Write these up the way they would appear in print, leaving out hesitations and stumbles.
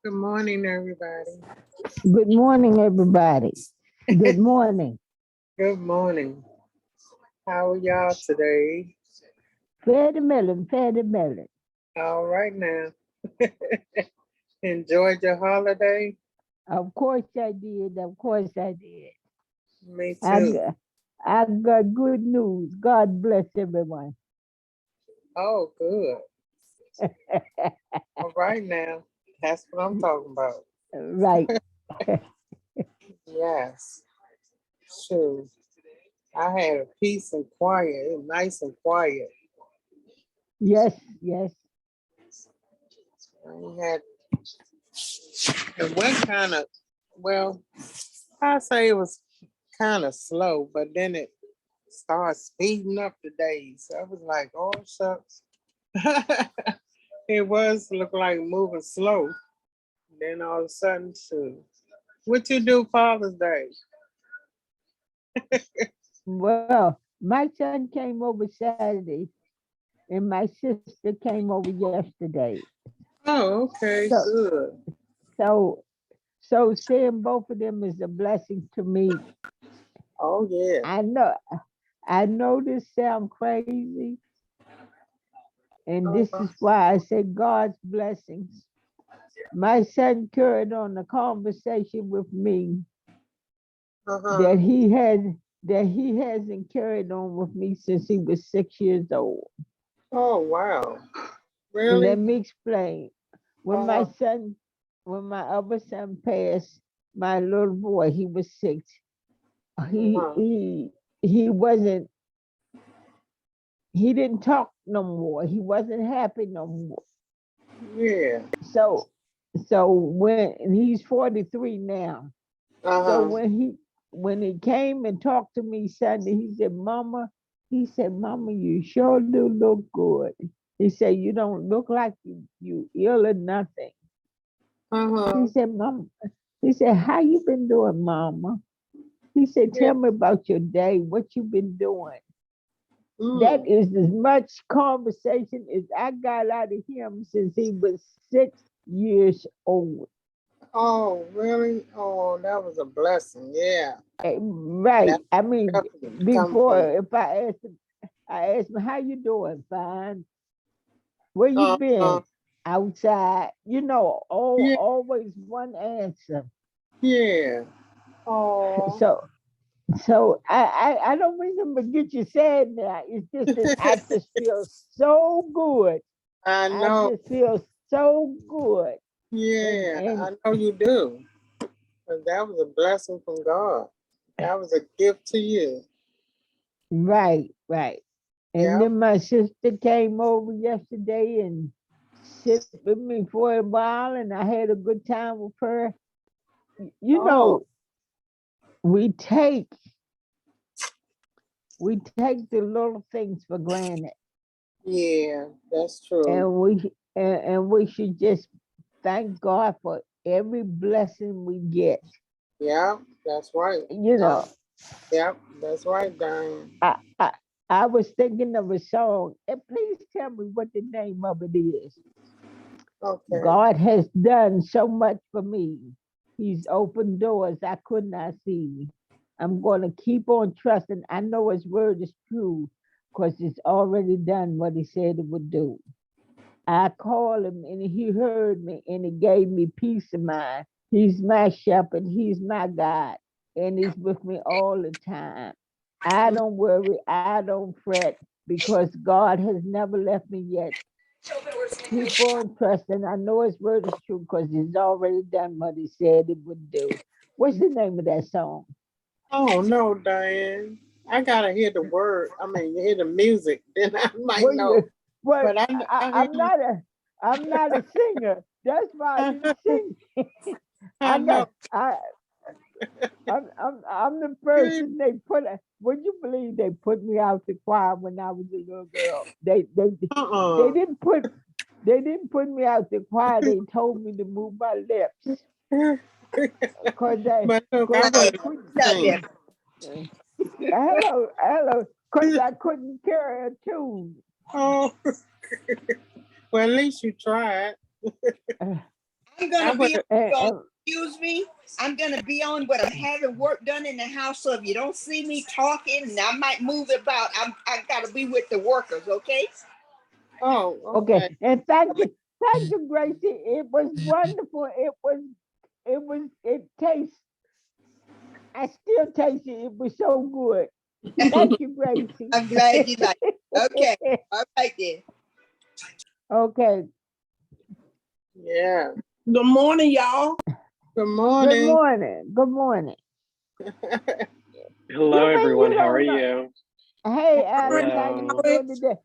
Good morning, everybody. Good morning, everybody. Good morning. Good morning. How are y'all today? Fatty melon. All right now. Enjoyed your holiday? Of course I did. Of course I did. Me I too. got, I got good news. God bless everyone. Oh, good. All right now. That's what I'm talking about. Right. Yes. Sure. I had a peace and quiet. It was nice and quiet. Yes, yes. And we had it went kind of well. I say it was kind of slow, but then it started speeding up the days. So I was like, oh shucks. It was look like moving slow. Then all of a sudden, shoot. What you do Father's Day? Well, my son came over Saturday and my sister came over yesterday. Oh, okay, So good. so so seeing both of them is a blessing to me. Oh yeah. I know I know this sounds crazy, and this Uh-huh. is why I say God's blessings. My son carried on a conversation with me Uh-huh. that he hasn't carried on with me since he was 6 years old. Oh wow. And Really? let me explain. When my Uh-huh. son, when my other son passed, my little boy, he was 6. He Uh-huh. he he wasn't. He didn't talk no more. He wasn't happy no more. Yeah. So so when and he's 43 now. So Uh-huh. when he came and talked to me Sunday, he said, Mama, you sure do look good. He said, you don't look like you ill or nothing. He Uh-huh. said, Mama, he said, how you been doing, Mama? He said, Yeah. tell me about your day, what you been doing. That Mm. is as much conversation as I got out of him since he was 6 years old. Oh, really? Oh, that was a blessing. Yeah. That Right. I mean, definitely come before from if I asked him, how you doing? Fine. Where you uh-huh. been? Outside. Yeah. Always one answer. Yeah. Oh. So so I don't mean them to get you sad now. It's just that I just feel so good. I I know. just feel so good. Yeah, And I know you do. But that was a blessing from God. That was a gift to you. right, right. And Yeah. then my sister came over yesterday and sit with me for a while, and I had a good time with her. You Oh, know, we take we take the little things for granted, yeah, that's true. and we should just thank God for every blessing we get. Yeah, that's right. You Uh, know, yeah, that's right, Diane. I I, I was thinking of a song, and please tell me what the name of it is. Okay. God has done so much for me. He's opened doors I could not see. I'm going to keep on trusting. I know His word is true because it's already done what He said it would do. I called Him and He heard me and He gave me peace of mind. He's my shepherd, He's my God, and He's with me all the time. I don't worry, I don't fret because God has never left me yet. Keep on trusting. I know His word is true because He's already done what He said it would do. What's the name of that song? Oh no, Diane. I gotta hear the word. I mean, hear the music, then I might Well, know. well, But I heard I'm you. not a singer. That's why I didn't sing. I I know. got I I'm the person they put. Would you believe they put me out the choir when I was a little girl? They Uh-uh. didn't put me out the choir. They told me to move my lips because I But look, I because I heard couldn't. you sing. Hello, because I couldn't carry a tune. Oh, well, at least you tried. Uh, I'm gonna be on, And, y'all. Excuse me. I'm gonna be on, but I'm having work done in the house. So if you don't see me talking, I might move about. I gotta be with the workers, okay? Oh, okay. okay, and thank you, Gracie. It was wonderful. It tastes. I still taste it. It was so good. Thank you, Gracie. I'm glad you like it. Okay. All right then. Okay. Yeah. Good morning, y'all. Good Good morning. morning. Good morning. Hello, You mean everyone. you How are don't know? you? Hey, Alex, how you Hello. doing today?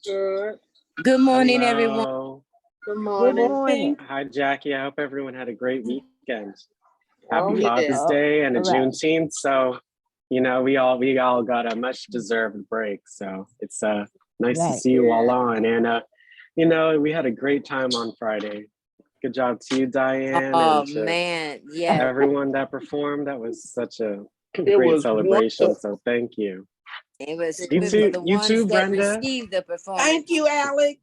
Good. Good morning, everyone. Hello. Good Good morning. morning. Hi, Jackie. I hope everyone had a great weekend. Oh, Happy yeah. Father's Oh, Day and a all right. Juneteenth. So, we all got a much deserved break. So it's nice to Right. see you all Yeah. on. And we had a great time on Friday. Good job to you, Diane, Oh and to man, yeah, everyone that performed. That was such a It great was celebration. wonderful. So thank you. it was You good for too, the you ones too, that Brenda. received the performance. Thank you, Alex.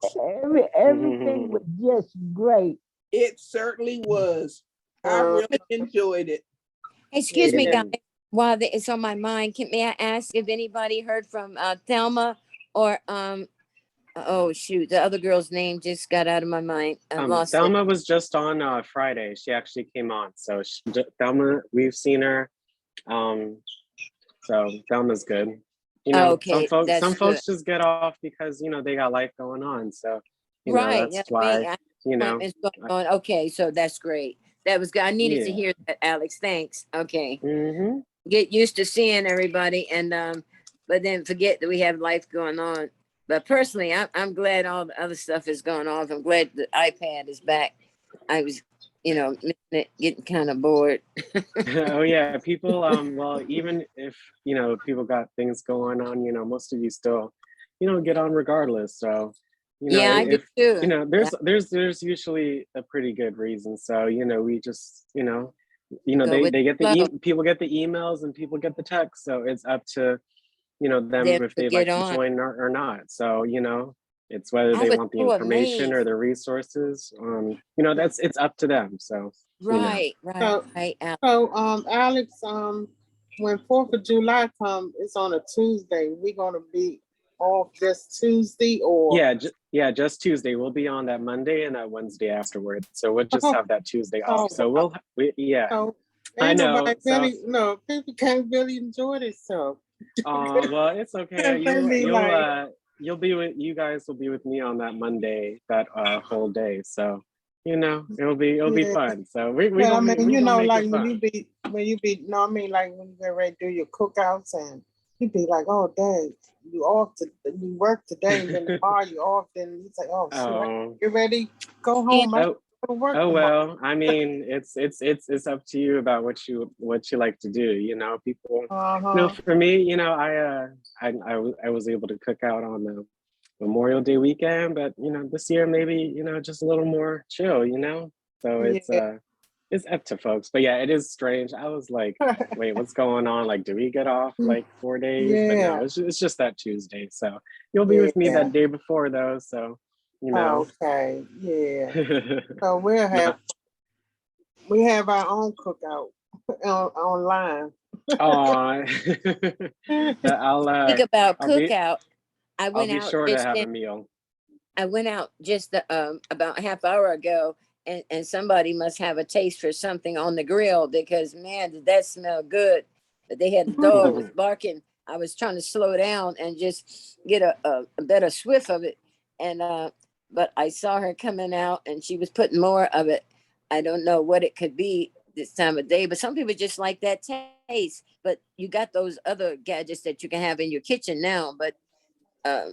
Everything was just great. It certainly was. I Uh, really enjoyed it. Excuse me, yeah. guys. While it's on my mind, may I ask if anybody heard from Thelma or oh shoot, the other girl's name just got out of my mind. I've lost it. Thelma was just on Friday. She actually came on. So Thelma, we've seen her. So Thelma's good. Okay, Some that's good. folks just get off because they got life going on. So Right. that's why Appointments going on. Okay, so that's great. That was good. I needed to yeah. hear that, Alex. Thanks. Okay. Mm-hmm. Get used to seeing everybody, and but then forget that we have life going on. But personally, I'm glad all the other stuff is going off. I'm glad the iPad is back. I was, missing it, getting kind of bored. Oh yeah, people. Well, even if people got things going on, most of you still, get on regardless. So, Yeah, I do if too. there's usually a pretty good reason. So we just Go with they get the flow. people get the emails and people get the text. So it's up to them Them if to they get like to on. join or not. So it's whether I they was want the so information or amazed. the resources. It's up to them. So Right, So, Alex. Alex, when 4th of July come, it's on a Tuesday. We're gonna be off this Tuesday or Yeah, just Tuesday. We'll be on that Monday and that Wednesday afterwards. So we'll just have that Tuesday off. So so I ain't know. nobody So really people can't really enjoy themselves. well, it's okay. They be like, You guys will be with me on that Monday, that whole day. So it'll be yeah. fun. So we But I gonna mean, we gonna make like it when fun. you be, no, I mean, like when you get ready to do your cookouts and you be like, oh, dang, you off you work today, and then tomorrow you off, then you say, oh, shoot, I Oh. get ready, go Yeah. home, I go to work Oh tomorrow. well, I mean, it's up to you about what you like to do. People. Uh-huh. For me, I was able to cook out on the Memorial Day weekend, but this year maybe just a little more chill. So Yeah. it's up to folks. But yeah, it is strange. I was like, wait, what's going on? Like, do we get off like 4 days? But no, Yeah. it's just that Tuesday. So you'll be with me Yeah. that day before though. So Okay. Yeah. So No. we have our own cookout online. Oh, I'll Think about I'll be cookout. I I'll went be out sure to just have then. a meal. I went out just about a half hour ago, and somebody must have a taste for something on the grill because man, did that smell good. But they had a dog was barking. I was trying to slow down and just get a better swift of it, and but I saw her coming out, and she was putting more of it. I don't know what it could be this time of day, but some people just like that taste. But you got those other gadgets that you can have in your kitchen now, but. Uh,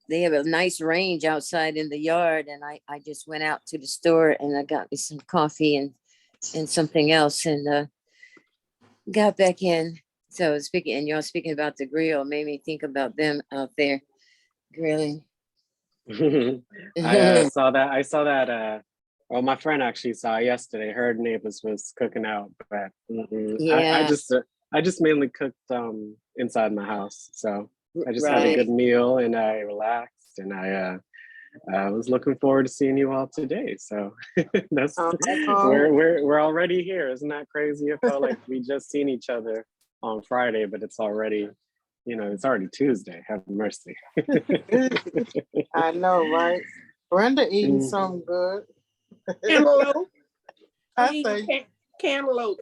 they have a nice range outside in the yard, and I just went out to the store and I got me some coffee and something else, and got back in. So speaking, and y'all speaking about the grill made me think about them out there grilling. I saw that. Well, my friend actually saw yesterday. Her neighbors was cooking out, but Yeah, I just mainly cooked inside my house. So I just had a right. good meal and I relaxed and I I was looking forward to seeing you all today. So that's That's all. we're already here. Isn't that crazy? It felt like we just seen each other on Friday, but it's already, it's already Tuesday. Have mercy. I know, right? Brenda eating Mm. something good. Cantaloupe. I I'm eating say, cantaloupe.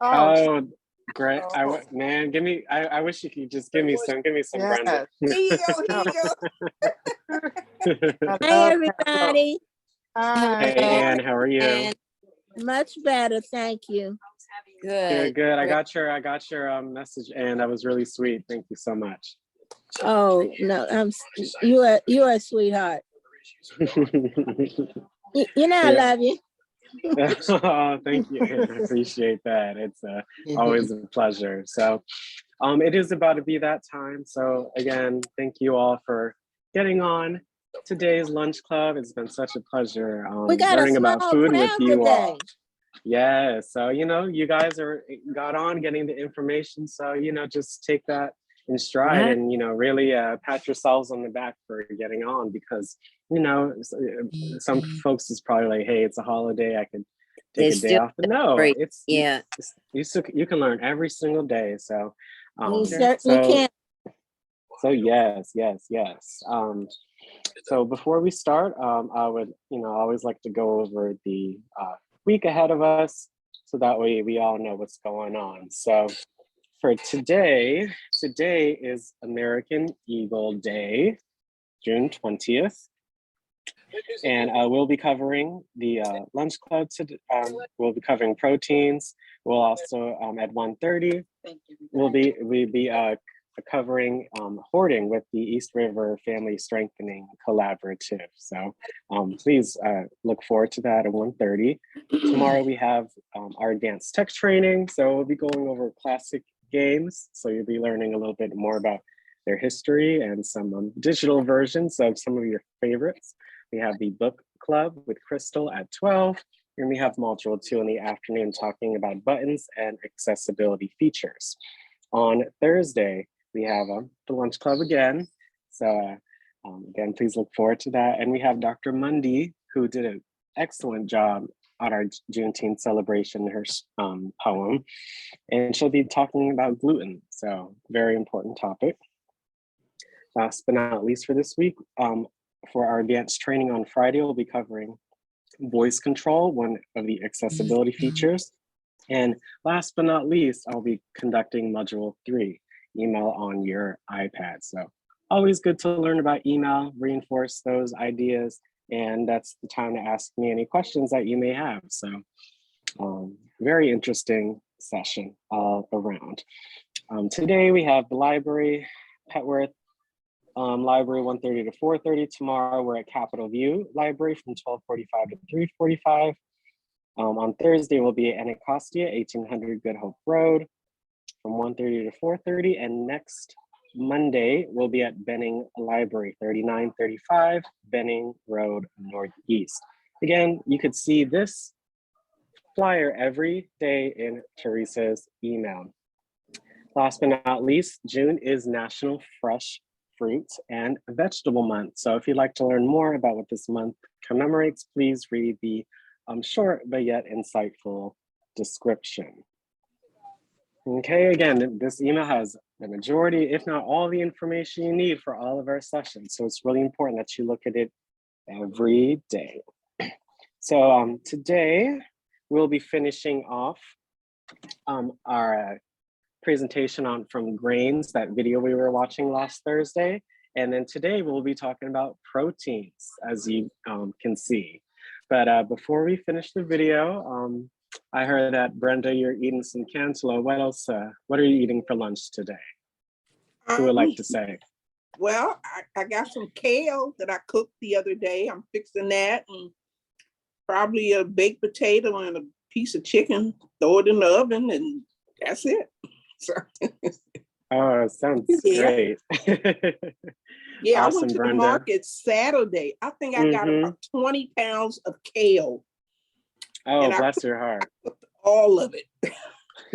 Oh, great! oh, Man, give me. I wish you could just give me some, Brenda. yes. Here you go, here you go. I Hi, love cantaloupe. everybody. Hi. Hey, Ann, how are you? And Much better, thank you. Good, good. good. I got your message, and that was really sweet. Thank you so much. Oh no, you are a sweetheart. You know I Yeah. love you. Oh, thank you. I appreciate that. It's always a pleasure. So, it is about to be that time. So again, thank you all for getting on today's lunch club. It's been such a pleasure We got a learning small about food with crowd you all. today. Yeah. So, you guys got on getting the information. So, just take that in stride and, really pat yourselves on the back for getting on because, some folks is probably like, hey, it's a holiday. I could take It's a day still off. But no, great. it's Yeah. you can learn every single day. So, We certainly so can. so yes. So before we start, I would, always like to go over the week ahead of us, so that way we all know what's going on. So for today is American Eagle Day, June 20th. And we'll be covering the lunch club. We'll be covering proteins. We'll also at 1:30, we'll be covering hoarding with the East River Family Strengthening Collaborative. So please look forward to that at 1:30. Tomorrow we have our advanced tech training. So we'll be going over classic games. So you'll be learning a little bit more about their history and some digital versions of some of your favorites. We have the book club with Crystal at 12. And we have module 2 in the afternoon talking about buttons and accessibility features. On Thursday, we have the lunch club again. So again, please look forward to that. And we have Dr. Mundy, who did an excellent job on our Juneteenth celebration, her poem. And she'll be talking about gluten. So very important topic. Last but not least for this week, for our advanced training on Friday, we'll be covering voice control, one of the accessibility features. And last but not least, I'll be conducting module 3, email on your iPad. So always good to learn about email, reinforce those ideas, and that's the time to ask me any questions that you may have. So very interesting session all around. Today we have the library, Petworth, library 1:30 to 4:30. Tomorrow we're at Capitol View Library from 12:45 to 3:45. On Thursday we'll be at Anacostia, 1800 Good Hope Road from 1:30 to 4:30. And next Monday we'll be at Benning Library, 3935 Benning Road Northeast. Again, you could see this flyer every day in Teresa's email. Last but not least, June is National Fresh Fruits and Vegetable Month. So if you'd like to learn more about what this month commemorates, please read the short but yet insightful description. Okay, again, this email has the majority, if not all the information you need for all of our sessions. So it's really important that you look at it every day. So today we'll be finishing off our presentation on from grains, that video we were watching last Thursday. And then today we'll be talking about proteins, as you can see. But before we finish the video, I heard that Brenda, you're eating some cantaloupe. What else? What are you eating for lunch today? Who would like to say? Well, I got some kale that I cooked the other day. I'm fixing that, and probably a baked potato and a piece of chicken. Throw it in the oven, and that's it. So, Oh, it sounds great. yeah, Awesome, I went to Brenda. the market Saturday. I think I got about 20 pounds of kale. Oh, and bless your heart. All of it.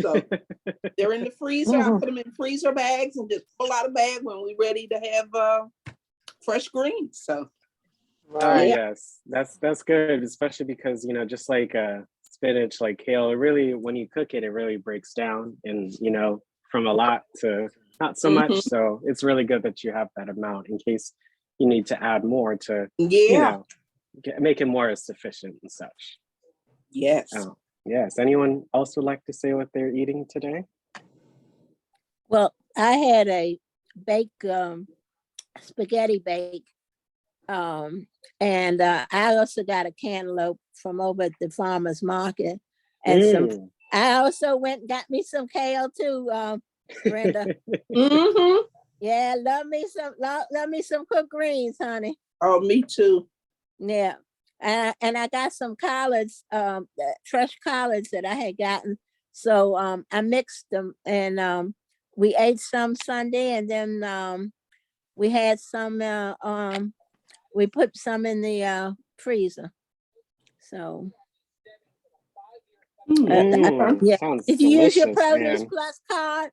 So they're in the freezer. I put them in freezer bags and just pull out a bag when we're ready to have fresh greens. So Oh Right. Yeah. yes, that's good, especially because just like spinach, like kale, it really when you cook it, it really breaks down, and from a lot to not so much. Mhm. So it's really good that you have that amount in case you need to add more to you Yeah. know make it more sufficient and such. Yes. Oh yes. Anyone else would like to say what they're eating today? Well, I had a bake spaghetti bake. And I also got a cantaloupe from over at the farmer's market. And Mm. I also went and got me some kale too, Brenda. Mm-hmm. Yeah, love me some cooked greens, honey. Oh, me too. Yeah. And I got some collards, fresh collards that I had gotten. So I mixed them, and we ate some Sunday, and then we had some we put some in the freezer. So Okay. yeah. Sounds Did you use your delicious, Produce man. Plus card?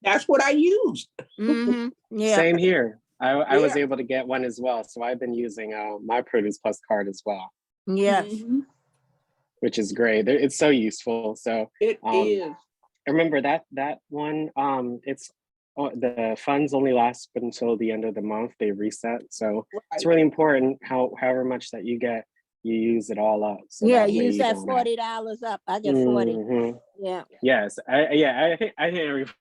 That's what I used. Mm-hmm. Yeah. Same here. I was Yeah. able to get one as well, so I've been using my Produce Plus card as well, Yes. Mhm. which is great. It's so useful. So It um, is. I remember that one. It's the funds only last until the end of the month. They reset, so it's Right. really important however much that you get, you use it all up. So Yeah. that way Use you that don't. $40 up. I get 40. Mhm. Yeah. Yes, I think everybody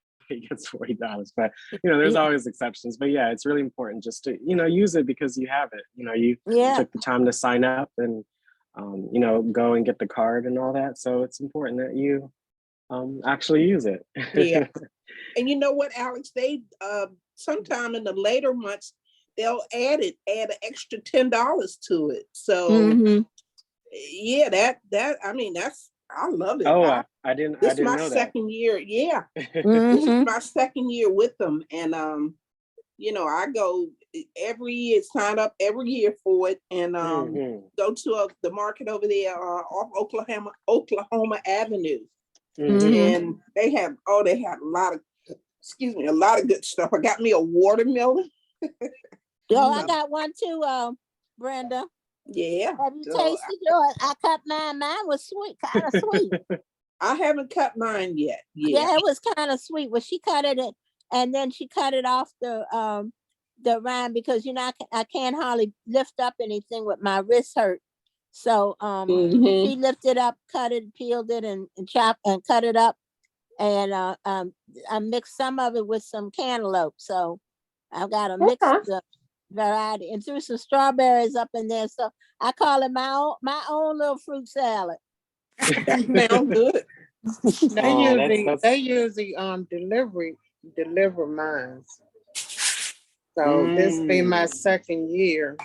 gets $40, but there's Yeah. always exceptions. But yeah, it's really important just to use it because you have it. You Yeah. took the time to sign up and go and get the card and all that. So it's important that you actually use it. Yeah. And you know what, Alex? They sometime in the later months they'll add an extra $10 to it. So Mm-hmm. yeah, that I mean I love it. Oh, I didn't This is my know that. second year. Yeah. This is Mm-hmm. my second year with them. And I go sign up every year for it, and Mhm, go to the market over there off Oklahoma Avenue. mhm. Mm-hmm. And they have a lot of good stuff. I got me a watermelon. Yo, I So, got one too, Brenda. yeah. Have you So tasted yours? I cut mine. Mine was sweet, kind of sweet. I haven't cut mine yet. Yeah. Yeah, it was kind of sweet. Well, she cut it, and then she cut it off the rind because I can't hardly lift up anything with my wrist hurt. So Mm-hmm. she lifted up, cut it, peeled it, and chopped and cut it up, and I mixed some of it with some cantaloupe. So I've got a mixed Okay. variety, and threw some strawberries up in there. So I call it my own little fruit salad. That sounds good. They Oh, usually that's they usually deliver mine. So this be my second year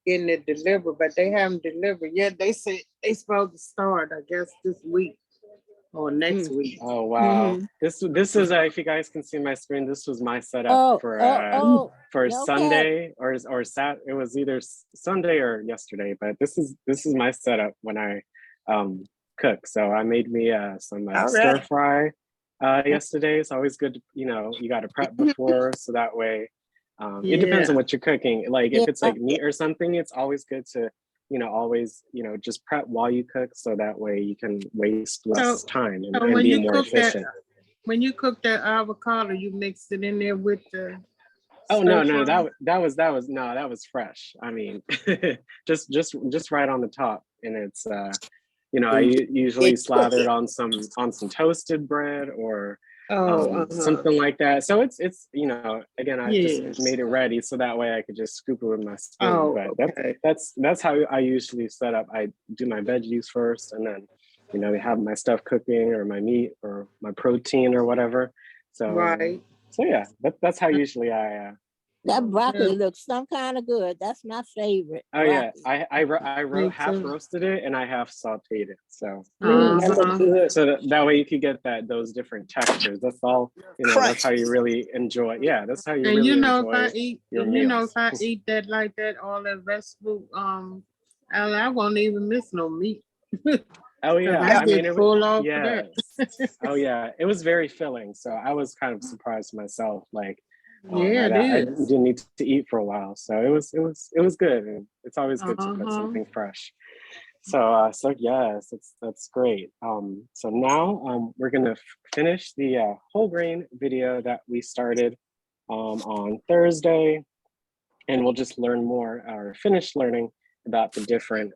getting it delivered, but they haven't delivered yet. They said they supposed to start, I guess, this week or next week. Oh wow. Mm-hmm. This is if you guys can see my screen, this was my setup Oh, for okay. Sunday or Sat. It was either Sunday or yesterday, but this is my setup when I cook. So I made me some All stir right. fry yesterday. It's always good to, you got to prep before, so that way it depends Yeah. on what you're cooking. Like Yeah. if it's like meat or something, it's always good to always just prep while you cook, so that way you can waste less time So and when be you more cook efficient. that avocado, you mixed it in there with the Oh no, stir fry? that was fresh. I mean, just right on the top, and it's I usually It's slather it on some toasted bread or Oh, something like that. So it's again, I just yes. made it ready so that way I could just scoop it with my spoon. Oh, But okay. that's how I usually set up. I do my veggies first, and then we have my stuff cooking or my meat or my protein or whatever. Right. So yeah, that's how usually I That Yeah, broccoli looks some kind of good. That's my favorite oh yeah, broccoli. me half too. roasted it and I half sauteed it. So That looks Uh-huh. good. that way you could get those different textures. That's all, that's how Crunch. you really enjoy. Yeah, that's how you And really if I enjoy eat, your if meals. I eat that like that, all that vegetable, I won't even miss no meat. Oh Cause yeah, I Yeah. I mean get full off of that. yes. Oh yeah, it was very filling. So I was kind of surprised myself. Like Yeah, it I is. didn't need to eat for a while, so it was good. And it's always good to put Uh-huh. something fresh. So yes, that's great. So now we're gonna finish the whole grain video that we started on Thursday, and we'll just learn more or finish learning about the different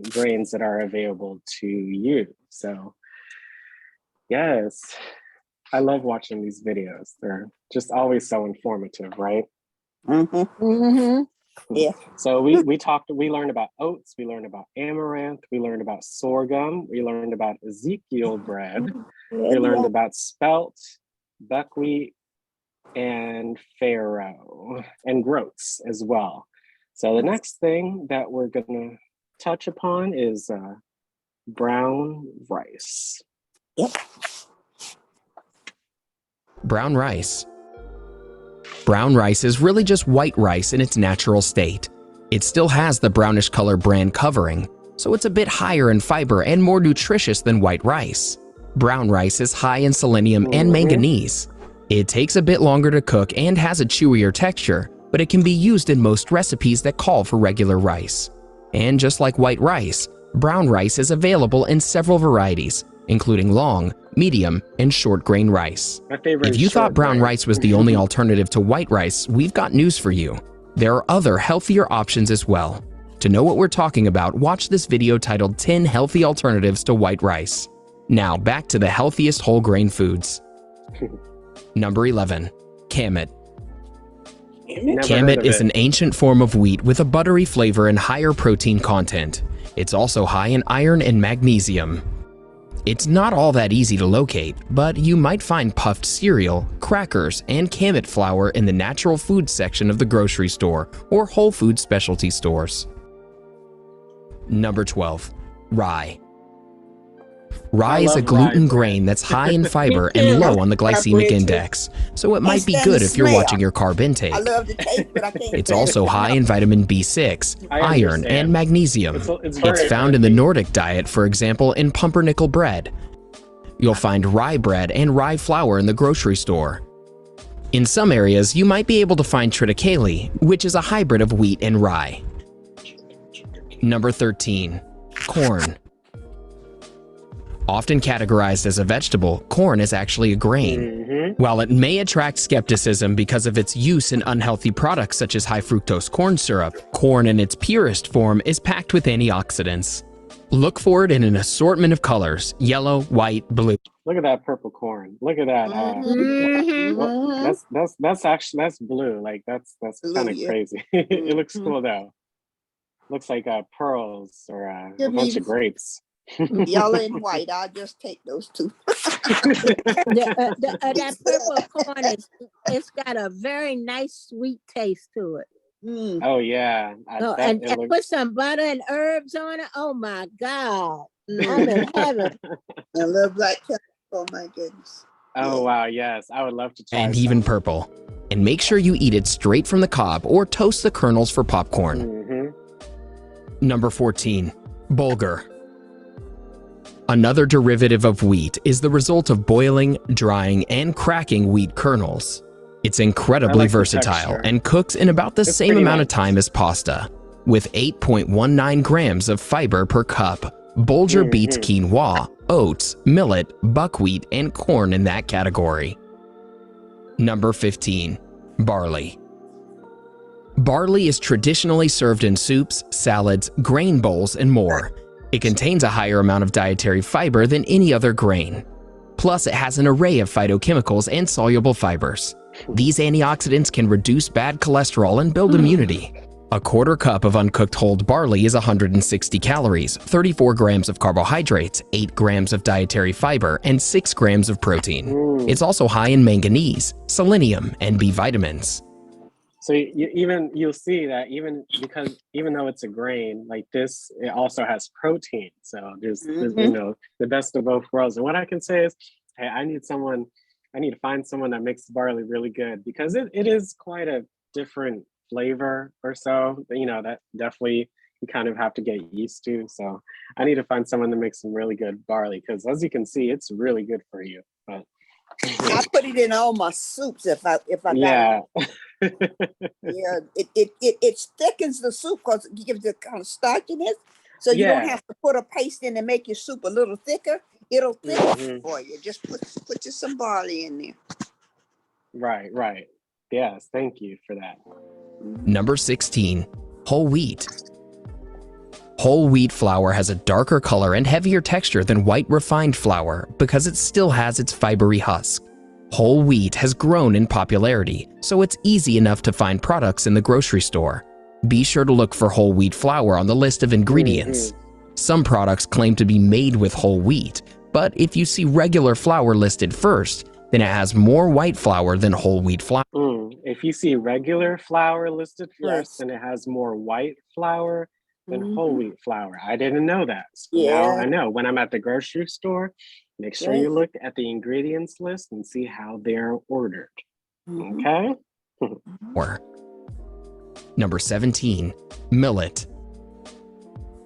grains that are available to you. So yes, I love watching these videos. They're just always so informative, right? Mm-hmm. Mm-hmm. Yeah. So we learned about oats, we learned about amaranth, we learned about sorghum, we learned about Ezekiel bread, we learned about spelt, buckwheat, and farro, and groats as well. So the next thing that we're gonna touch upon is brown rice. Yep. Brown rice. Brown rice is really just white rice in its natural state. It still has the brownish color bran covering, so it's a bit higher in fiber and more nutritious than white rice. Brown rice is high in selenium and manganese. It takes a bit longer to cook and has a chewier texture, but it can be used in most recipes that call for regular rice. And just like white rice, brown rice is available in several varieties, including long, medium, and short grain rice. My favorite If is you thought short brown grain. rice was the only alternative to white rice, we've got news for you. There are other healthier options as well. To know what we're talking about, watch this video titled 10 Healthy Alternatives to White Rice. Now back to the healthiest whole grain foods. Number 11, kamut. Never heard Kamut of is it. an ancient form of wheat with a buttery flavor and higher protein content. It's also high in iron and magnesium. It's not all that easy to locate, but you might find puffed cereal, crackers, and kamut flour in the natural food section of the grocery store or Whole Food specialty stores. Number 12, rye. Rye is a love rye gluten bread. grain that's high in fiber too. and low on the Rye glycemic bread too. index, so it might be stand the good if you're smell. watching your carb intake. I love the taste, but I can't. It's stand also the high smell. in vitamin B6, I iron, understand. and magnesium. It's It's very found in the earthy. Nordic diet, for example, in pumpernickel bread. You'll find rye bread and rye flour in the grocery store. In some areas, you might be able to find triticale, which is a hybrid of wheat and rye. Number 13, corn. Often categorized as a vegetable, corn is actually a grain. While it may attract skepticism because of its use in unhealthy products such as high fructose corn syrup, corn in its purest form is packed with antioxidants. Look for it in an assortment of colors: yellow, white, blue. Look at that purple corn. Look at that. Mm-hmm. Well, that's actually that's blue. Like that's Blue, kind of yeah. crazy. It looks Mhm. cool though. Looks like pearls or a Give bunch me of grapes. yellow and white. I'll just take those two. That purple corn it's got a very nice sweet taste to it. Mm. Oh yeah, Oh, that and it put looks. some butter and herbs on it. Oh my God. I'm Mm. in heaven. I love black pepper. Oh my goodness. Oh wow, yes, I would love to try. And even some. purple. And make sure you eat it straight from the cob or toast the kernels for popcorn. Mhm. Number 14, bulgur. Another derivative of wheat is the result of boiling, drying, and cracking wheat kernels. It's incredibly like the versatile texture. and cooks in about the It's same pretty amount of nice. time as pasta. With 8.19 grams of fiber per cup, bulgur beats quinoa, oats, millet, buckwheat, and corn in that category. Number 15, barley. Barley is traditionally served in soups, salads, grain bowls, and more. It contains a higher amount of dietary fiber than any other grain. Plus, it has an array of phytochemicals and soluble fibers. These antioxidants can reduce bad cholesterol and build immunity. A quarter cup of uncooked whole barley is 160 calories, 34 grams of carbohydrates, 8 grams of dietary fiber, and 6 grams of protein. It's also high in manganese, selenium, and B vitamins. So you'll see that even though it's a grain like this, it also has protein. So there's the best of both worlds. And what I can say is, hey, I need to find someone that makes barley really good, because it is quite a different flavor or so. That definitely you kind of have to get used to. So I need to find someone that makes some really good barley, because as you can see, it's really good for you. But I put it in all my soups if I got Yeah. yeah, it thickens the soup because it gives it kind of starchiness. So you don't Yeah. have to put a paste in to make your soup a little thicker. It'll thicken Mhm. it for you. Just put just some barley in there. Right, right. Yes, thank you for that. Number 16, whole wheat. Whole wheat flour has a darker color and heavier texture than white refined flour because it still has its fibery husk. Whole wheat has grown in popularity, so it's easy enough to find products in the grocery store. Be sure to look for whole wheat flour on the list of ingredients. Some products claim to be made with whole wheat, but if you see regular flour listed first, then it has more white flour than whole wheat flour. If you see regular flour listed first, Yes. then it has more white flour than whole Mhm. wheat flour. I didn't know that. So now Yeah. I know. When I'm at the grocery store, make sure Right. you look at the ingredients list and see how they're ordered. Mhm. Okay? Number 17, millet.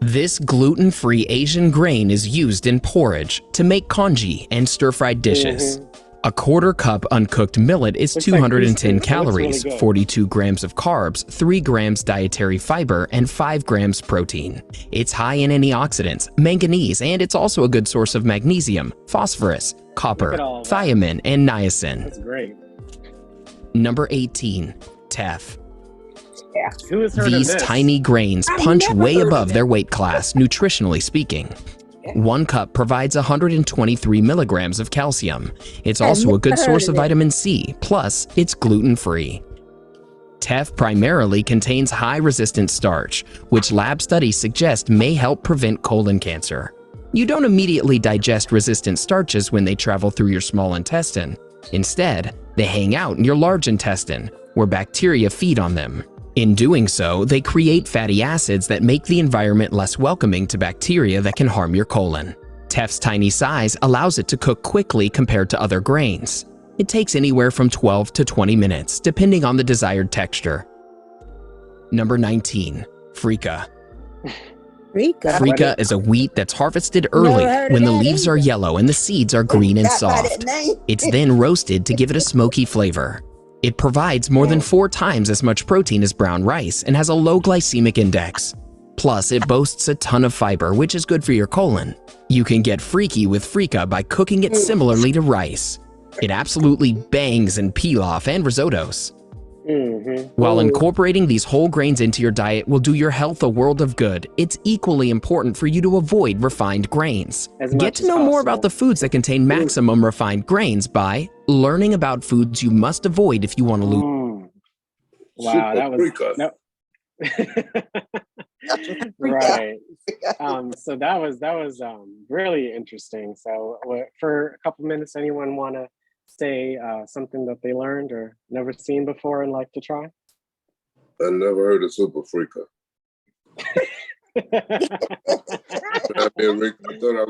This gluten-free Asian grain is used in porridge to make congee and stir-fried dishes. A quarter cup uncooked millet is Looks like 210 couscous. It looks really calories, good. 42 grams of carbs, 3 grams dietary fiber, and 5 grams protein. It's high in antioxidants, manganese, and it's also a good source of magnesium, phosphorus, Look copper, at all that. thiamine, and niacin. That's great. Number 18, teff. Who has heard of These this? tiny grains I've punch never way heard of above that. their weight class, nutritionally speaking. 1 cup provides 123 milligrams of calcium. It's I've also a good never heard source of of it. vitamin C, plus it's gluten-free. Teff primarily contains high-resistant starch, which lab studies suggest may help prevent colon cancer. You don't immediately digest resistant starches when they travel through your small intestine. Instead, they hang out in your large intestine, where bacteria feed on them. In doing so, they create fatty acids that make the environment less welcoming to bacteria that can harm your colon. Teff's tiny size allows it to cook quickly compared to other grains. It takes anywhere from 12 to 20 minutes, depending on the desired texture. Number 19, freekeh. Rika. Freekeh is a wheat that's harvested Never early heard of when the that leaves are either. yellow and the seeds are green and Got by that soft. name. It's then roasted to give it a smoky flavor. It provides more than 4 times as much protein as brown rice and has a low glycemic index. Plus, it boasts a ton of fiber, which is good for your colon. You can get freaky with freekeh by cooking it similarly to rice. It absolutely bangs in pilaf and risottos. While incorporating these whole grains into your diet will do your health a world of good, it's equally important for you to avoid refined grains. As Get much to as know more about possible. the foods that contain maximum refined grains by learning about foods you must avoid if you want to lose. Wow, that was Freekeh. no. Right. So that was really interesting. So for a couple minutes, anyone want to say something that they learned or never seen before and like to try? I never heard of Super Freaker. I mean, Rick, I thought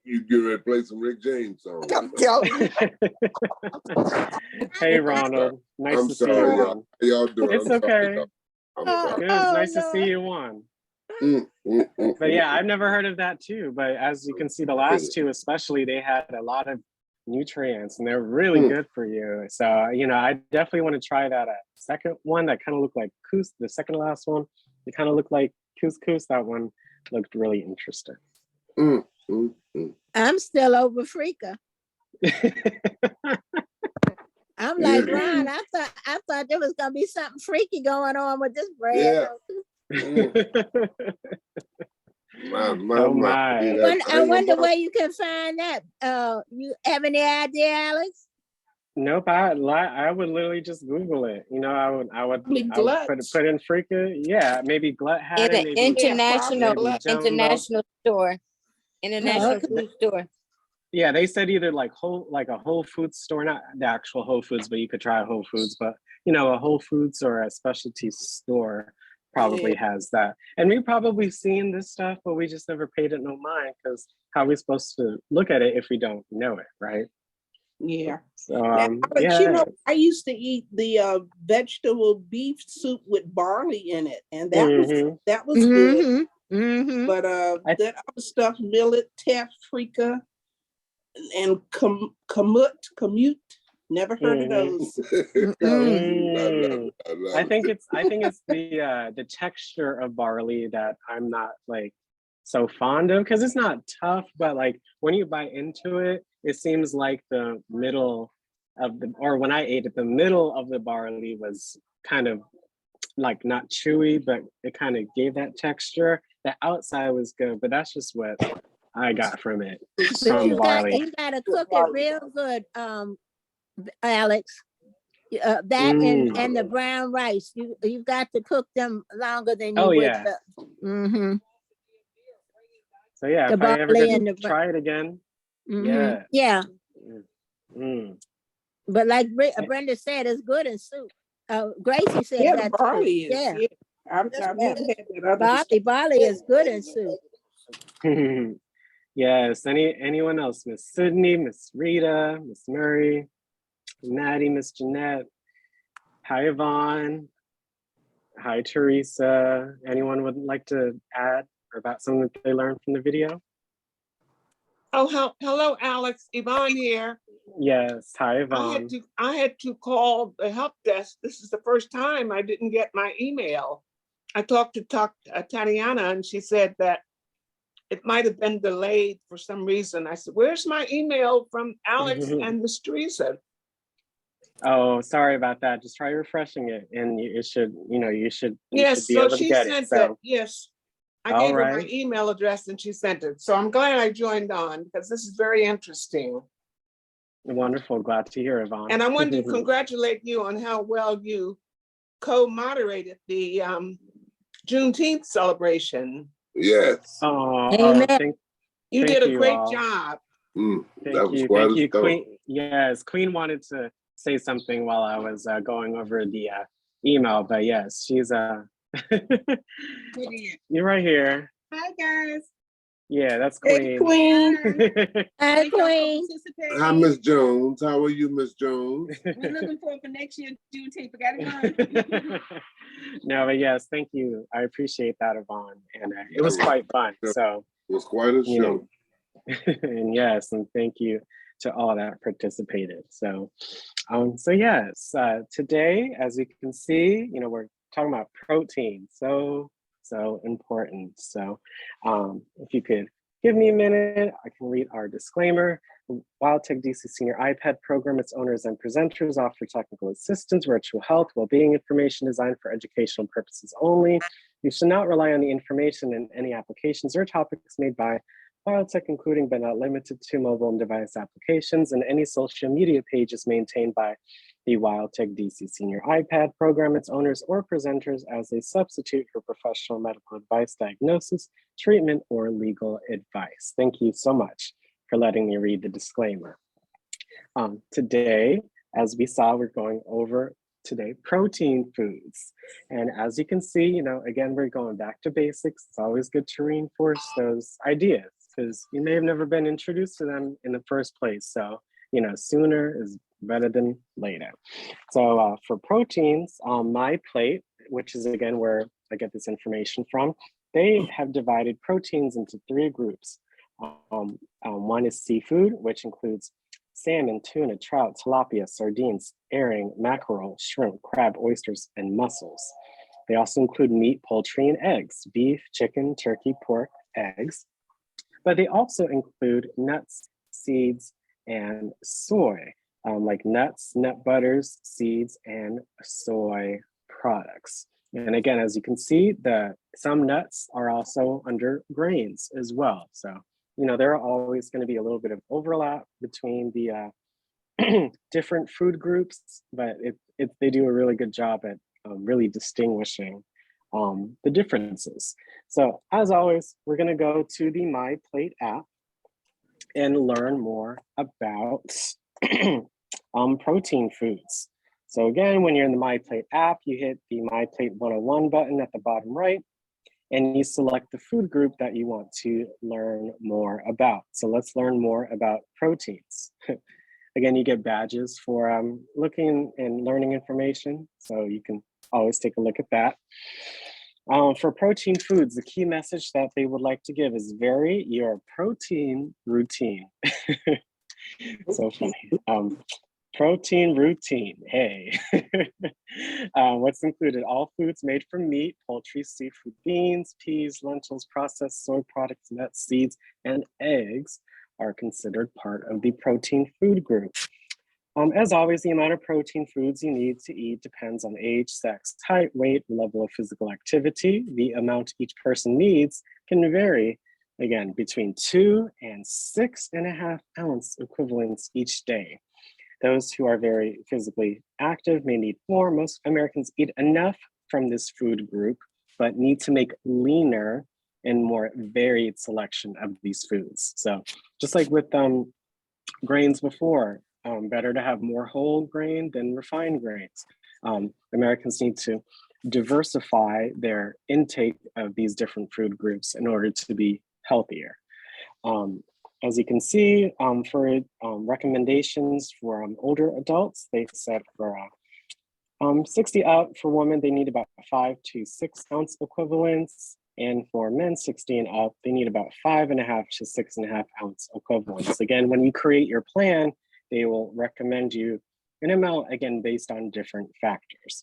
you'd get ready to play some Rick James songs. I'm telling you. Hey, Ronald. Nice I'm to see sorry, you y'all. on. How y'all doing? It's I'm sorry, okay. y'all. I'm Oh, sorry. It was nice to see you on. But yeah, I've never heard of that too. But as you can see, the last two especially, they had a lot of nutrients and they're really good for you. So, I definitely want to try that second one that kind of looked like the second to last one. It kind of looked like couscous. That one looked really interesting. I'm still over Freaka. I'm like Ron. I thought there was gonna be something freaky going on with this bread. Yeah. My. I wonder where you can find that. You have any idea, Alex? Nope. I would literally just Google it. I would put in freaking. Yeah, maybe Glut had In it. an Maybe international store. International Okay. food store. Yeah, they said either like a Whole Foods store, not the actual Whole Foods, but you could try Whole Foods, but a Whole Foods or a specialty store probably has that. And we've probably seen this stuff, but we just never paid it no mind because how are we supposed to look at it if we don't know it, right? Yeah. So But I used to eat the vegetable beef soup with barley in it, and that was good. Mm-hmm. But that other stuff, millet, teff, freaka, and commute. Never heard of those. Mm-mm. I think it's the texture of barley that I'm not like so fond of, because it's not tough, but like when you bite into it, it seems like the middle of or when I ate it, the middle of the barley was kind of like not chewy, but it kind of gave that texture. The outside was good, but that's just what I got from it, But from you barley. gotta cook it real good, Alex. That and the brown rice. You got to cook them longer than you Oh would yeah. the So yeah, the if I ever barley get and to the try it again, yeah. yeah. Yeah. But like Brenda said, it's good in soup. Gracie said Yeah, the that too. barley is. Yeah. Yeah. I've never had that other. Barley is good in soup. Yes. Anyone else? Miss Sydney, Miss Rita, Miss Murray, Maddie, Miss Jeanette. Hi, Yvonne. Hi, Teresa. Anyone would like to add about something that they learned from the video? Oh, hello, Alex. Yvonne here. Yes. Hi, Yvonne. I had to call the help desk. This is the first time I didn't get my email. I talked to Tatiana, and she said that it might have been delayed for some reason. I said, "Where's my email from Alex and Miss Teresa?" Oh, sorry about that. Just try refreshing it, and you should be Yes, so able to she get sent it. So, it. Yes, I all gave her my right. email address, and she sent it. So I'm glad I joined on because this is very interesting. Wonderful. Glad to hear, Yvonne. And I wanted to congratulate you on how well you co-moderated the Juneteenth celebration. Yes. Amen. You did a great all. job. That was quite Thank you, a story. Queen. Yes, Queen wanted to say something while I was going over the email, but yes, she's you're right here. Hi guys. Yeah, that's Hey, Queen. Hi, Queen. Hi, Miss Jones. How are you, Miss Jones? We're looking forward for next year Juneteenth. We gotta run. No, but yes, thank you. I appreciate that, Yvonne, and it was quite fun. So it was quite a show. And yes, and thank you to all that participated. So, so yes, today, as you can see, we're talking about protein. So important. So, if you could give me a minute, I can read our disclaimer. WildTech DC Senior iPad program, its owners and presenters offer technical assistance, virtual health, well-being information designed for educational purposes only. You should not rely on the information in any applications or topics made by WildTech, including but not limited to mobile and device applications, and any social media pages maintained by the WildTech DC Senior iPad program, its owners or presenters as a substitute for professional medical advice, diagnosis, treatment, or legal advice. Thank you so much for letting me read the disclaimer. Today, as we saw, we're going over protein foods. And as you can see, again, we're going back to basics. It's always good to reinforce those ideas because you may have never been introduced to them in the first place. So, sooner is better than later. So for proteins, on my plate, which is again where I get this information from, they have divided proteins into 3 groups. One is seafood, which includes salmon, tuna, trout, tilapia, sardines, herring, mackerel, shrimp, crab, oysters, and mussels. They also include meat, poultry, and eggs, beef, chicken, turkey, pork, eggs. But they also include nuts, seeds, and soy, like nuts, nut butters, seeds, and soy products. And again, as you can see, some nuts are also under grains as well. So, there are always going to be a little bit of overlap between the different food groups, but they do a really good job at really distinguishing the differences. So as always, we're going to go to the My Plate app and learn more about protein foods. So again, when you're in the My Plate app, you hit the My Plate 101 button at the bottom right, and you select the food group that you want to learn more about. So let's learn more about proteins. Again, you get badges for looking and learning information, so you can always take a look at that. For protein foods, the key message that they would like to give is vary your protein routine. So funny. Protein routine. Hey. What's included? All foods made from meat, poultry, seafood, beans, peas, lentils, processed soy products, nuts, seeds, and eggs are considered part of the protein food group. As always, the amount of protein foods you need to eat depends on age, sex, height, weight, level of physical activity. The amount each person needs can vary, again, between 2 and 6.5 ounce equivalents each day. Those who are very physically active may need more. Most Americans eat enough from this food group, but need to make leaner and more varied selection of these foods. So just like with grains before, better to have more whole grain than refined grains. Americans need to diversify their intake of these different food groups in order to be healthier. As you can see, for recommendations for older adults, they said for 60 up for women, they need about 5 to 6 ounce equivalents. And for men 60 and up, they need about 5.5 to 6.5 ounce equivalents. Again, when you create your plan, they will recommend you an amount, again, based on different factors.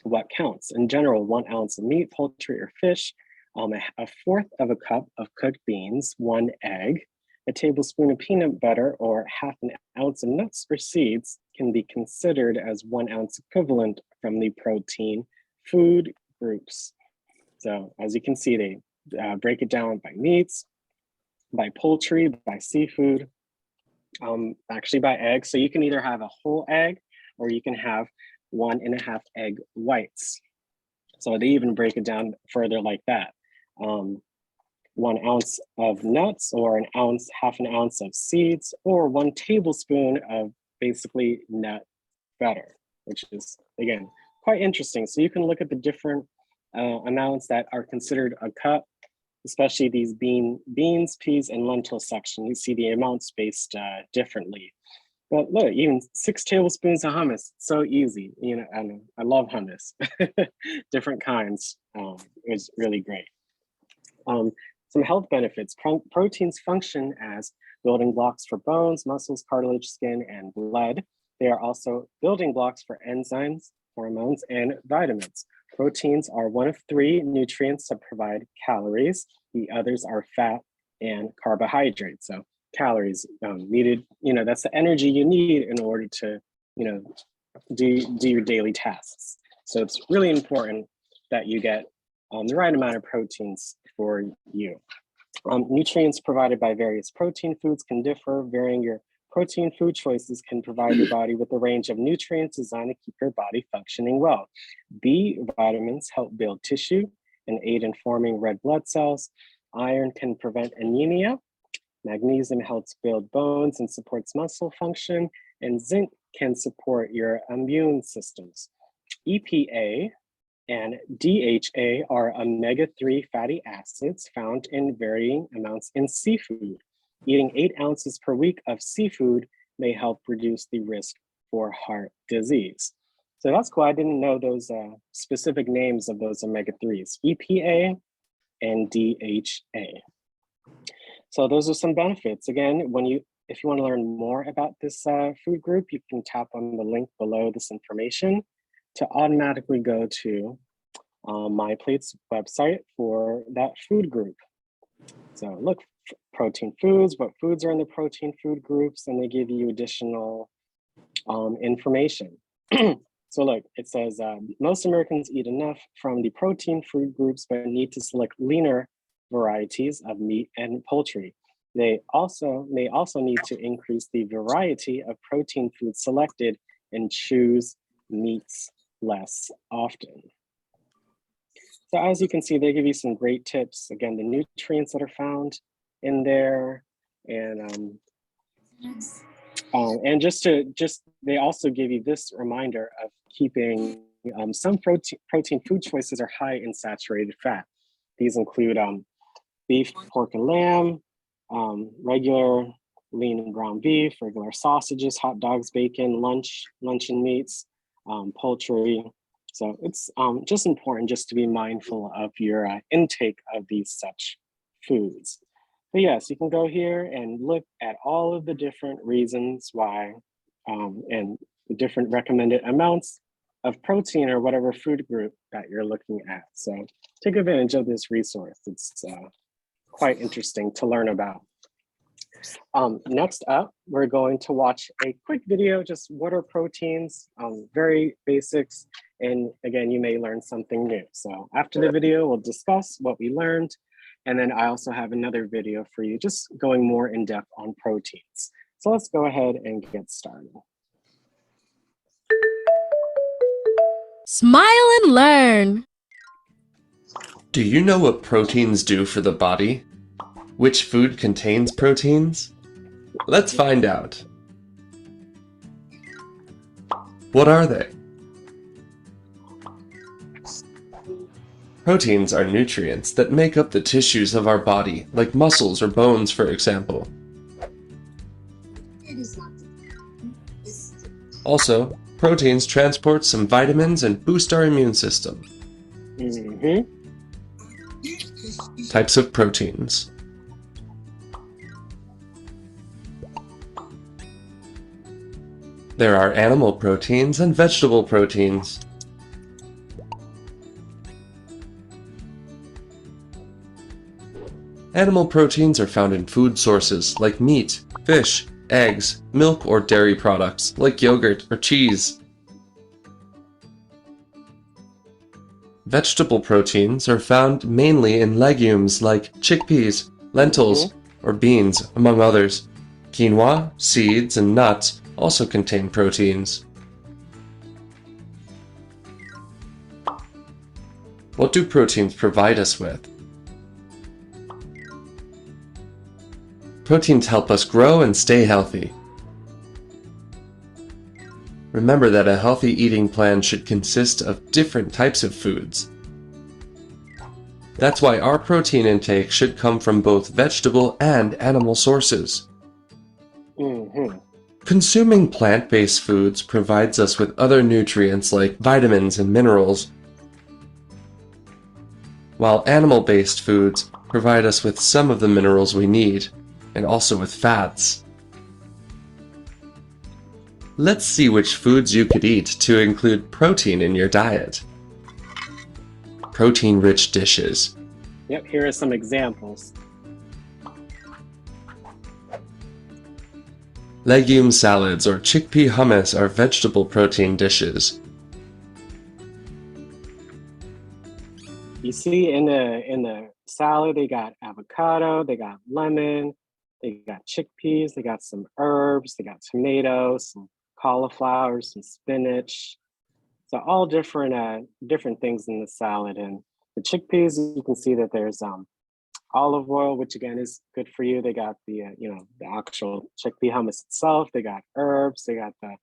What counts? In general, 1 ounce of meat, poultry, or fish, a fourth of a cup of cooked beans, 1 egg, a tablespoon of peanut butter, or half an ounce of nuts or seeds can be considered as 1 ounce equivalent from the protein food groups. So as you can see, they break it down by meats, by poultry, by seafood, actually by eggs. So you can either have a whole egg or you can have 1.5 egg whites. So they even break it down further like that. 1 ounce of nuts, or half an ounce of seeds, or 1 tablespoon of basically nut butter, which is, again, quite interesting. So you can look at the different amounts that are considered a cup, especially these beans, peas, and lentil section. You see the amounts spaced differently. But look, even 6 tablespoons of hummus, so easy. You know, I love hummus, different kinds. It's really great. Some health benefits. Proteins function as building blocks for bones, muscles, cartilage, skin, and blood. They are also building blocks for enzymes, hormones, and vitamins. Proteins are one of 3 nutrients that provide calories. The others are fat and carbohydrates. So calories needed, that's the energy you need in order to, do your daily tasks. So it's really important that you get the right amount of proteins for you. Nutrients provided by various protein foods can differ. Varying your protein food choices can provide your body with a range of nutrients designed to keep your body functioning well. B vitamins help build tissue and aid in forming red blood cells. Iron can prevent anemia. Magnesium helps build bones and supports muscle function. And zinc can support your immune systems. EPA and DHA are omega-3 fatty acids found in varying amounts in seafood. Eating 8 ounces per week of seafood may help reduce the risk for heart disease. So that's cool. I didn't know those specific names of those omega-3s, EPA and DHA. So those are some benefits. Again, if you want to learn more about this food group, you can tap on the link below this information to automatically go to MyPlate's website for that food group. So look, protein foods, what foods are in the protein food groups, and they give you additional information. So look, it says most Americans eat enough from the protein food groups, but need to select leaner varieties of meat and poultry. They may also need to increase the variety of protein foods selected and choose meats less often. So as you can see, they give you some great tips. Again, the nutrients that are found in there, and they also give you this reminder of keeping some protein food choices are high in saturated fat. These include beef, pork, and lamb, regular lean and ground beef, regular sausages, hot dogs, bacon, luncheon meats, poultry. So it's just important just to be mindful of your intake of these such foods. But yes, you can go here and look at all of the different reasons why and the different recommended amounts of protein or whatever food group that you're looking at. So take advantage of this resource. It's quite interesting to learn about. Next up, we're going to watch a quick video, just what are proteins, very basics. And again, you may learn something new. So after the video, we'll discuss what we learned. And then I also have another video for you, just going more in depth on proteins. So let's go ahead and get started. Smile and learn. Do you know what proteins do for the body? Which food contains proteins? Let's find out. What are they? Proteins are nutrients that make up the tissues of our body, like muscles or bones, for example. Also, proteins transport some vitamins and boost our immune system. Types of proteins. There are animal proteins and vegetable proteins. Animal proteins are found in food sources like meat, fish, eggs, milk or dairy products like yogurt or cheese. Vegetable proteins are found mainly in legumes like chickpeas, lentils, or beans, among others. Quinoa, seeds, and nuts also contain proteins. What do proteins provide us with? Proteins help us grow and stay healthy. Remember that a healthy eating plan should consist of different types of foods. That's why our protein intake should come from both vegetable and animal sources. Consuming plant-based foods provides us with other nutrients like vitamins and minerals, while animal-based foods provide us with some of the minerals we need, and also with fats. Let's see which foods you could eat to include protein in your diet. Protein-rich dishes. Yep, here are some examples. Legume salads or chickpea hummus are vegetable protein dishes. You see in the salad, they got avocado, they got lemon, they got chickpeas, they got some herbs, they got tomatoes, some cauliflower, some spinach. So all different different things in the salad. And the chickpeas, you can see that there's olive oil, which again is good for you. They got the the actual chickpea hummus itself. They got herbs. They got the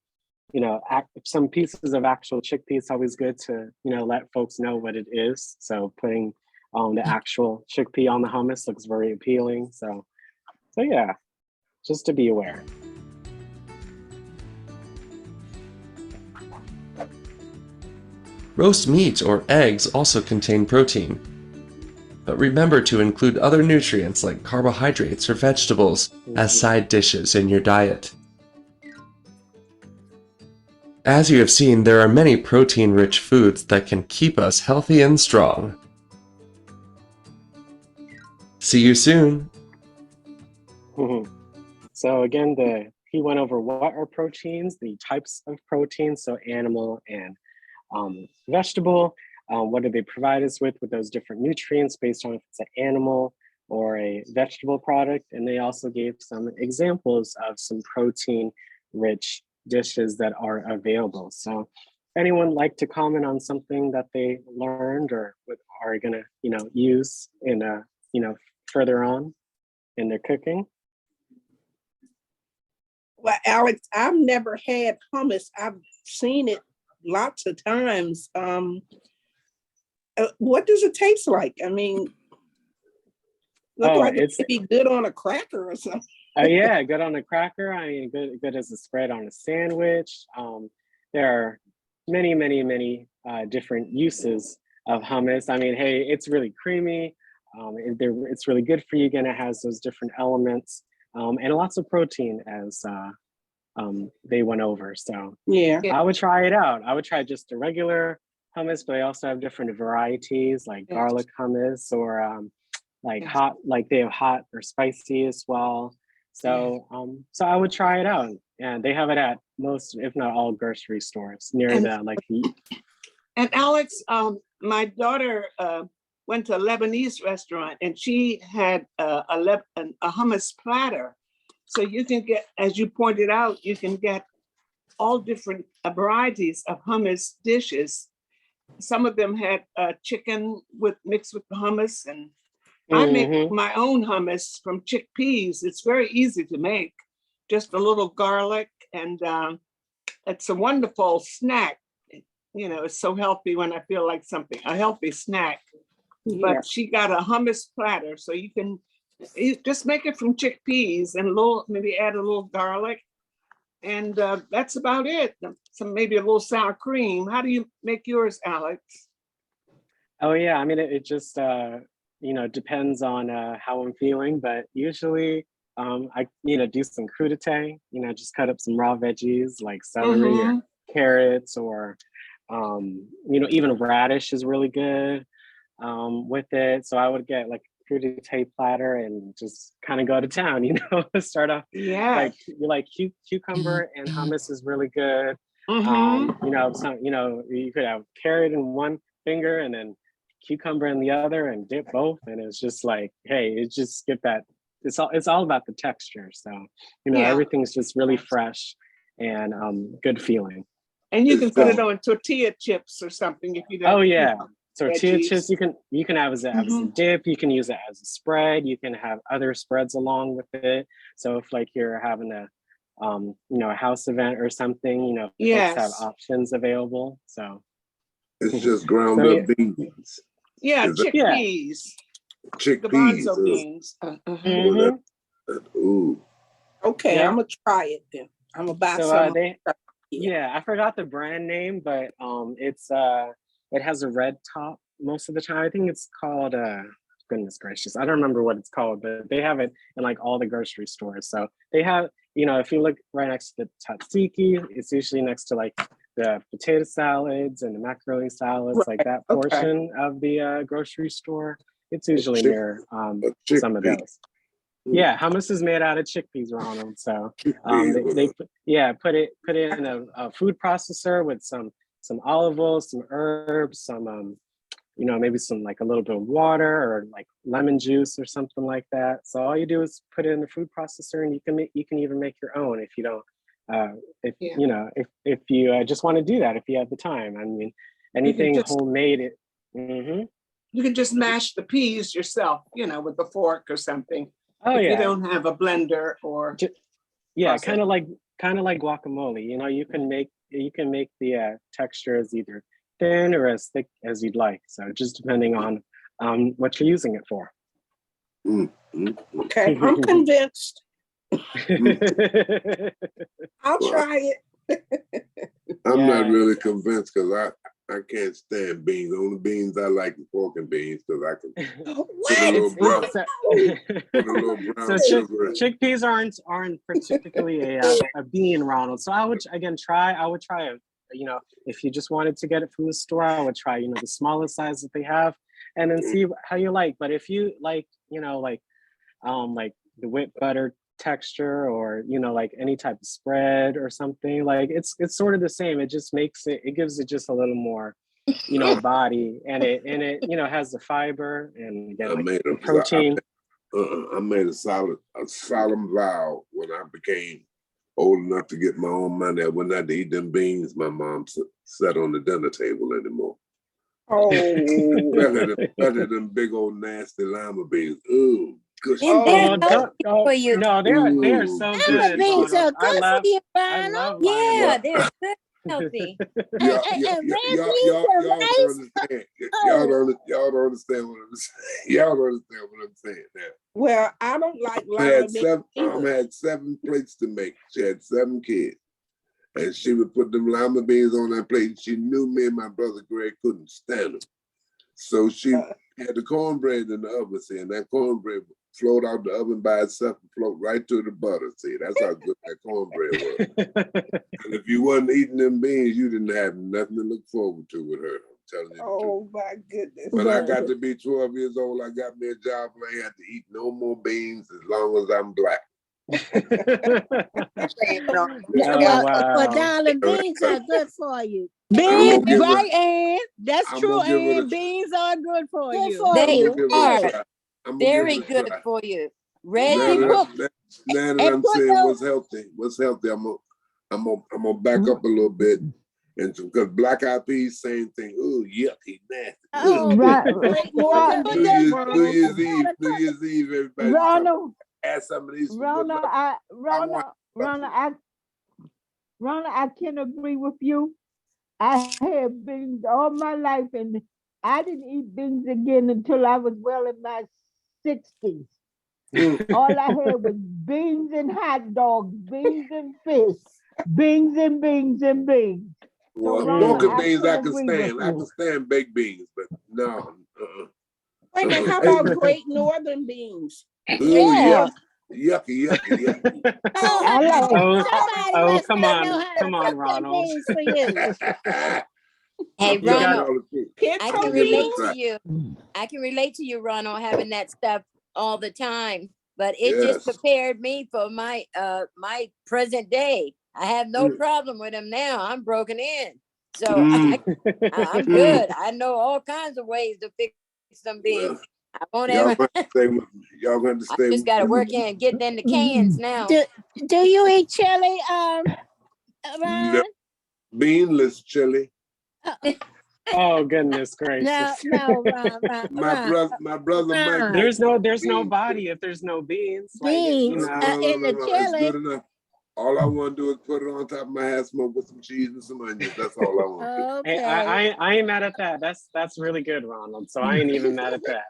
some pieces of actual chickpea. It's always good to let folks know what it is. So putting the actual chickpea on the hummus looks very appealing. So yeah, just to be aware. Roast meat or eggs also contain protein. But remember to include other nutrients like carbohydrates or vegetables as side dishes in your diet. As you have seen, there are many protein-rich foods that can keep us healthy and strong. See you soon! So again, he went over what are proteins, the types of proteins, so animal and vegetable. What do they provide us with those different nutrients based on if it's an animal or a vegetable product? And they also gave some examples of some protein-rich dishes that are available. So anyone like to comment on something that they learned or are gonna use in further on in their cooking? Well, Alex, I've never had hummus. I've seen it lots of times. What does it taste like? I mean, look like it's be good on a cracker or something. Yeah, good on a cracker. I mean, good as a spread on a sandwich. There are many different uses of hummus. I mean, hey, it's really creamy. It's really good for you. Again, it has those different elements and lots of protein as they went over. So Yeah. I would try it out. I would try just a regular hummus, but I also have different varieties like garlic hummus or like hot, like they have hot or spicy as well. So so I would try it out. And they have it at most, if not all, grocery stores near And Alex, my daughter went to a Lebanese restaurant and she had a hummus platter. So you can get, as you pointed out, you can get all different varieties of hummus dishes. Some of them had chicken mixed with the hummus, and I make my own hummus from chickpeas. It's very easy to make, just a little garlic, and it's a wonderful snack. You know, it's so healthy when I feel like something, a healthy snack. Yeah. But she got a hummus platter, so you just make it from chickpeas and maybe add a little garlic, and that's about it. Some maybe a little sour cream. How do you make yours, Alex? Oh yeah, I mean it just you know, depends on how I'm feeling, but usually I do some crudité. You know, just cut up some raw veggies like celery or carrots or you know, even radish is really good with it. So I would get like crudité platter and just kind of go to town, you know, start off like cucumber and hummus is really good. You know, you could have carrot in one finger and then cucumber in the other and dip both, and it's just like, hey, it just get that, it's all about the texture. So, you know, everything's just really fresh and good feeling. And you can put it on tortilla chips or something if you don't. Oh yeah. Tortilla chips you can have as a dip, you can use it as a spread, you can have other spreads along with it. So if like you're having a you know, a house event or something, you know, folks have options available. So it's just ground up beans. Yeah, chickpeas. Chickpeas. Garbanzo beans. Ooh. Okay, I'm gonna try it then. I'm gonna buy some. I forgot the brand name, but it's it has a red top most of the time. I think it's called goodness gracious, I don't remember what it's called, but they have it in like all the grocery stores. So they have, you know, if you look right next to the tzatziki, it's usually next to like the potato salads and the macaroni salads, like that portion of the grocery store. It's usually near some of those. Yeah, hummus is made out of chickpeas, Ronald. So they put it in a food processor with some olive oil, some herbs, some you know, maybe some like a little bit of water or like lemon juice or something like that. So all you do is put it in the food processor, and you can even make your own if you don't you know, if you just want to do that, if you have the time. I mean, anything homemade. You can just mash the peas yourself, you know, with a fork or something. Oh, if yeah. You don't have a blender or. Kind of like guacamole. You know, you can make the texture as either thin or as thick as you'd like. So just depending on what you're using it for. Okay, I'm convinced. I'll try it. I'm not really convinced because I can't stand beans. The only beans I like is pork and beans because I can put a little brown sugar. Chickpeas aren't particularly a bean, Ronald. So I would try it. You know, if you just wanted to get it from the store, I would try, you know, the smallest size that they have, and then see how you like. But if you like, you know, like the whipped butter texture, or you know, like any type of spread or something, like it's sort of the same. It just gives it just a little more, you know, body, and it you know, has the fiber and again like the protein. I made a solemn vow when I became old enough to get my own money. I would not eat them beans my mom set on the dinner table anymore. Oh, better than big old nasty lima beans. Ooh, good. And they're for you. No, they're so good. Beans are good for you, I love yeah, they're good, healthy. Y'all don't understand. Y'all don't understand what I'm saying. Y'all don't understand what I'm saying now. Well, I don't like lima beans. Mom had 7 plates to make. She had 7 kids. And she would put them lima beans on that plate. She knew me and my brother Greg couldn't stand them. So she had the cornbread in the oven, see, and that cornbread float out the oven by itself and float right to the butter. See, that's how good that cornbread was. And if you wasn't eating them beans, you didn't have nothing to look forward to with her. I'm telling you the truth. Oh my goodness. When I got to be 12 years old, I got me a job where I had to eat no more beans as long as I'm black. Well, wow. darling, beans are good for you. I'ma Beans, give her- right, Ann? That's I'm true, gonna give it Ann. a- Beans are good for Good you. for They you. give it a are try. I'm gonna very give it a good try. for you. Now Red Cook. that And I'm put saying those- what's healthy, I'm gonna back up a little bit, and because black eyed peas, same thing. Ooh, yucky, nasty. Oh, Right, Great right. Northern. New Year's Eve, everybody Ronald, add some of these for good luck. Ronald, I can agree with you. I had beans all my life, and I didn't eat beans again until I was well in my 60s. All I had was beans and hot dogs, beans and fish, beans and beans and beans. Well, So, Ronald, smoking I beans can I can agree with stand. I can you. stand baked beans, but no. Wait a minute, how about Great Northern beans? Ooh, Yeah. yucky. Oh, I like somebody oh, must come not on, know how to come on, cook them Ronald. beans for you. Hey, I'm telling Ronald, y'all the truth. I Pinto can give it a relate beans? to you. I can relate to you, Ronald, having that stuff all the time. But it just Yes. prepared me for my my present day. I have no Mm. problem with them now. I'm broken in. So Mm. I'm good. I know all kinds of ways to fix some beans. Well, I won't y'all ever. going to stay with me. Y'all going to I stay just with got to me. work in getting in the cans now. Do you eat chili, No, Ron? beanless chili. Oh goodness No, gracious. Ron. My brother Mike. Ron. There's no Beans. body if there's no beans. Like Beans in the It's chili. good enough. All I want to do is put it on top of my hat, smoke with some cheese and some onions. That's all I want to do. Hey, Okay. I ain't mad at that. That's really good, Ronald. So I ain't even mad at that.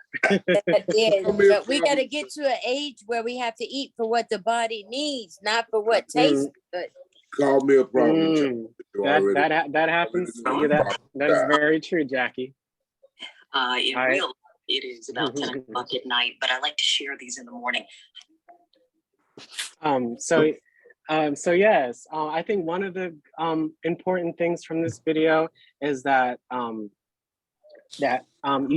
It is, Don't be a but we got to problem. get to an age where we have to eat for what the body needs, not for what Mm. tastes good. Call me a problem child. You already- That happens. already Yeah, know. that is very true, Jackie. In real life, it is about 10 o'clock at night, but I like to share these in the morning. So yes, I think one of the important things from this video is that you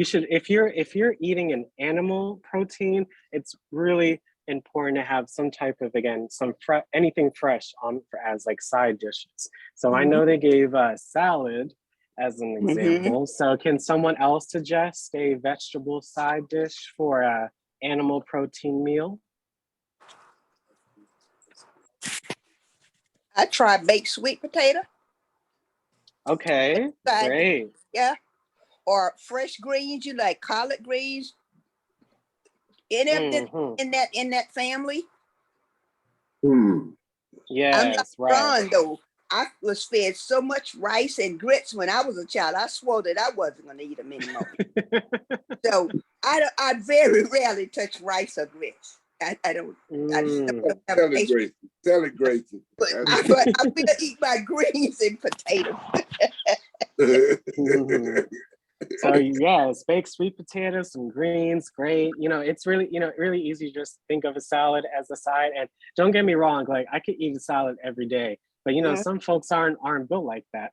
should, if you're eating an animal protein, it's really important to have some type of, again, anything fresh on as like side dishes. So I know they gave salad as an example. So can someone else suggest a vegetable side dish for a animal protein meal? I tried baked sweet potato. Okay, great. Yeah. Or fresh greens, you like collard greens. Any of this in that family. I'm Yes, not right. wrong though. I was fed so much rice and grits when I was a child. I swore that I wasn't going to eat them anymore. So I very rarely touch rice or grits. I don't. I just don't have Tell it, patience. Gracie. Tell it, Gracie. But I will eat my greens and potatoes. So yes, baked sweet potatoes, some greens, great. It's really, really easy to just think of a salad as a side. And don't get me wrong, like I could eat a salad every day, but some folks aren't built like that.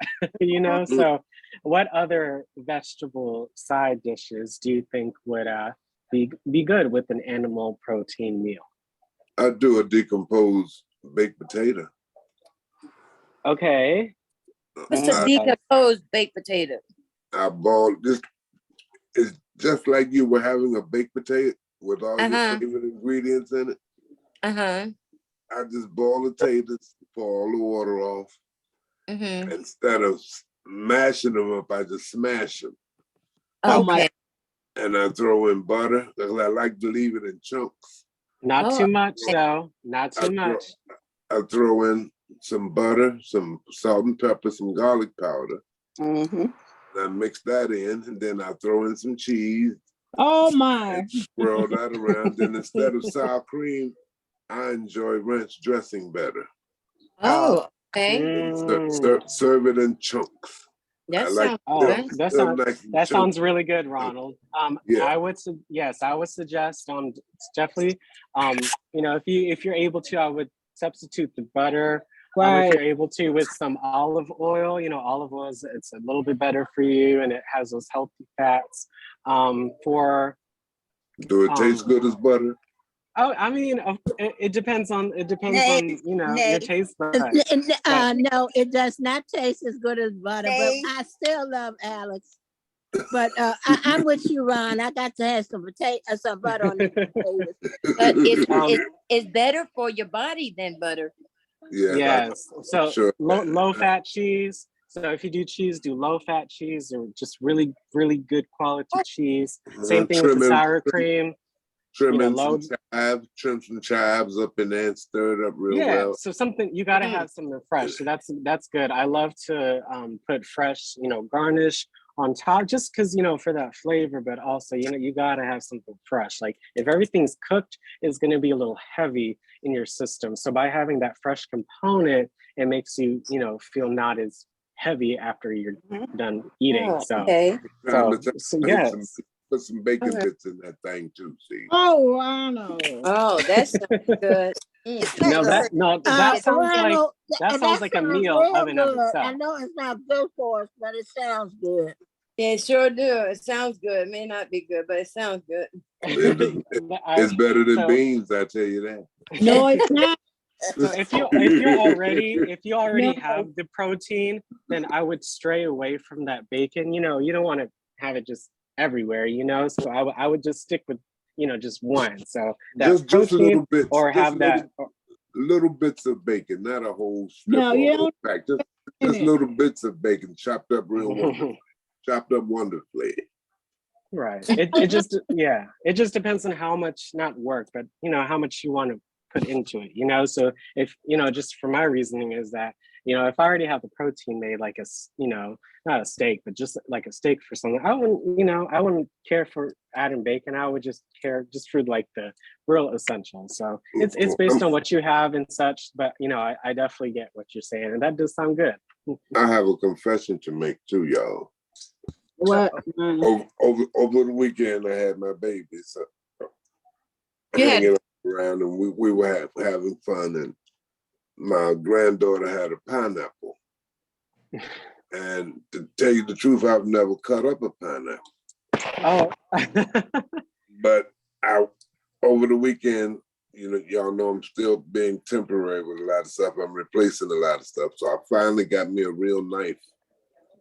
So what other vegetable side dishes do you think would be good with an animal protein meal? I do a decomposed baked potato. Okay. What's a decomposed baked potato? I boiled this. It's just like you were having a baked potato with all your favorite ingredients in it. I just boil the potatoes, pour all the water off. Instead of mashing them up, I just smash them. Okay. And I throw in butter because I like to leave it in chunks. Not too much, though. Not too much. I throw in some butter, some salt and pepper, some garlic powder. And I mix that in, and then I throw in some cheese. Oh my! Swirl that around. Then instead of sour cream, I enjoy ranch dressing better. Oh, okay. Serve it in chunks. That I like sounds Oh, good. that sounds really good, Ronald. Yeah. I would suggest definitely if you're able to, I would substitute the butter. If Right. you're able to, with some olive oil. Olive oil it's a little bit better for you, and it has those healthy fats. Do it taste good as butter? Oh, I mean, it depends on Nay, your nay. taste buds. But No, it does not taste as good as butter, but Nay. I still love Alex. But I'm with you, Ron. I got to have some some butter on the potatoes. But it's better for your body than butter. Yeah. Yes. So Sure. low fat cheese. So if you do cheese, do low fat cheese or just really, really good quality cheese. Same thing with the sour cream. Trim some chives up in there and stir it up real well. So something you got to have something fresh. So that's good. I love to put fresh, garnish on top, just because for that flavor, but also you got to have something fresh. Like if everything's cooked, it's going to be a little heavy in your system. So by having that fresh component, it makes you feel not as heavy after you're done eating. Oh, So okay. Put some bacon bits in that thing too. See. Oh, Ronald. Oh, that sounds good. That sounds like a meal of and of good. itself. I know it's not good for us, but it sounds good. It sure do. It sounds good. It may not be good, but it sounds good. It's better than beans, I tell you that. No, it's not. So if you already have the protein, then I would stray away from that bacon. You don't want to have it just everywhere. So I would just stick with just one. So that just a little bit, or have that little bits of bacon, not a whole strip No, or you a whole don't. pack. Just little bits of bacon chopped up real wonderfully. Chopped up wonderfully. Right. It just depends on how much, not work, but how much you want to put into it. So if just for my reasoning is that if I already have the protein made, like not a steak, but just like a steak for something, I wouldn't care for adding bacon. I would just care just for like the real essentials. So it's based on what you have and such, but I definitely get what you're saying, and that does sound good. I have a confession to make too, y'all. What? Over the weekend, I had my baby, so hanging around, and we were having fun, and my granddaughter had a pineapple. And to tell you the truth, I've never cut up a pineapple. Oh. But over the weekend, y'all know I'm still being temporary with a lot of stuff. I'm replacing a lot of stuff. So I finally got me a real knife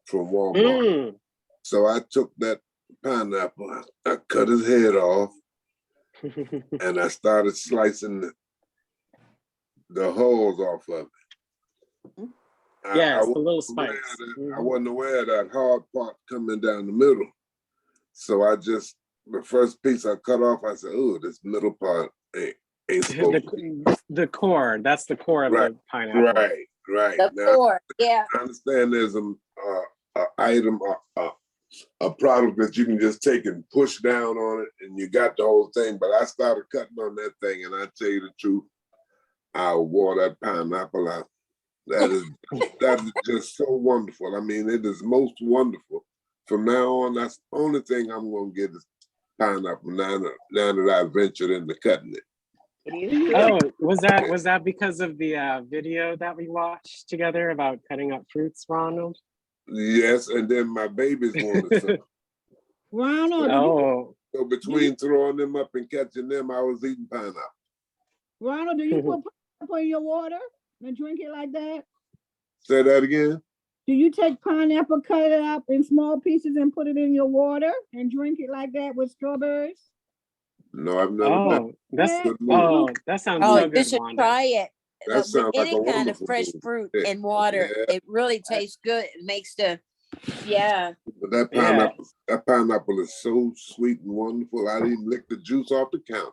from Walmart. So I took that pineapple, I cut his head off, and I started slicing the hulls off of it. Yes, the little spikes. I wasn't aware of that hard part coming down the middle. So the first piece I cut off, I said, "Oh, this middle part ain't supposed to be." The core, that's the core of the pineapple. Right. The core, yeah. I understand there's an item, a product that you can just take and push down on it, and you got the whole thing. But I started cutting on that thing, and I tell you the truth, I wore that pineapple out. That is just so wonderful. I mean, it is most wonderful. From now on, that's the only thing I'm going to get is pineapple. Now that I ventured into cutting it. Oh, was that because of the video that we watched together about cutting up fruits, Ronald? Yes, and then my babies wanted some. Ronald. So between throwing them up and catching them, I was eating pineapple. Ronald, do you put pineapple in your water and drink it like that? Say that again? Do you take pineapple, cut it up in small pieces and put it in your water and drink it like that with strawberries? No, I've never done that. That sounds so good. You should try it. That sounds like any kind of fresh fruit and water, it really tastes good. It makes But that pineapple is so sweet and wonderful. I didn't lick the juice off the counter.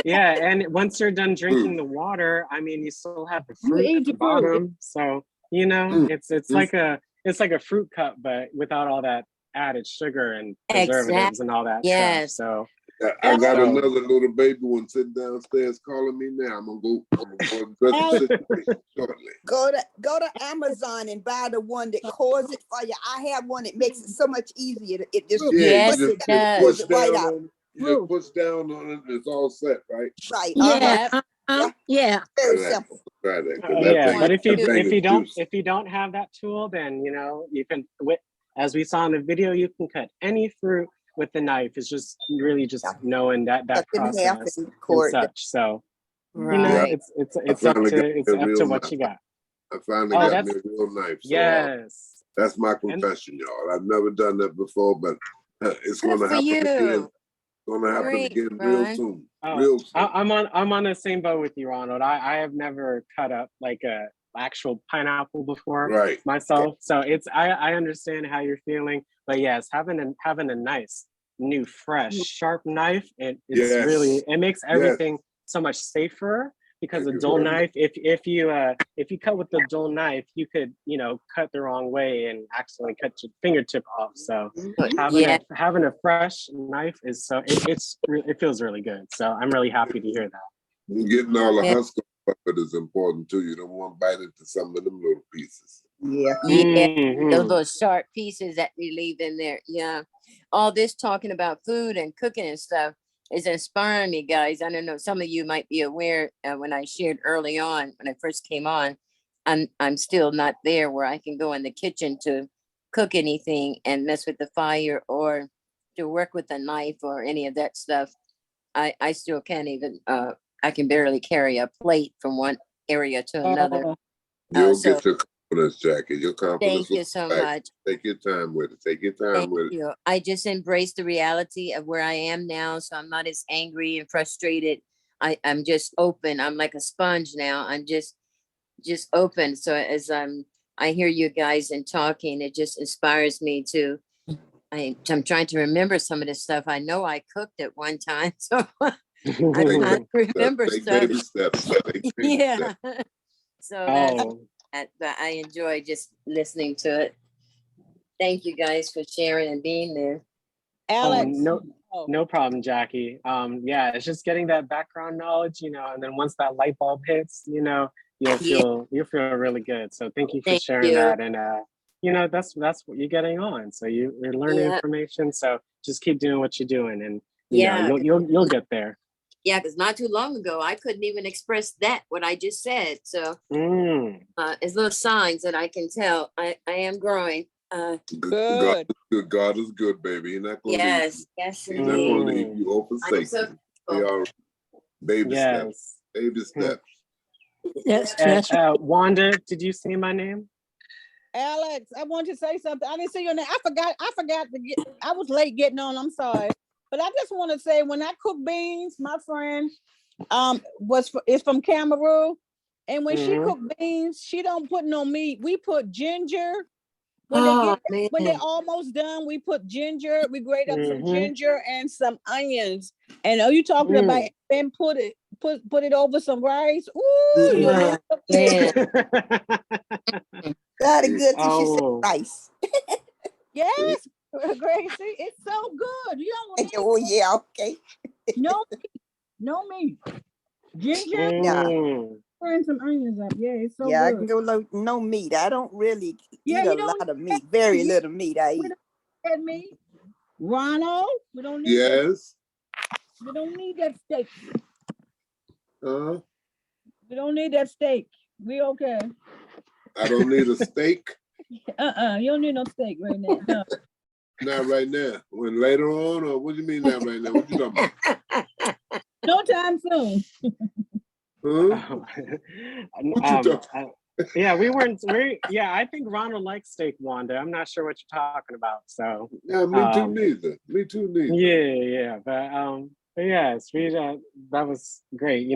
Yeah, and once you're done drinking the water, I mean, you still have the fruit at the bottom. So it's like a fruit cup, but without all that added sugar and preservatives and all that stuff. So I got Alex, another little baby one sitting downstairs calling me now. I'm gonna go address the Alex, situation shortly. Go to Amazon and buy the one that cores it for you. I have one that makes it so much easier. It just Yeah, Yes, you it just does. push pulls it right down out. on it. You just push down on it and it's all set, right? Right. Yeah. Yep. Yeah. Yeah. Very Try that. simple. Try that. 'Cause that Yeah, thing, but if that you thing is juicy. if you don't have that tool, then you know you can. As we saw in the video, you can cut any fruit with the knife. It's just really just Yeah. knowing that Cut in half process and and core it. such. So you know, Yeah, Right. it's I up finally got to me a real what knife. you got. I finally Oh, got me that's a real knife. So yes. that's my And confession, y'all. I've never done that before, but it's Good gonna for happen again. you. Gonna happen Great, again real Ron. soon. oh, Real soon. I'm on the same boat with you, Ronald. I have never cut up like a actual pineapple before Right. myself, so it's I understand how you're feeling. But yes, having a nice new fresh sharp knife, it's really Yes. it makes Yes. everything so much safer because a Thank you dull very much. knife, if you cut with the dull knife, you could cut the wrong way and accidentally cut your fingertip off. So Yeah. having a fresh knife is it feels really good. So I'm really happy to hear that. Getting all the Yeah. husk off of it is important too. You don't want to bite into some of them little pieces. Yeah. Yeah. Those Mhm. little sharp pieces that we leave in there. Yeah. All this talking about food and cooking and stuff is inspiring me, guys. I don't know. Some of you might be aware when I shared early on when I first came on. I'm still not there where I can go in the kitchen to cook anything and mess with the fire or to work with a knife or any of that stuff. I still can't even. I can barely carry a plate from one area to another. oh, You'll So get your confidence, Jackie. Your confidence thank will you so come back. much. Take your time with it. Take your time Thank with it. you. I just embrace the reality of where I am now, so I'm not as angry and frustrated. I'm just open. I'm like a sponge now. I'm just open. So as I hear you guys and talking, it just inspires me to. I'm trying to remember some of the stuff. I know I cooked at one time, so I'm Take trying to baby remember steps. Take stuff. baby steps. Take baby Yeah. steps. So that's Oh, but I enjoy just listening to it. Thank you guys for sharing and being there. Alex. no problem, Jackie. Yeah, it's just getting that background knowledge, and then once that light bulb hits, you'll Yeah. feel really good. So thank you for Thank sharing you. that. And that's what you're getting on. So you're learning Yeah. information. So just keep doing what you're doing, and Yeah. you'll get there. Yeah, because not too long ago, I couldn't even express what I just said. So it's little signs that I can tell I am growing. Good. God is good, baby. He's not gonna leave Yes, you. yes, He's not gonna leave indeed. you or I'm forsake so you. They are baby steps. Yes. Baby steps. That's Wanda, did you say my name? Alex, I want to say something. I didn't see your name. I forgot to get. I was late getting on. I'm sorry, but I just want to say when I cook beans, my friend is from Cameroon, and when she cook beans, she don't put no meat. We put ginger. When they're almost done, we put ginger. We grate up some ginger and some onions. And are you talking about then put it over some rice? Ooh, Yeah. Got it good till she said Oh. rice. Yes, Gracie, it's so good. You don't need Oh yeah, okay. no meat. Ginger Yeah. and some onions up. Yeah, it's so Yeah, I good. can go no meat. I don't really Yeah, eat a you don't lot of meat. Very you- little meat I we eat. don't need meat. Ronald, we don't need Yes. we don't need that steak. Uh, We don't need that steak. We okay. I don't need a steak. You don't need no steak right now. No. Not right now. When later on, or what do you mean not right now? What you talking about? No time soon. Huh? What you talking? Yeah, I think Ronald likes steak, Wanda. I'm not sure what you're talking about. So Yeah, me too neither. Me too neither. Yeah, but yes, that was great.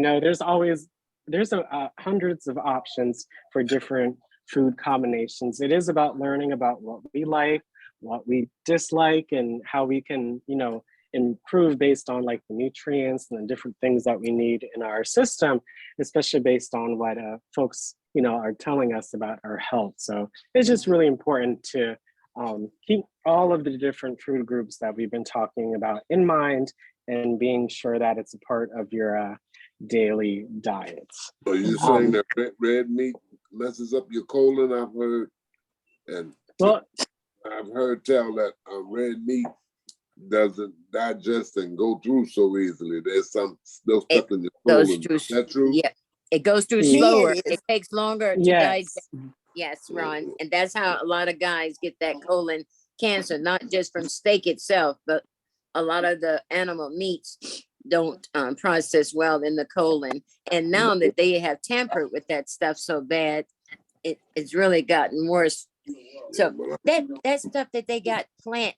There's hundreds of options for different food combinations. It is about learning about what we like, what we dislike, and how we can, improve based on like the nutrients and the different things that we need in our system, especially based on what folks, are telling us about our health. So it's just really important to keep all of the different food groups that we've been talking about in mind and being sure that it's a part of your daily diets. So you're saying that red meat messes up your colon? I've heard, and well, I've heard tell that red meat doesn't digest and go through so easily. There's some still stuck in your colon. Is that true? Yeah, it goes through Me, slower. it is. It takes longer to digest. Yes, Ron, and that's how a lot of guys get that colon cancer, not just from steak itself, but a lot of the animal meats don't process well in the colon. And now that they have tampered with that stuff so bad, it's really gotten worse. So that stuff that they got plant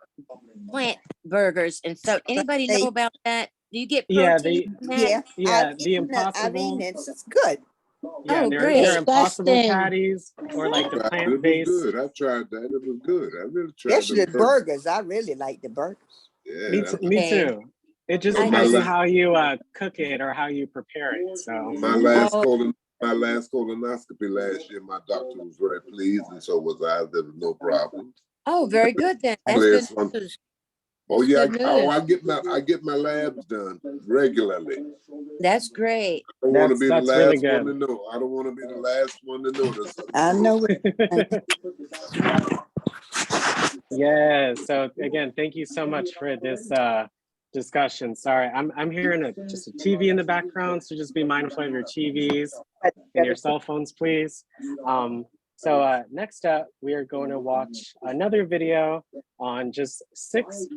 burgers and stuff. Anybody know about that? Do you get protein from that? The I've eaten Impossible. it. It's good. Yeah, Oh, they're great. Impossible Disgusting. patties or like the It was plant-based. good. I tried that. It was good. I really tried Especially the the burgers. I really like the burgers. Yeah, Me Okay. too. It just I depends on just- how you cook it or how you prepare it. So my last Oh. colonoscopy last year, my doctor was very pleased, and so was I. There was no problem. Oh, very good then. That's Clear good some- news. Oh yeah, good I get my labs done regularly. That's great. I don't want to be the That's really last one good. to know. I don't want to be the last one to notice. I know it. yeah. So again, thank you so much for this discussion. Sorry, I'm hearing just a TV in the background, so just be mindful of your TVs and your cell phones, please. So next up, we are going to watch another video on just 6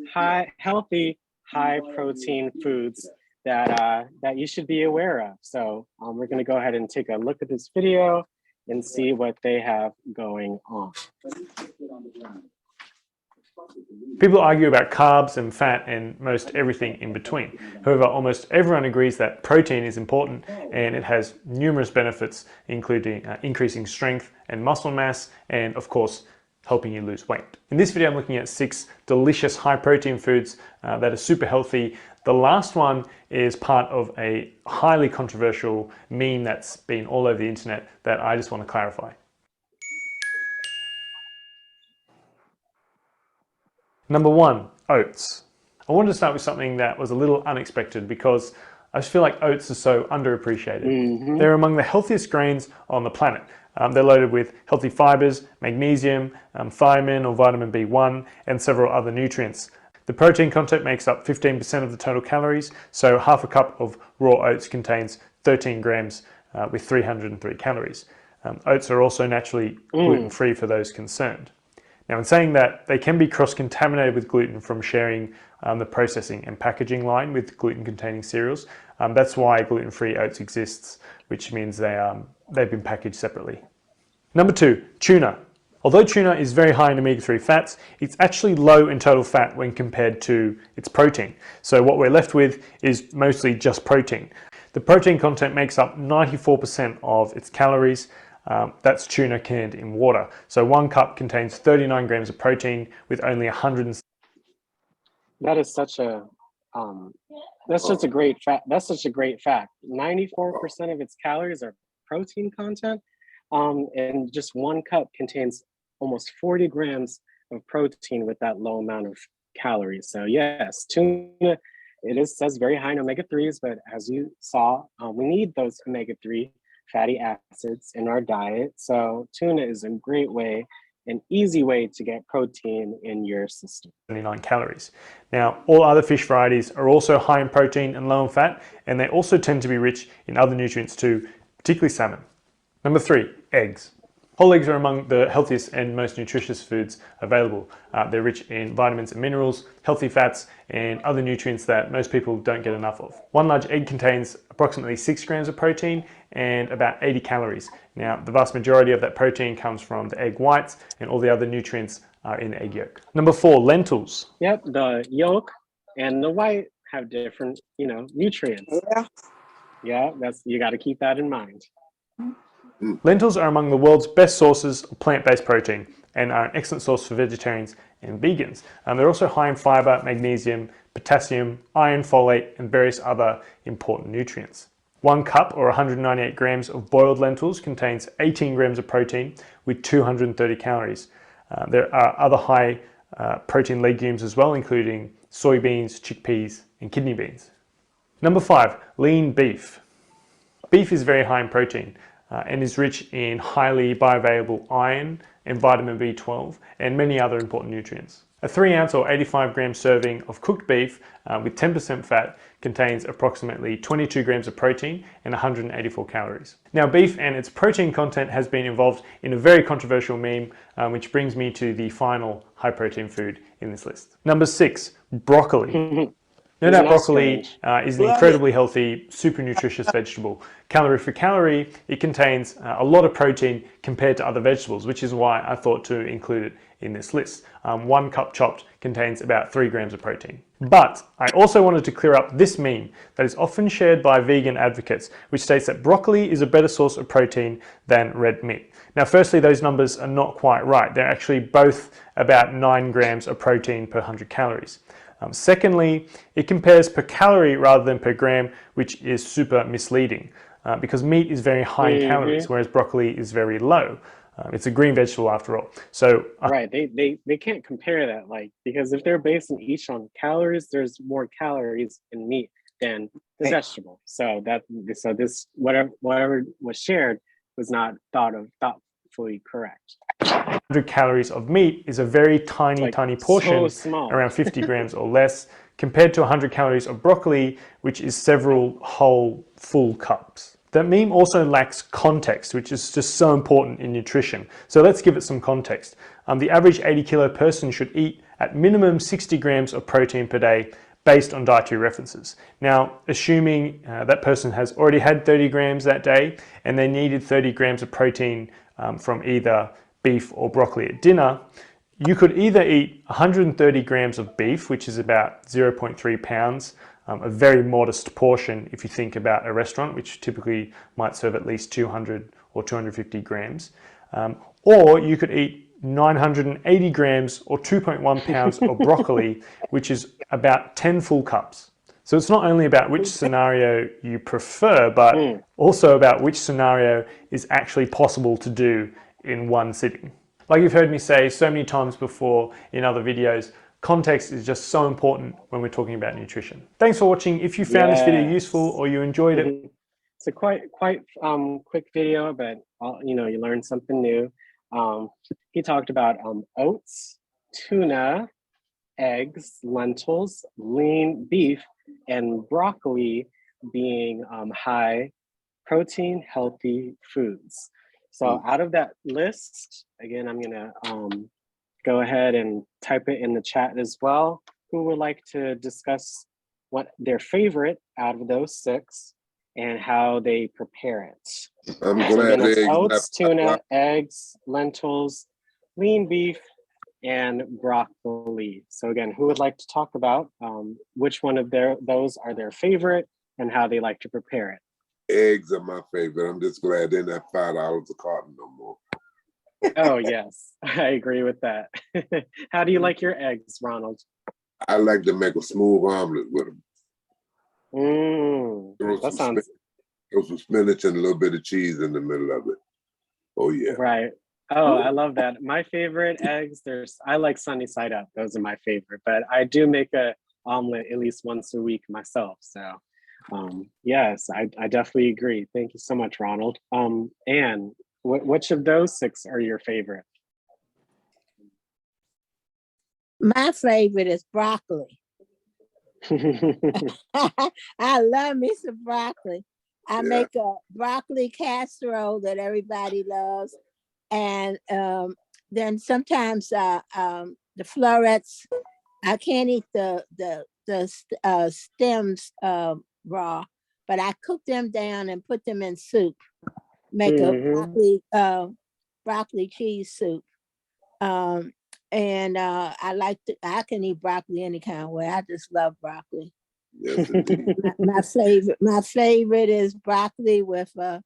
healthy, high protein foods that you should be aware of. So we're going to go ahead and take a look at this video and see what they have going on. People argue about carbs and fat and most everything in between. However, almost everyone agrees that protein is important and it has numerous benefits, including increasing strength and muscle mass, and of course, helping you lose weight. In this video, I'm looking at 6 delicious high protein foods that are super healthy. The last one is part of a highly controversial meme that's been all over the internet that I just want to clarify. Number 1, oats. I wanted to start with something that was a little unexpected because I just feel like oats are so underappreciated. They're among the healthiest grains on the planet. They're loaded with healthy fibers, magnesium, thiamine or vitamin B1, and several other nutrients. The protein content makes up 15% of the total calories, so half a cup of raw oats contains 13 grams with 303 calories. Oats are also naturally gluten-free for those concerned. Now, in saying that, they can be cross-contaminated with gluten from sharing the processing and packaging line with gluten-containing cereals. That's why gluten-free oats exists, which means they've been packaged separately. Number 2, tuna. Although tuna is very high in omega-3 fats, it's actually low in total fat when compared to its protein. So what we're left with is mostly just protein. The protein content makes up 94% of its calories. That's tuna canned in water. So 1 cup contains 39 grams of protein with only 100. That is such a that's such a great fact. That's such a great fact. 94% of its calories are protein content, and just 1 cup contains almost 40 grams of protein with that low amount of calories. So yes, tuna, says very high in omega-3s, but as you saw, we need those omega-3 fatty acids in our diet. So tuna is a great way, an easy way to get protein in your system. 79 calories. Now, all other fish varieties are also high in protein and low in fat, and they also tend to be rich in other nutrients too, particularly salmon. Number 3, eggs. Whole eggs are among the healthiest and most nutritious foods available. They're rich in vitamins and minerals, healthy fats, and other nutrients that most people don't get enough of. 1 large egg contains approximately 6 grams of protein and about 80 calories. Now, the vast majority of that protein comes from the egg whites, and all the other nutrients are in the egg yolk. Number 4, lentils. Yep, the yolk and the white have different, nutrients. Yeah, you got to keep that in mind. Lentils are among the world's best sources of plant-based protein and are an excellent source for vegetarians and vegans. They're also high in fiber, magnesium, potassium, iron, folate, and various other important nutrients. 1 cup or 198 grams of boiled lentils contains 18 grams of protein with 230 calories. There are other high protein legumes as well, including soybeans, chickpeas, and kidney beans. Number 5, lean beef. Beef is very high in protein and is rich in highly bioavailable iron and vitamin B12 and many other important nutrients. A 3-ounce or 85-gram serving of cooked beef with 10% fat contains approximately 22 grams of protein and 184 calories. Now, beef and its protein content has been involved in a very controversial meme, which brings me to the final high protein food in this list. Number 6, broccoli. No doubt broccoli is an incredibly healthy, super nutritious vegetable. Calorie for calorie, it contains a lot of protein compared to other vegetables, which is why I thought to include it in this list. 1 cup chopped contains about 3 grams of protein. But I also wanted to clear up this meme that is often shared by vegan advocates, which states that broccoli is a better source of protein than red meat. Now, firstly, those numbers are not quite right. They're actually both about 9 grams of protein per 100 calories. Secondly, it compares per calorie rather than per gram, which is super misleading because meat is very high in calories, whereas broccoli is very low. It's a green vegetable after all. So right, they can't compare that, like, because if they're based each on calories, there's more calories in meat than the vegetable. So this whatever was shared was not thoughtfully correct. 100 calories of meat is a very tiny portion, so around 50 grams or less, compared to 100 calories of broccoli, which is several whole full cups. That meme also lacks context, which is just so important in nutrition. So let's give it some context. The average 80 kilo person should eat at minimum 60 grams of protein per day based on dietary references. Now, assuming that person has already had 30 grams that day and they needed 30 grams of protein from either beef or broccoli at dinner, you could either eat 130 grams of beef, which is about 0.3 pounds, a very modest portion if you think about a restaurant, which typically might serve at least 200 or 250 grams, or you could eat 980 grams or 2.1 pounds of broccoli, which is about 10 full cups. So it's not only about which scenario you prefer, but also about which scenario is actually possible to do in one sitting. Like you've heard me say so many times before in other videos, context is just so important when we're talking about nutrition. Thanks for watching. If you found this video useful or you enjoyed it. It's a quite quick video, but you learned something new. He talked about oats, tuna, eggs, lentils, lean beef, and broccoli being high protein, healthy foods. So out of that list, again, I'm gonna go ahead and type it in the chat as well. Who would like to discuss what their favorite out of those 6 and how they prepare it? I'm glad it's eggs oats, tuna, eggs, lentils, lean beef, and broccoli. So again, who would like to talk about which one of those are their favorite and how they like to prepare it? Eggs are my favorite. I'm just glad they're not $5 a carton no more. Oh yes, I agree with that. How do you like your eggs, Ronald? I like to make a smooth omelet with them. Throw some spinach and a little bit of cheese in the middle of it. Oh yeah. Right. Oh, I love that. My favorite eggs, I like sunny side up. Those are my favorite, but I do make a omelet at least once a week myself. So yes, I definitely agree. Thank you so much, Ronald. Anne, which of those 6 are your favorite? My favorite is broccoli. I love me some broccoli. I make a broccoli casserole that everybody loves. And then sometimes the florets, I can't eat the stems raw, but I cook them down and put them in soup. Make a broccoli cheese soup. And I can eat broccoli any kind of way. I just love broccoli. Yes, indeed. my favorite is broccoli with a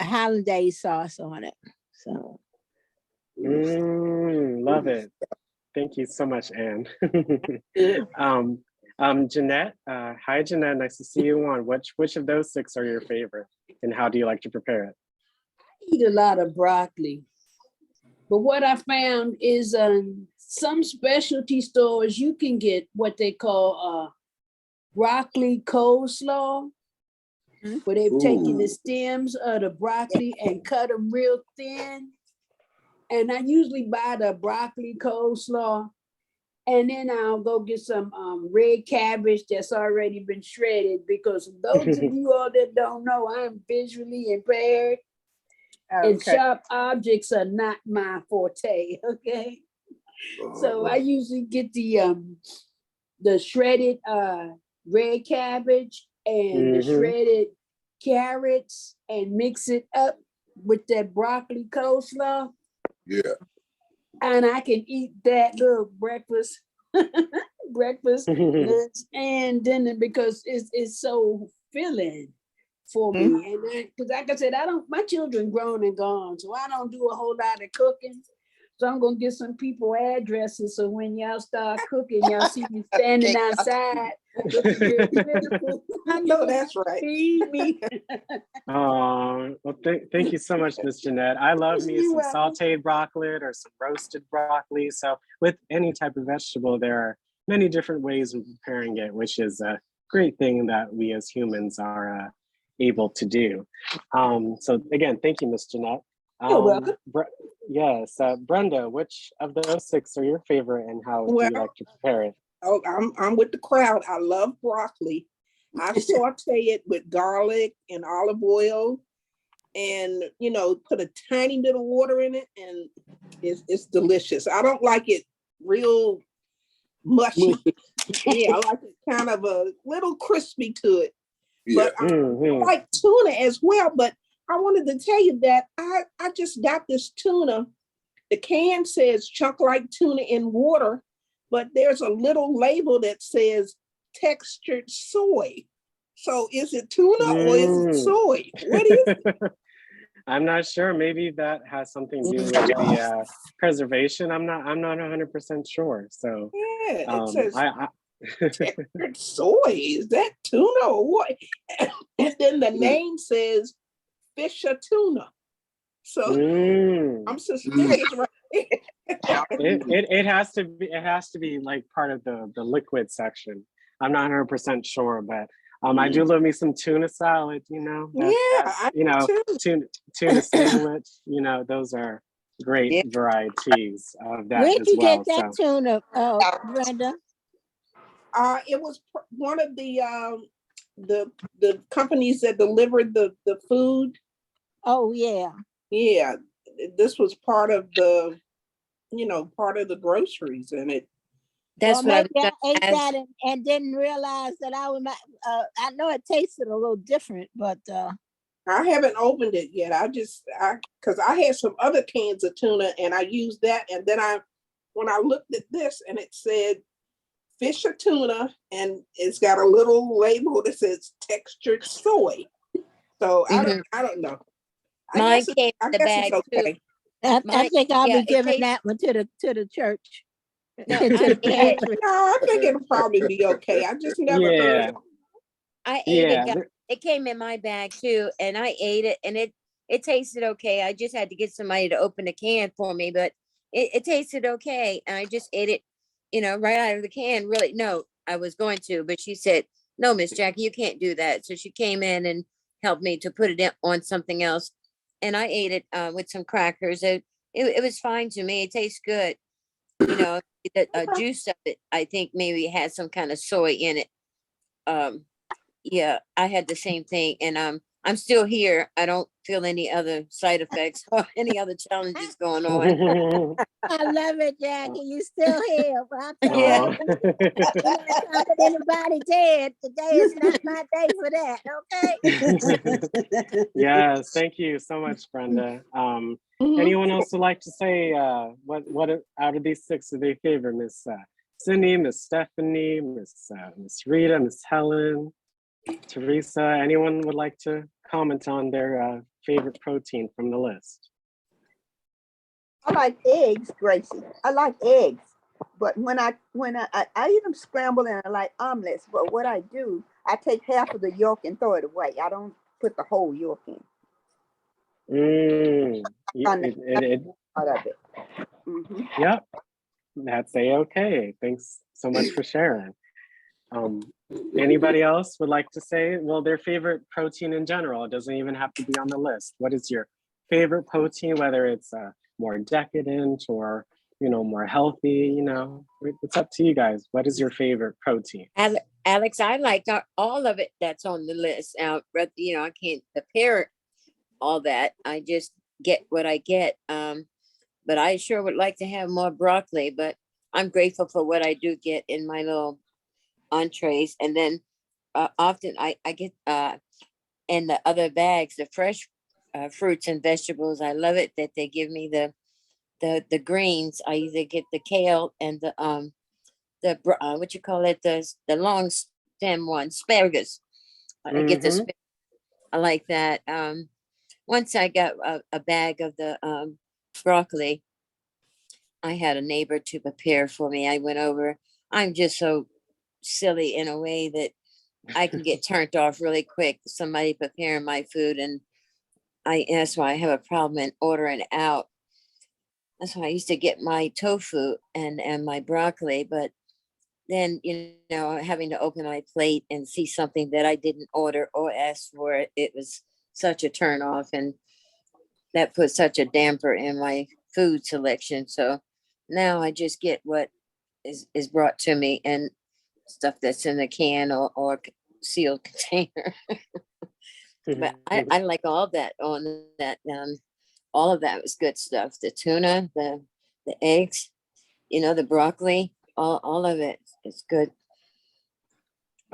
hollandaise sauce on it. So love it. Thank you so much, Anne. Jeanette, hi Jeanette, nice to see you on. Which of those 6 are your favorite and how do you like to prepare it? I eat a lot of broccoli, But what I found is some specialty stores, you can get what they call broccoli coleslaw, where they've taken the stems of the broccoli and cut them real thin. And I usually buy the broccoli coleslaw, and then I'll go get some red cabbage that's already been shredded, because those of you all that don't know, I'm visually impaired. And sharp objects are not my forte, okay? So I usually get the shredded red cabbage and the shredded carrots and mix it up with that broccoli coleslaw. Yeah. And I can eat that little breakfast, lunch, and dinner, because it's so filling for me. And because like I said, my children grown and gone, so I don't do a whole lot of cooking. So I'm gonna get some people addresses, so when y'all start cooking, y'all see me standing outside looking real pitiful. I know that's right. Feed me. Oh, well, thank you so much, Miss Jeanette. I love me some sauteed broccoli or some roasted broccoli. So with any type of vegetable, there are many different ways of preparing it, which is a great thing that we as humans are able to do. So again, thank you, Miss Jeanette. You're welcome. Yes, Brenda, which of those 6 are your favorite, and how do you like to prepare it? Oh, I'm with the crowd. I love broccoli. I saute it with garlic and olive oil, and put a tiny bit of water in it, and it's delicious. I don't like it real mushy. Yeah, I like it kind of a little crispy to it. Yeah. But I like tuna as well. But I wanted to tell you that I just got this tuna. The can says chunk like tuna in water, but there's a little label that says textured soy. So is it tuna or is it soy? What is it? I'm not sure. Maybe that has something to do with the preservation. I'm not 100% sure. So yeah, it says textured soy. Is that tuna or what? And then the name says Fisher tuna. So I'm suspicious, right? It has to be like part of the liquid section. I'm not 100% sure, but I do love me some tuna salad. Tuna sandwich. Those are great varieties of that Where'd as you well. get that tuna, Brenda? It was one of the companies that delivered the food. Oh yeah. Yeah, this was part of the groceries, and it. That's well, what maybe I ate that and didn't realize that I know it tasted a little different, but I haven't opened it yet. Because I had some other cans of tuna and I used that, and then when I looked at this and it said Fisher tuna, and it's got a little label that says textured soy. So I don't know. Mine came in the bag okay. too. I think I'll be giving that one to the church. No, I think it'll probably be okay. I just never heard it. I ate it. It came in my bag too, and I ate it, and it tasted okay. I just had to get somebody to open the can for me, but it tasted okay, and I just ate it, right out of the can. Really, no, I was going to, but she said, "No, Miss Jackie, you can't do that." So she came in and helped me to put it on something else, and I ate it with some crackers. It was fine to me. It tastes good. The juice of it, I think maybe it had some kind of soy in it. Yeah, I had the same thing, and I'm still here. I don't feel any other side effects or any other challenges going on. I love it, Jackie. You still here. Well, Yeah. Anybody dead. Today is not my day for that, okay? Yes, thank you so much, Brenda. Anyone else would like to say what out of these 6 are they favorite? Miss Cindy, Miss Stephanie, Miss Rita, Miss Helen, Teresa, anyone would like to comment on their favorite protein from the list? I like eggs, Gracie. I like eggs. But when I eat them scrambled, and I like omelets, but what I do, I take half of the yolk and throw it away. I don't put the whole yolk in. part of it. Yep, that's a-okay. Thanks so much for sharing. Anybody else would like to say, well, their favorite protein in general? It doesn't even have to be on the list. What is your favorite protein, whether it's more decadent or, you know, more healthy? You know, it's up to you guys. What is your favorite protein? Alex, I like all of it that's on the list. But you know, I can't prepare all that. I just get what I get. But I sure would like to have more broccoli, but I'm grateful for what I do get in my little entrees. And then often I get in the other bags, the fresh fruits and vegetables. I love it that they give me the greens. I either get the kale and the what you call it, the long stem one, asparagus. I get the I like that. Once I got a bag of the broccoli, I had a neighbor to prepare for me. I went over. I'm just so silly in a way that I can get turned off really quick. Somebody preparing my food, and that's why I have a problem in ordering out. That's why I used to get my tofu and my broccoli, but then, you know, having to open my plate and see something that I didn't order or ask for, it was such a turn off, and that put such a damper in my food selection. So now I just get what is brought to me and stuff that's in a can or sealed container. But I like all that on that. All of that was good stuff. The tuna, the eggs, you know, the broccoli, all of it is good.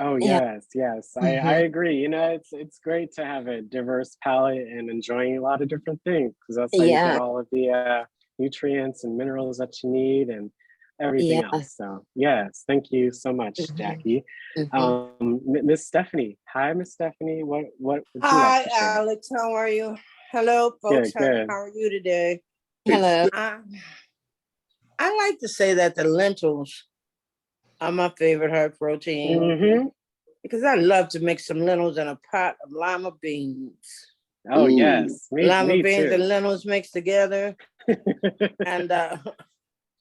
Oh Yeah. yes. I agree. You know, it's great to have a diverse palate and enjoying a lot of different things, because that's how you get Yeah. all of the nutrients and minerals that you need and everything Yeah. else. So yes, thank you so much, Jackie. Miss Stephanie. Hi, Miss Stephanie. What would you like Hi, to share? Alex. How are you? Hello, folks. Good. How are you today? Hello. I like to say that the lentils are my favorite high protein because I love to make some lentils in a pot of lima beans. Oh yes, Lima me beans too. and lentils mixed together, and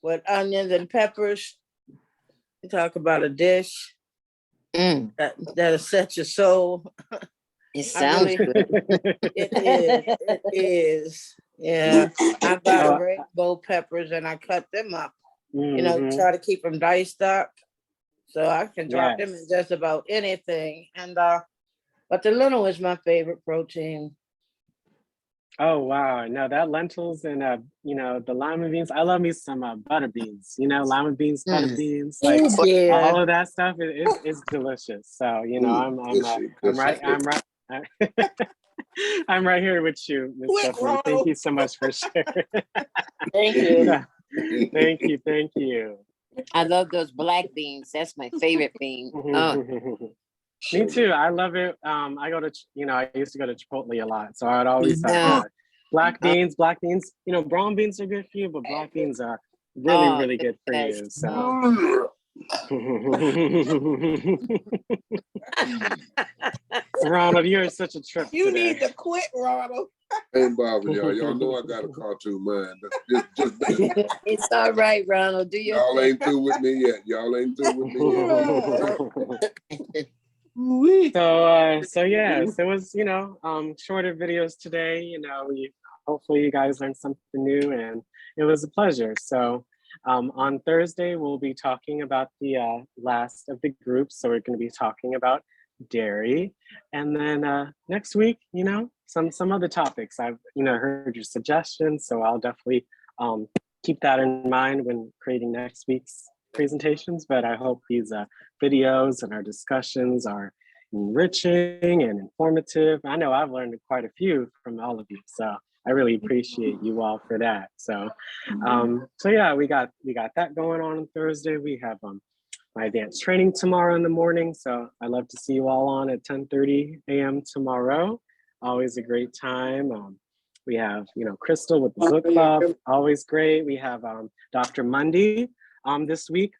with onions and peppers. You talk about a dish that'll set your soul. It sounds good. It is. Yeah, I got rainbow peppers and I cut them up. You know, try to keep them diced up so I can drop them in just about anything. And but the lentil is my favorite protein. Oh wow! No, that lentils and you know, the lima beans. I love me some butter beans. You know, lima beans, butter beans, like all of that stuff. It's delicious. So you know, I'm right. I'm right here with you, Miss Stephanie. Thank you so much for sharing. Thank you. Thank you. I love those black beans. That's my favorite bean. Me too. I love it. I go to, you know, I used to go to Chipotle a lot, so I'd always have black beans. Black beans, you know, brown beans are good for you, but black beans are really good for you. So. Ronald, you're such a trip. You today. need to quit, Ronald. Ain't bothering y'all. Y'all know I got a cartoon mind. Just it's all right, Ronald. Do your Y'all ain't through with me yet. Y'all ain't through with me yet. So yes, it was, you know, shorter videos today. You know, hopefully you guys learned something new, and it was a pleasure. So on Thursday we'll be talking about the last of the groups. So we're going to be talking about dairy, and then next week, you know, some other topics. I've, you know, heard your suggestions, so I'll definitely keep that in mind when creating next week's presentations. But I hope these videos and our discussions are enriching and informative. I know I've learned quite a few from all of you, so I really appreciate you all for that. So so yeah, we got that going on Thursday. We have my advanced training tomorrow in the morning, so I'd love to see you all on at 10:30 a.m. tomorrow. Always a great time. We have, you know, Crystal with the book club, always great. We have Dr. Mundy this week.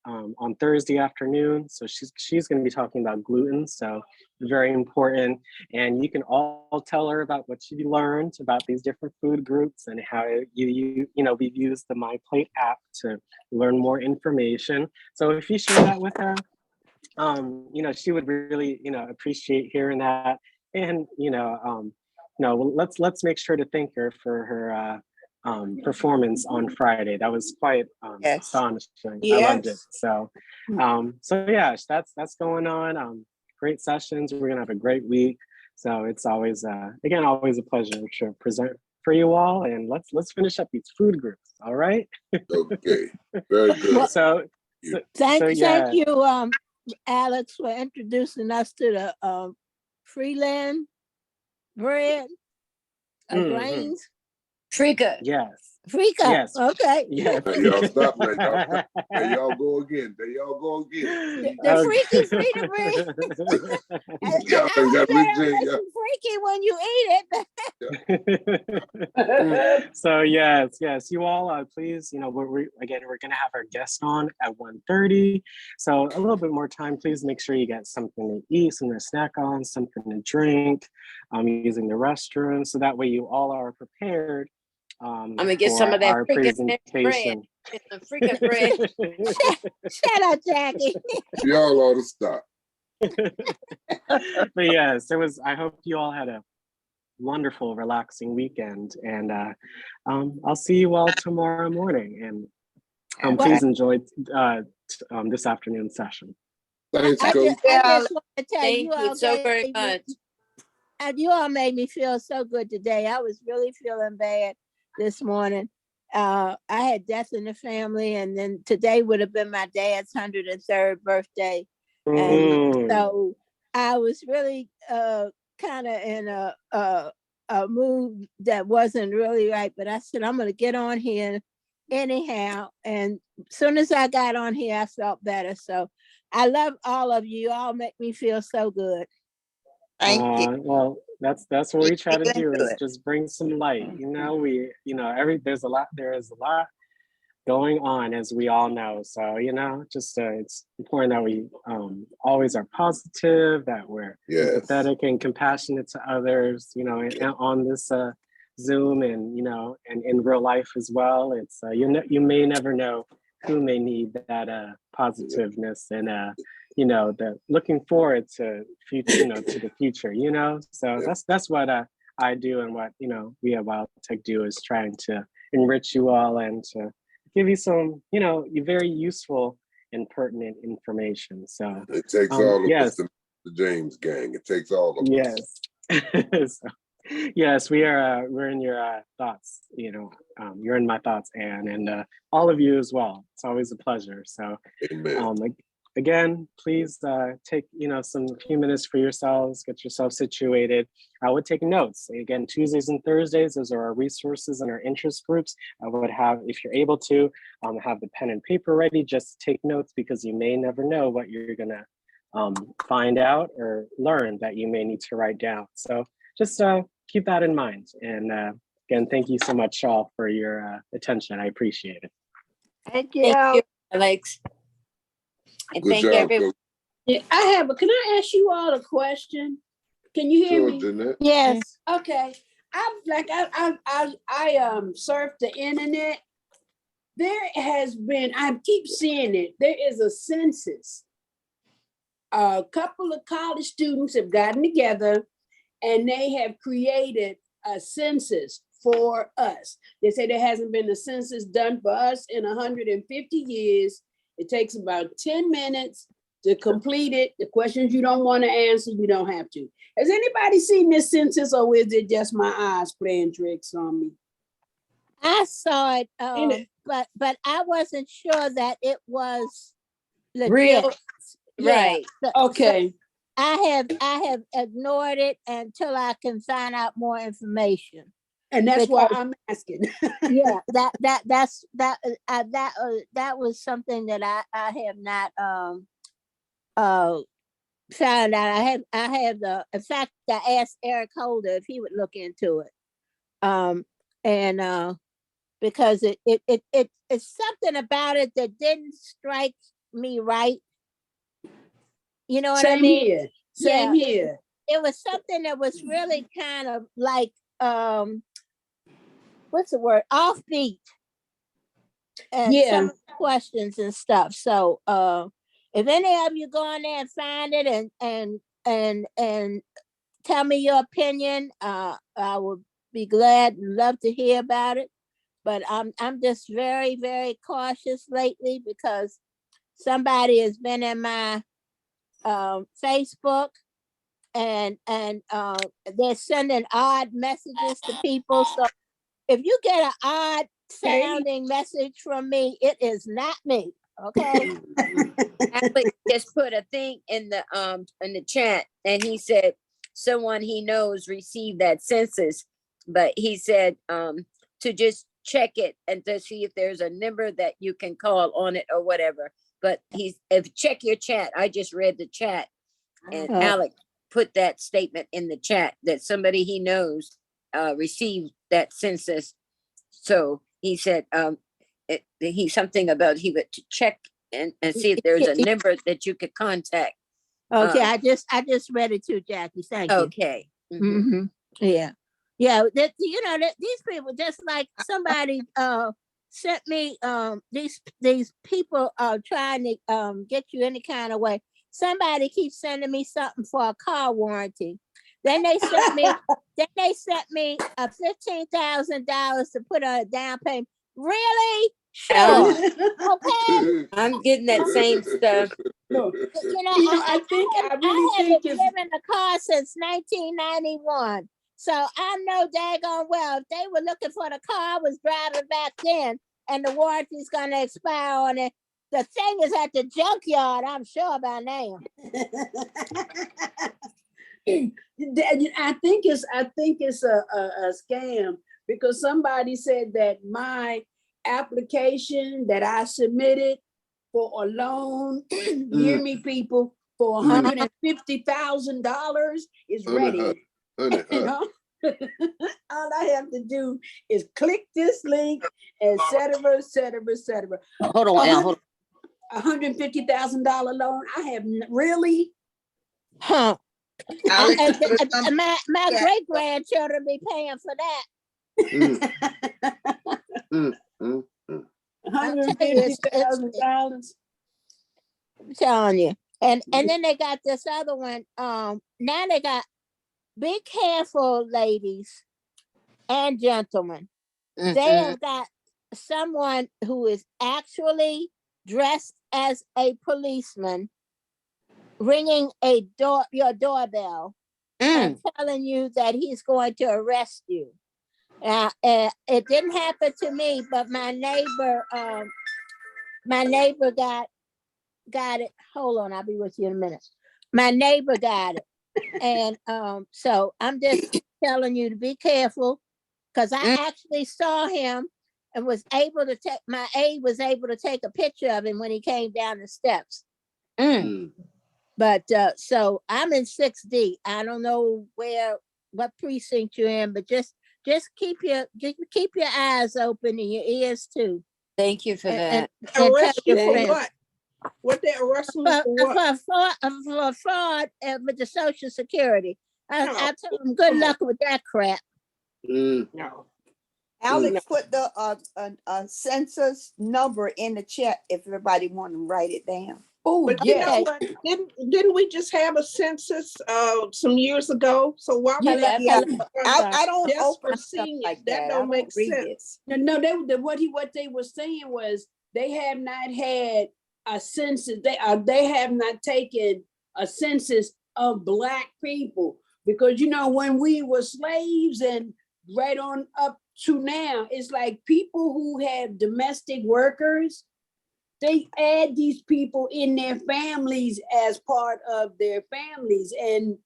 on Thursday afternoon. So she's going to be talking about gluten. So very important. And you can all tell her about what you learned about these different food groups and how we've used the My Plate app to learn more information. So if you share that with her, she would really, appreciate hearing that. And, let's make sure to thank her for her performance on Friday. That was quite astonishing. I loved it. So, yeah, that's going on. Great sessions. We're gonna have a great week. So it's always, again, always a pleasure to present for you all. And let's finish up these food groups. All right. Okay. Very good. Thank you, Alex, for introducing us to the freeland bread grains. Frika. Yes. Frika. Yes. Okay. Yes. Y'all stop now. There y'all go again. The freaky Frita bread. Y'all think that freaky when you eat it. So yes, you all please, we're gonna have our guest on at 1:30. So a little bit more time, please make sure you get something to eat, something to snack on, something to drink, using the restroom, so that way you all are prepared. I'm gonna get some of that freaking bread. Get some freaking bread. Shut up, Jackie. Y'all ought to stop. But yes, I hope you all had a wonderful, relaxing weekend, and I'll see you all tomorrow morning. And please enjoy this afternoon session. Thanks, I Coach. just want to tell Thank you so very much. You all made me feel so good today. I was really feeling bad this morning. I had death in the family, and then today would have been my dad's 103rd birthday. And so I was really kind of in a mood that wasn't really right, but I said, I'm going to get on here anyhow. And as soon as I got on here, I felt better. So I love all of you. You all make me feel so good. Thank you. Well, that's what we try to do, is just bring some light. There is a lot going on, as we all know. So, it's important that we always are positive, that we're empathetic and compassionate to others, and on this Zoom and, and in real life as well. It's, you may never know who may need that positiveness and, the looking forward to future, to the future, so that's what I do, and what, we at WildTech do, is trying to enrich you all and to give you some, very useful and pertinent information. So it takes all of us, the James gang. It takes all of us. Yes, we're in your thoughts. You're in my thoughts, Anne, and all of you as well. It's always a pleasure. So, again, please take some few minutes for yourselves, get yourself situated. I would take notes. Again, Tuesdays and Thursdays, those are our resources and our interest groups. I would have, if you're able to, have the pen and paper ready, just take notes, because you may never know what you're gonna find out or learn that you may need to write down. So just keep that in mind. And again, thank you so much, all, for your attention. I appreciate it. Thank you, Alex. And Good thank job, everyone. Yeah, can I ask you all a question? Can you hear me? Jeanette. Yes. Okay. I surf the internet. There has been, I keep seeing it, there is a census. A couple of college students have gotten together and they have created a census for us. They say there hasn't been a census done for us in 150 years. It takes about 10 minutes to complete it. The questions you don't want to answer, you don't have to. Has anybody seen this census, or is it just my eyes playing tricks on me? I saw it, but I wasn't sure that it was legit. Real, Yeah. right? Okay. So I have ignored it until I can find out more information. And that's why I'm asking. Yeah, that was something that I have not found out. I have in fact, I asked Eric Holder if he would look into it. Because it's something about it that didn't strike me right. You know what I Same mean? here. Same Yeah, here. it was something that was really kind of like what's the word? Offbeat. And Yeah. some of the questions and stuff. So if any of you go in there and find it and tell me your opinion, I would be glad and love to hear about it. But I'm just very, very cautious lately because somebody has been in my Facebook and they're sending odd messages to people. So if you get an odd sounding message from me, it is not me. Okay. Alex just put a thing in the chat, and he said someone he knows received that census, but he said to just check it and to see if there's a number that you can call on it or whatever. But if check your chat, I just read the chat, and Alex put that statement in the chat that somebody he knows received that census. So he said he's something about he would check and see if there's a number that you could contact. Okay, I just read it too, Jackie. Thank you. Okay. Mm-hmm. Yeah. Yeah, that you know that these people just like somebody sent me these people are trying to get you any kind of way. Somebody keeps sending me something for a car warranty. Then they sent me $15,000 to put on a down payment. Really? Sure. Okay. I'm getting that same stuff. No, You know, I think I really haven't think driven a car since 1991. So I know daggone well if they were looking for the car I was driving back then and the warranty's gonna expire on it, the thing is at the junkyard, I'm sure by now. I think it's a scam because somebody said that my application that I submitted for a loan, hear me people, for $150,000 is ready. You know? All I have to do is click this link, et cetera, et cetera, et cetera. Hold on, Al, hold on. $150,000 loan. I have really, huh? My great grandchildren be paying for that. $150,000. I'm telling you. And then they got this other one. Now they got, be careful, ladies and gentlemen. They have got someone who is actually dressed as a policeman ringing your doorbell and telling you that he's going to arrest you. It didn't happen to me, but my neighbor got it. Hold on, I'll be with you in a minute. My neighbor got it. And so I'm just telling you to be careful because I actually saw him and was able to take, my aide was able to take a picture of him when he came down the steps. But so I'm in 6D. I don't know what precinct you're in, but just keep your eyes open and your ears too. Thank you for that. And arrest tell you your for friends. what? What they arrest me for what? For fraud with the Social Security. I tell them good luck with that crap. No. Alex put the census number in the chat if everybody want to write it down. Oh, but you know what? Didn't we just have a census some years ago? So why would I don't just for open stuff seniors? like That that. don't make sense. No, what they were saying was they have not had a census. They have not taken a census of Black people because you know when we were slaves and right on up to now, it's like people who have domestic workers. They add these people in their families as part of their families. And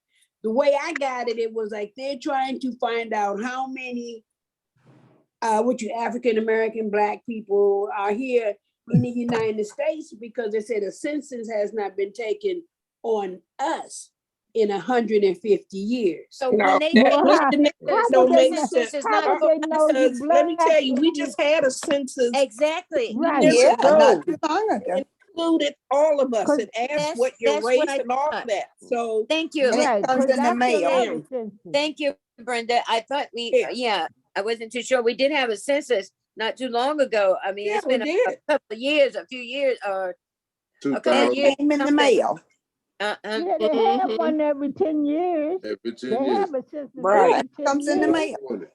the way I got it, it was like they're trying to find out how many African-American Black people are here in the United States because they said a census has not been taken on us in 150 years. So No, when they that don't make sense. Because let me tell you, we just had a census exactly right. years ago. Not too long ago. included all of us and asked what your That's race what I and all of thought. that. So Thank you. And it Right, comes because in the I filled out mail. the census. Thank you, Brenda. I thought Yeah. I wasn't too sure. We did have a census not too long ago. I mean, Yeah, it's we been a did. couple of years, a few years, or a couple And of it 2000 years. came in the Something. mail. Yeah, they have one every 10 years. every 10 They years. have a census Right. every 10 Comes in the years. mail.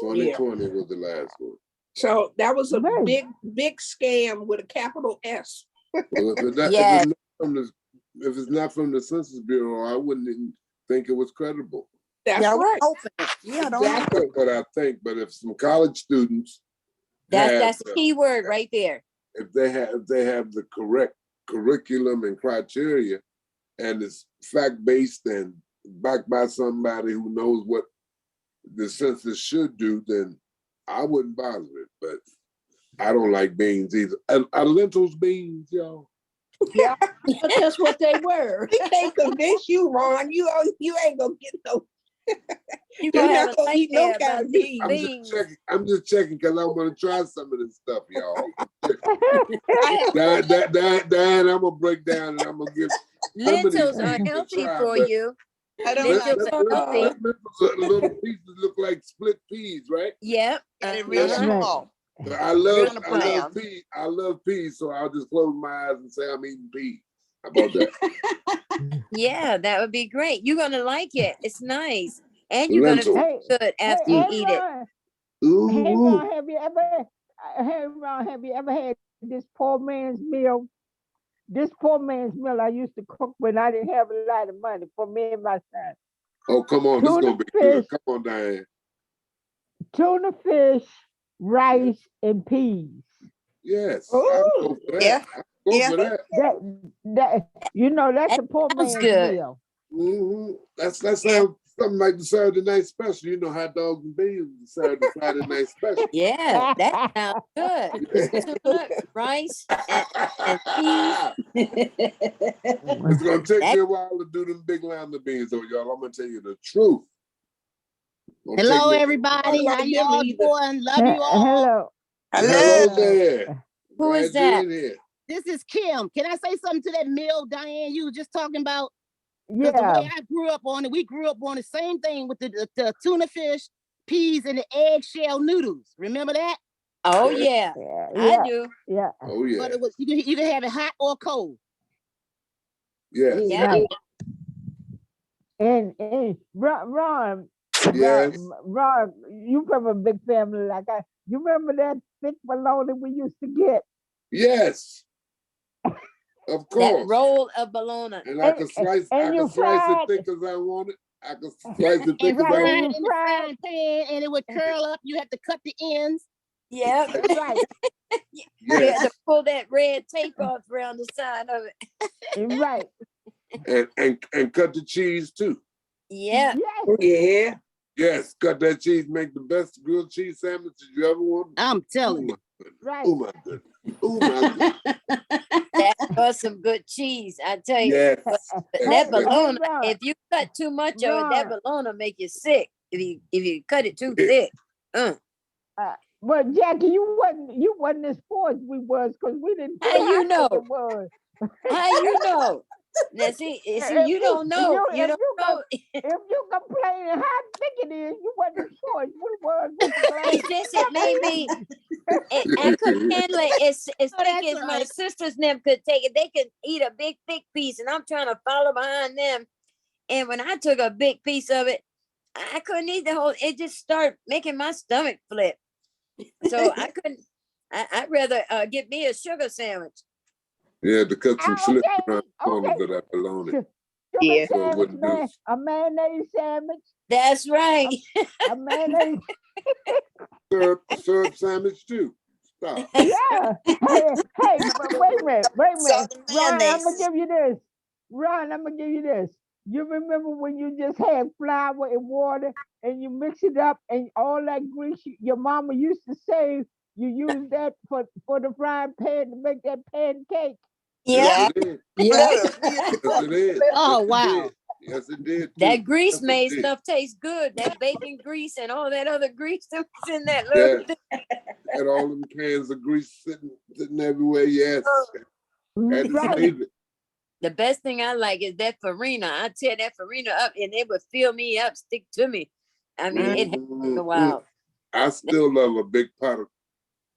2020 was the last one. So that was a Right. big scam with a capital S. Well, Yes. if it's not from the Census Bureau, I wouldn't even think it was credible. That's Yeah, right. open it. Yeah, don't Exactly. That's what I think. But if some college students That's have, the key word right there. if they have the correct curriculum and criteria, and it's fact-based and backed by somebody who knows what the census should do, then I wouldn't bother it. But I don't like beans either. Are lentils beans, y'all? Yeah, but that's what they were. We can't convince you, Ron. You ain't gonna get no. You're You're gonna have not a gonna eat no nightmare kind about of these beans. beans. I'm just checking because I want to try some of this stuff, y'all. Diane, I'm gonna break down and I'm gonna give some of these Lentils are beans a healthy try, for but you. I don't Lentils like are it. healthy. little pieces look like split peas, right? Yep. And it real Right. small. But I love brown. peas. I love peas, so I'll just close my eyes and say I'm eating peas. How about that? Yeah, that would be great. You're gonna like it. It's nice, and you're gonna Lentil. feel good after you eat it. Ron, hey Ooh. Ron, have you ever had this poor man's meal? This poor man's meal I used to cook when I didn't have a lot of money for me and my son. Oh, come on. This is Tuna going to be fish, good. Come on, Diane. tuna fish, rice, and peas. Yes. I'll Oh, go for that. Yeah. I'll go Yeah. for that. That that's That a poor sounds man's good. meal. Mm-hmm. That sounds something like the Saturday night special. You know, hot dogs and beans, the Saturday Friday night special. Yeah, that sounds good. Tuna, rice, and peas. It's gonna take That- me a while to do them big lambda beans, though, y'all. I'm gonna tell you the truth. Gonna take Hello, me a everybody. while. How y'all doing? Love you all. Hello. Hello Hello. there. Who is Glad you're that? in here. This is Kim. Can I say something to that meal, Diane, you were just talking about? Because the Yeah. way I grew up on it, we grew up on the same thing with the tuna fish, peas, and the eggshell noodles. Remember that? Oh yeah, I Yeah. do. Yeah. Oh yeah. But it was you can have it hot or cold. Yes. Yeah. Right. And Ron, Yes. Ron, you from a big family like I. You remember that thick bologna we used to get? Yes. Of course. That roll of bologna. And I can slice. I And you can slice it fried. thick as I want it. I can slice it thick And as I fried want. You in the fried. frying pan, and it would curl up. You have to cut the ends. Yep. Right. You Yes. had to pull that red tape off around the side of it. Right. And cut the cheese too. Yeah. Yes. yeah. Yes, cut that cheese. Make the best grilled cheese sandwiches you ever want. I'm telling you. Right. Oh my goodness. Oh my goodness. That was some good cheese, I tell you. Yes. But Hey, that bologna, Ron, if you cut too much of it, that Ron. bologna make you sick. If you cut it too thick. Well, Jackie, you wasn't as poor as we was because we didn't put How you hot know? in the was. How you know? Now see, you don't know. You don't know. If you complaining how thick it is, you wasn't as poor as we was with the glass. It's just it made me. I couldn't handle it. It's thick that's as my right. sisters and them could take it. They could eat a big thick piece, and I'm trying to follow behind them. And when I took a big piece of it, I couldn't eat the whole. It just started making my stomach flip. So I couldn't. I'd rather get me a sugar sandwich. Yeah, to cut some slip around the corners Okay. of that bologna. Sugar Yeah. So it sandwich, wouldn't do. man. A mayonnaise sandwich. That's right. A mayonnaise. Syrup sandwich too. Stop. Yeah. Hey, but wait a minute. Southern Ron, I'm mayonnaise. gonna give you this. Ron, I'm gonna give you this. You remember when you just had flour and water and you mix it up and all that grease your mama used to say you use that for the frying pan to make that pancake? Yeah. Yes, it is. Yeah. Yes, it is. Oh Yes, it wow. is. Yes, it did. That grease Yes, made it did. stuff taste good. That bacon grease and all that other grease that was in that Yeah. little thing. Had all them cans of grease sitting everywhere. Yes. Had to Right. save it. The best thing I like is that farina. I tear that farina up and it would fill me up, stick to me. I mean, it has a while. I still love a big pot of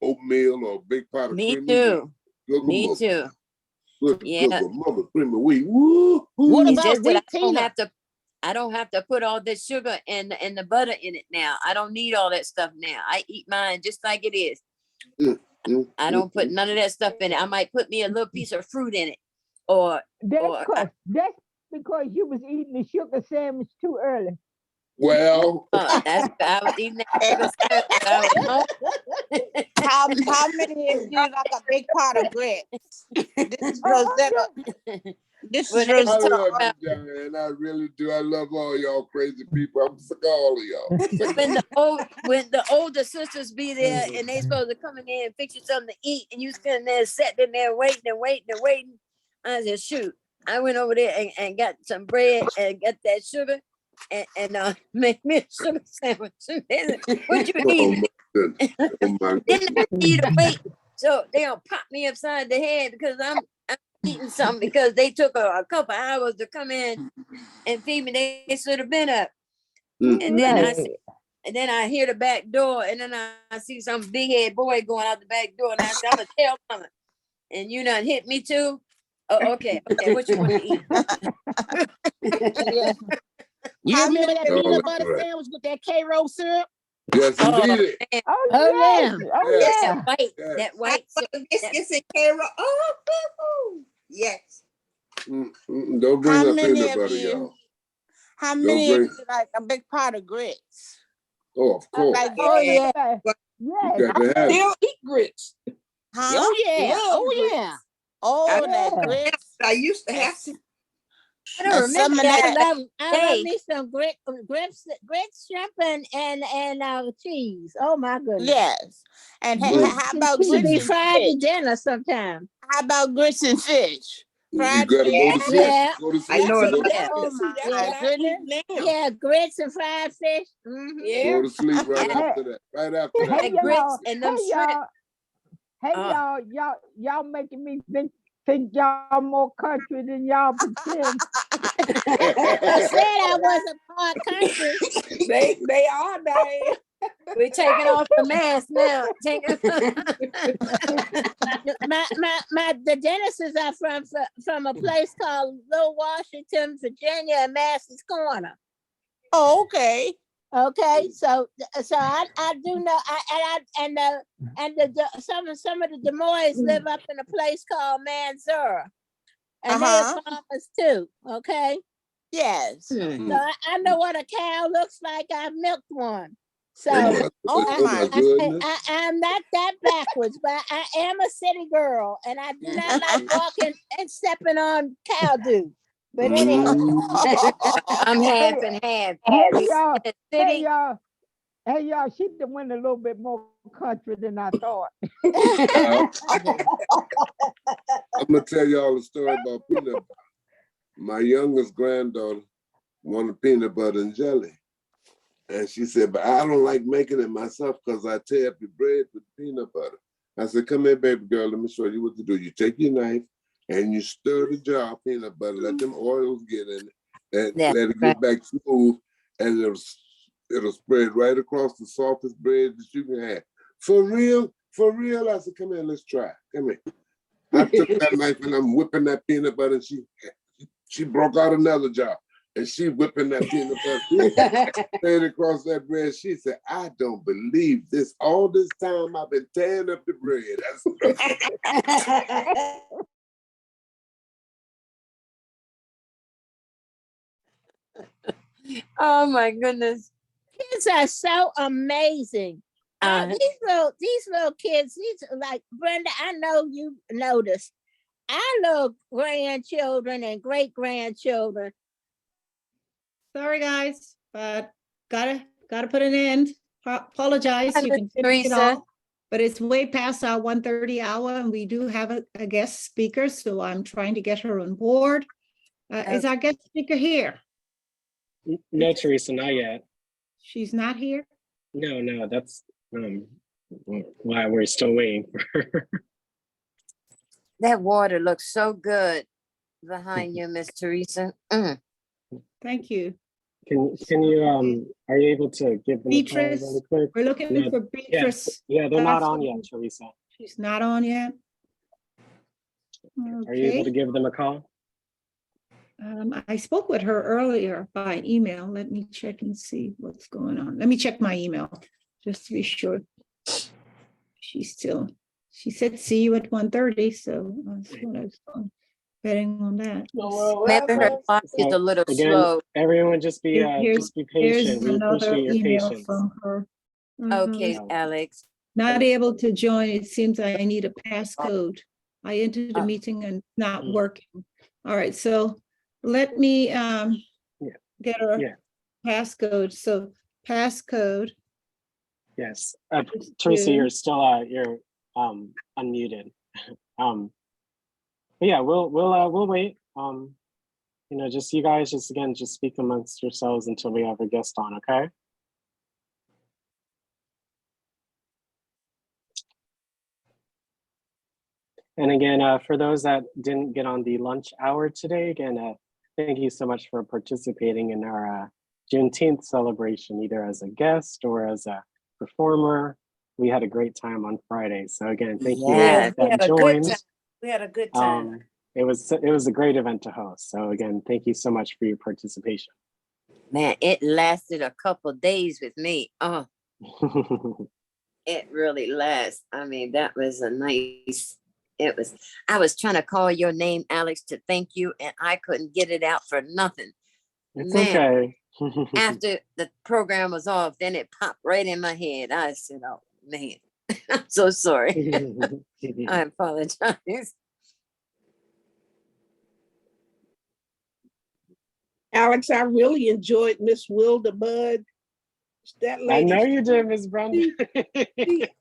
oatmeal or a big pot of Me cream. too. Good Me mother. too. Good, Yeah. good mother cream of wheat. Woo, What It's about just that wheat peanut? I don't have to put all this sugar and the butter in it now. I don't need all that stuff now. I eat mine just like it is. I don't put none of that stuff in it. I might put me a little piece of fruit in it. That's because you was eating the sugar sandwich too early. Well, that's I was eating that sugar sandwich. I was hungry. How many of you like a big pot of grits? This is Rosetta. This When is they I talk Rosetta. love about you, Diane. I really do. I love all y'all crazy people. I'm sick of all of y'all. when the older sisters be there and they supposed to come in there and fix you something to eat and you sitting there sitting there waiting and waiting and waiting. I said, shoot. I went over there and got some bread and got that sugar and make me a sugar sandwich. What you Oh eating? my goodness. Oh my Then goodness. I need to wait. So they don't pop me upside the head because I'm eating something because they took a couple hours to come in and feed me. They should have been up. And then I hear the back door and then I see some big head boy going out the back door and I said, I'm gonna tell mama. And you done hit me too? Oh, okay. What you want to eat? Yeah. You How remember many that of Oh, peanut you? butter right. sandwich with that K-Roll syrup? Yes, indeed. Man. Oh yeah. Oh That white, Yes. that white. Biscuits and carrot. Oh, yes. Don't bring How up many peanut of butter, you? y'all. How Don't many of bring. you like a big pot of grits? Oh, of course. Like Oh yeah. yeah. You Yes. got to have it. Still eat grits. Huh? Oh yeah. Love Oh grits. yeah. Oh, that Yeah. grits. I used to have to. I don't remember Some of that. I love Hey. me some grits, shrimp, and cheese. Oh my goodness. Yes. And how about Should grits be and fried to fish? dinner sometime. How about grits and fish? You Fried got to fish. go to sleep. Yeah. Go to I sleep. know and it. Go to Yeah. Oh See, that's my what I goodness. eat now. Yeah, grits and fried fish. Mm-hmm. Yeah. Go to sleep right Yeah. after that. Right after that. Hey That grits y'all. and them Hey shrimp. y'all. Hey y'all making me think y'all more country than y'all pretend. I said I wasn't part country. They are, Diane. We're taking off the mask now. The Dennises are from a place called Little Washington, Virginia, and Massa's Corner. Oh, okay. Okay, so I do know some of the Des Moines live up in a place called Manzura, and they're farmers too. Okay, Yes. so I know what a cow looks like. I've milked one. So I'm not that backwards, but I am a city girl, and I do not like walking and stepping on cow dew. But anyhow, I'm half and half. Hey y'all, she went a little bit more country than I thought. I'm gonna tell y'all a story about peanut butter. My youngest granddaughter wanted peanut butter and jelly. And she said, but I don't like making it myself because I tear up the bread with peanut butter. I said, come here, baby girl, let me show you what to do. You take your knife and you stir the jar of peanut butter, let them oils get in it, and let it get back smooth, and it'll spread right across the softest bread that you can have. For real? For real? I said, come here, let's try. Come here. I took that knife and I'm whipping that peanut butter, and she broke out another jar. And she whipping that peanut butter straight across that bread. She said, I don't believe this. All this time I've been tearing up the bread. Oh my goodness. Kids are so amazing. These little kids, like Brenda, I know you noticed. Our little grandchildren and great grandchildren. Sorry, guys, but gotta put an end. Apologize. You can finish it all, but it's way past our 1:30 hour, and we do have a guest speaker, so I'm trying to get her on board. Is our guest speaker here? No, Teresa, not yet. She's not here? No, that's why we're still waiting for her. That water looks so good behind you, Miss Teresa. Thank you. Can you are you able to give them a call Beatrice, really quick? we're looking No, for Beatrice. yeah, they're not on yet, Teresa. She's not on yet? Are you able Okay. to give them a call? I spoke with her earlier by email. Let me check and see what's going on. Let me check my email just to be sure. She said, see you at 1:30. So that's what I was betting on that. Maybe her clock is a little Again, slow. everyone just be patient. We Another appreciate your email patience. from her. Okay, Alex. Not able to join. It seems I need a passcode. I entered the meeting and not working. All right, so let me get her passcode. So passcode. Yes, Teresa, you're still you're unmuted. But yeah, we'll wait. You know, just you guys just speak amongst yourselves until we have a guest on, okay? And again, for those that didn't get on the lunch hour today, again, thank you so much for participating in our Juneteenth celebration, either as a guest or as a performer. We had a great time on Friday. So again, thank you that joined. We had a good time. It was a great event to host. So again, thank you so much for your participation. Man, it lasted a couple days with me. Oh, it really lasts. I mean, that was a nice. I was trying to call your name, Alex, to thank you, and I couldn't get it out for nothing. It's Man, okay. after the program was off, then it popped right in my head. I said, oh man, I'm so sorry. I apologize. Alex, I really enjoyed Miss Wilda Bud. That lady. I know you did, Miss Brenda.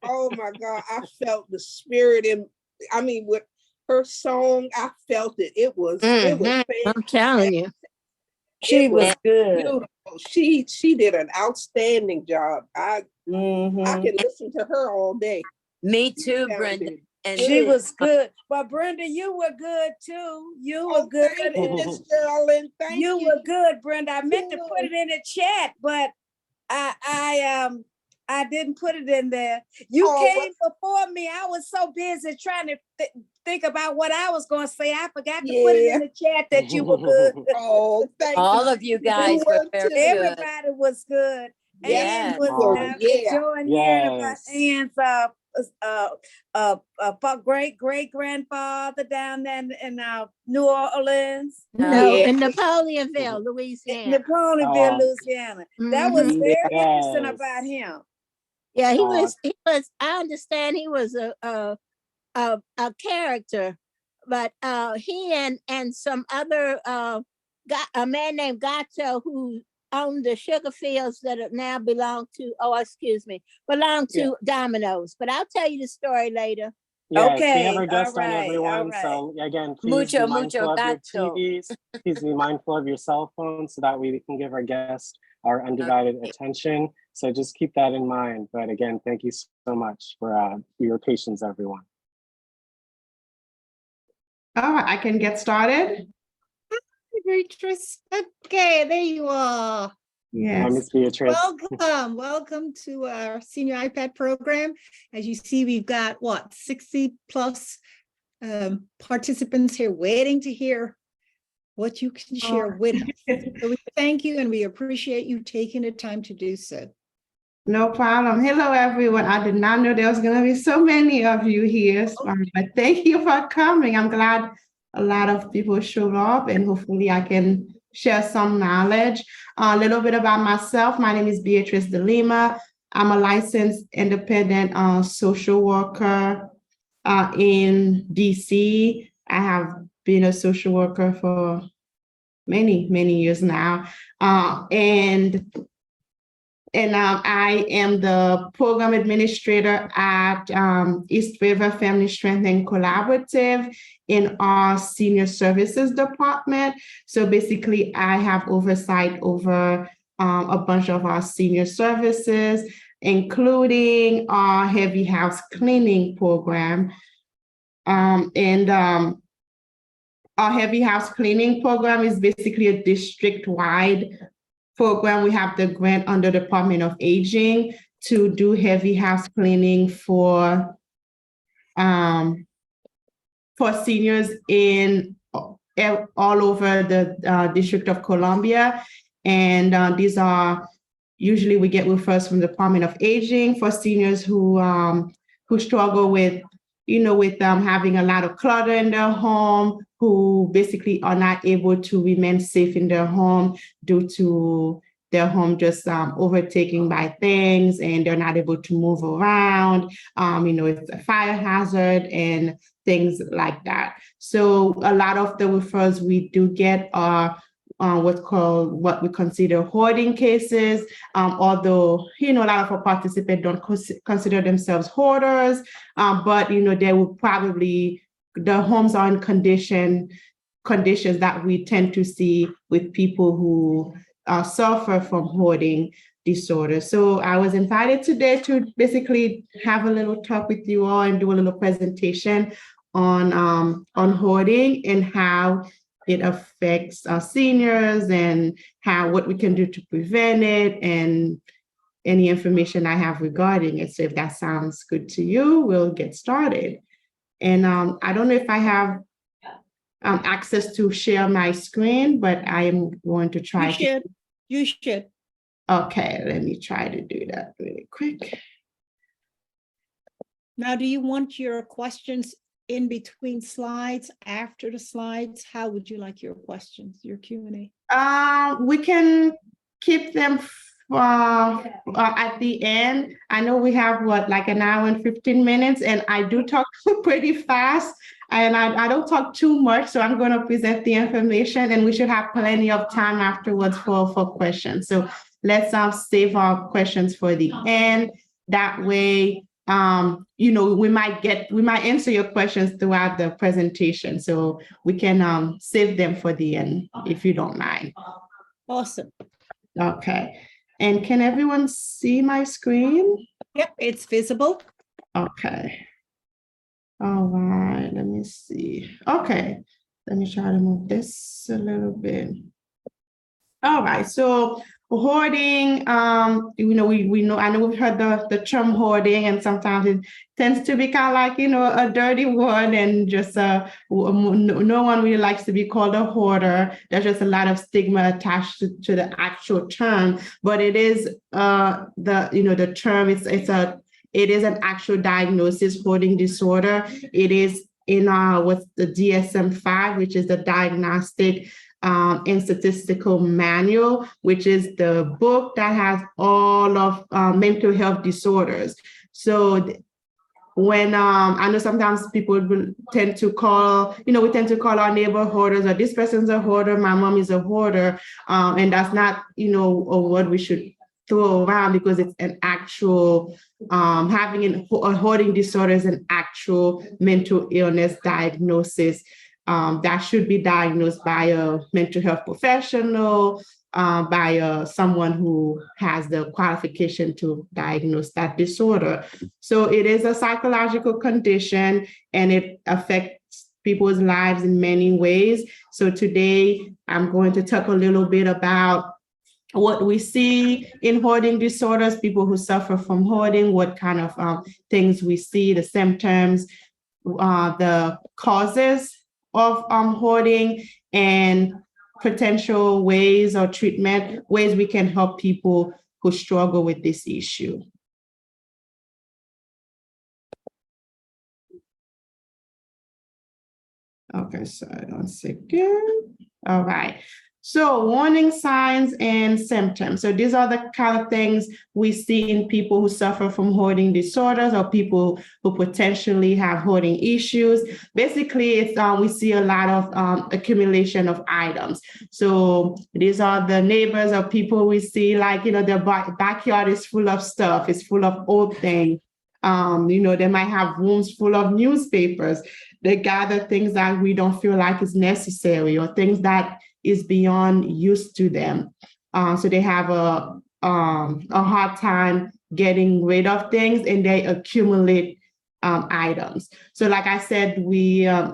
Oh my God, I felt the spirit in. I mean, with her song, I felt it. It was. It was. I'm telling you, She was good. beautiful. She did an outstanding job. I can listen to her all day. Me too, Brenda. And she was good. But Brenda, you were good too. You were good. Thank you, Miss Sterling. Thank you. You were good, Brenda. I meant to put it in the chat, but I didn't put it in there. You came before me. I was so busy trying to think about what I was going to say. I forgot to put it in the chat that you were good. Oh, thank all of you guys were very good. Everybody was good. Yes. Ann was enjoying hearing about Ann's great grandfather down there in New Orleans. No, in Napoleonville, Louisiana. Napoleonville, Louisiana. That was very interesting about him. Yeah, he was. I understand he was a character, but he and some other a man named Gato who owned the sugar fields that now belong to Domino's. But I'll tell you the story later. Yes, we have our guest on, everyone. So again, please be mindful of your TVs. Please be mindful of your cell phones so that we can give our guests our undivided attention. So just keep that in mind. But again, thank you so much for your patience, everyone. All right, I can get started. Hi, Beatrice. Okay, there you are. Yes. Miss Beatrice. Welcome to our senior iPad program. As you see, we've got 60 plus participants here waiting to hear what you can share with us. So we thank you and we appreciate you taking the time to do so. No problem. Hello, everyone. I did not know there was going to be so many of you here, but thank you for coming. I'm glad a lot of people showed up, and hopefully I can share some knowledge. A little bit about myself. My name is Beatrice de Lima. I'm a licensed independent social worker in DC. I have been a social worker for many years now. And I am the program administrator at East River Family Strengthening Collaborative in our senior services department. So basically, I have oversight over a bunch of our senior services, including our heavy house cleaning program. Our heavy house cleaning program is basically a district-wide program. We have the grant under the Department of Aging to do heavy house cleaning for seniors in all over the District of Columbia. And these are usually we get referrals from the Department of Aging for seniors who struggle with having a lot of clutter in their home, who basically are not able to remain safe in their home due to their home just overtaken by things, and they're not able to move around. It's a fire hazard and things like that. So a lot of the referrals we do get are what we consider hoarding cases, although a lot of our participants don't consider themselves hoarders, but they will probably, the homes are in conditions that we tend to see with people who suffer from hoarding disorder. So I was invited today to basically have a little talk with you all and do a little presentation on hoarding and how it affects our seniors and what we can do to prevent it, and any information I have regarding it. So if that sounds good to you, we'll get started. And I don't know if I have access to share my screen, but I am going to try. You should. Okay, let me try to do that really quick. Now, do you want your questions in between slides, after the slides? How would you like your questions, your Q&A? We can keep them at the end. I know we have like an hour and 15 minutes, and I do talk pretty fast, and I don't talk too much, so I'm going to present the information, and we should have plenty of time afterwards for questions. So let's save our questions for the end. That way, we might answer your questions throughout the presentation, so we can save them for the end, if you don't mind. Awesome. Okay. And can everyone see my screen? Yep, it's visible. Okay. All right, let me see. Okay, let me try to move this a little bit. All right, so hoarding, we know, I know we've heard the term hoarding, and sometimes it tends to be kind of like, a dirty word, and just no one really likes to be called a hoarder. There's just a lot of stigma attached to the actual term, but it is the term, it is an actual diagnosis, hoarding disorder. It is in what's the DSM-5, which is the Diagnostic and Statistical Manual, which is the book that has all of mental health disorders. So when I know sometimes people will tend to call, we tend to call our neighbor hoarders, or this person's a hoarder, my mom is a hoarder, and that's not, a word we should throw around, because it's an actual, having a hoarding disorder is an actual mental illness diagnosis that should be diagnosed by a mental health professional, by someone who has the qualification to diagnose that disorder. So it is a psychological condition, and it affects people's lives in many ways. So today I'm going to talk a little bit about what we see in hoarding disorders, people who suffer from hoarding, what kind of things we see, the symptoms, the causes of hoarding, and potential ways or treatment, ways we can help people who struggle with this issue. Okay, so 1 second. All right. So warning signs and symptoms. So these are the kind of things we see in people who suffer from hoarding disorders or people who potentially have hoarding issues. Basically, it's we see a lot of accumulation of items. So these are the neighbors or people we see, like, their backyard is full of stuff. It's full of old things. They might have rooms full of newspapers. They gather things that we don't feel like is necessary or things that is beyond use to them. So they have a hard time getting rid of things, and they accumulate items. So like I said, I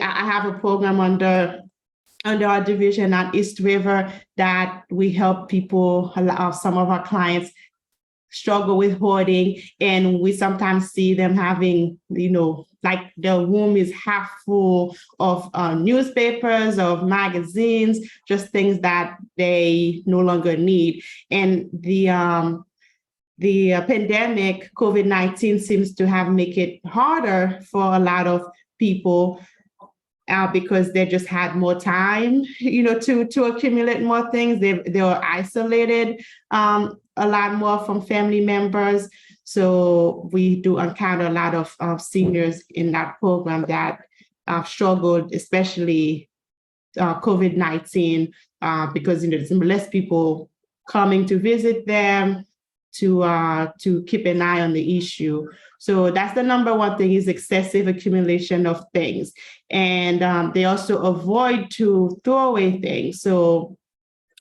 have a program under our division at East River that we help people, some of our clients struggle with hoarding, and we sometimes see them having, like the room is half full of newspapers, of magazines, just things that they no longer need. And the pandemic, COVID-19, seems to have make it harder for a lot of people because they just had more time, to accumulate more things. They were isolated a lot more from family members. So we do encounter a lot of seniors in that program that struggled, especially COVID-19, because there's less people coming to visit them to keep an eye on the issue. So that's the number one thing, is excessive accumulation of things. And they also avoid to throw away things. So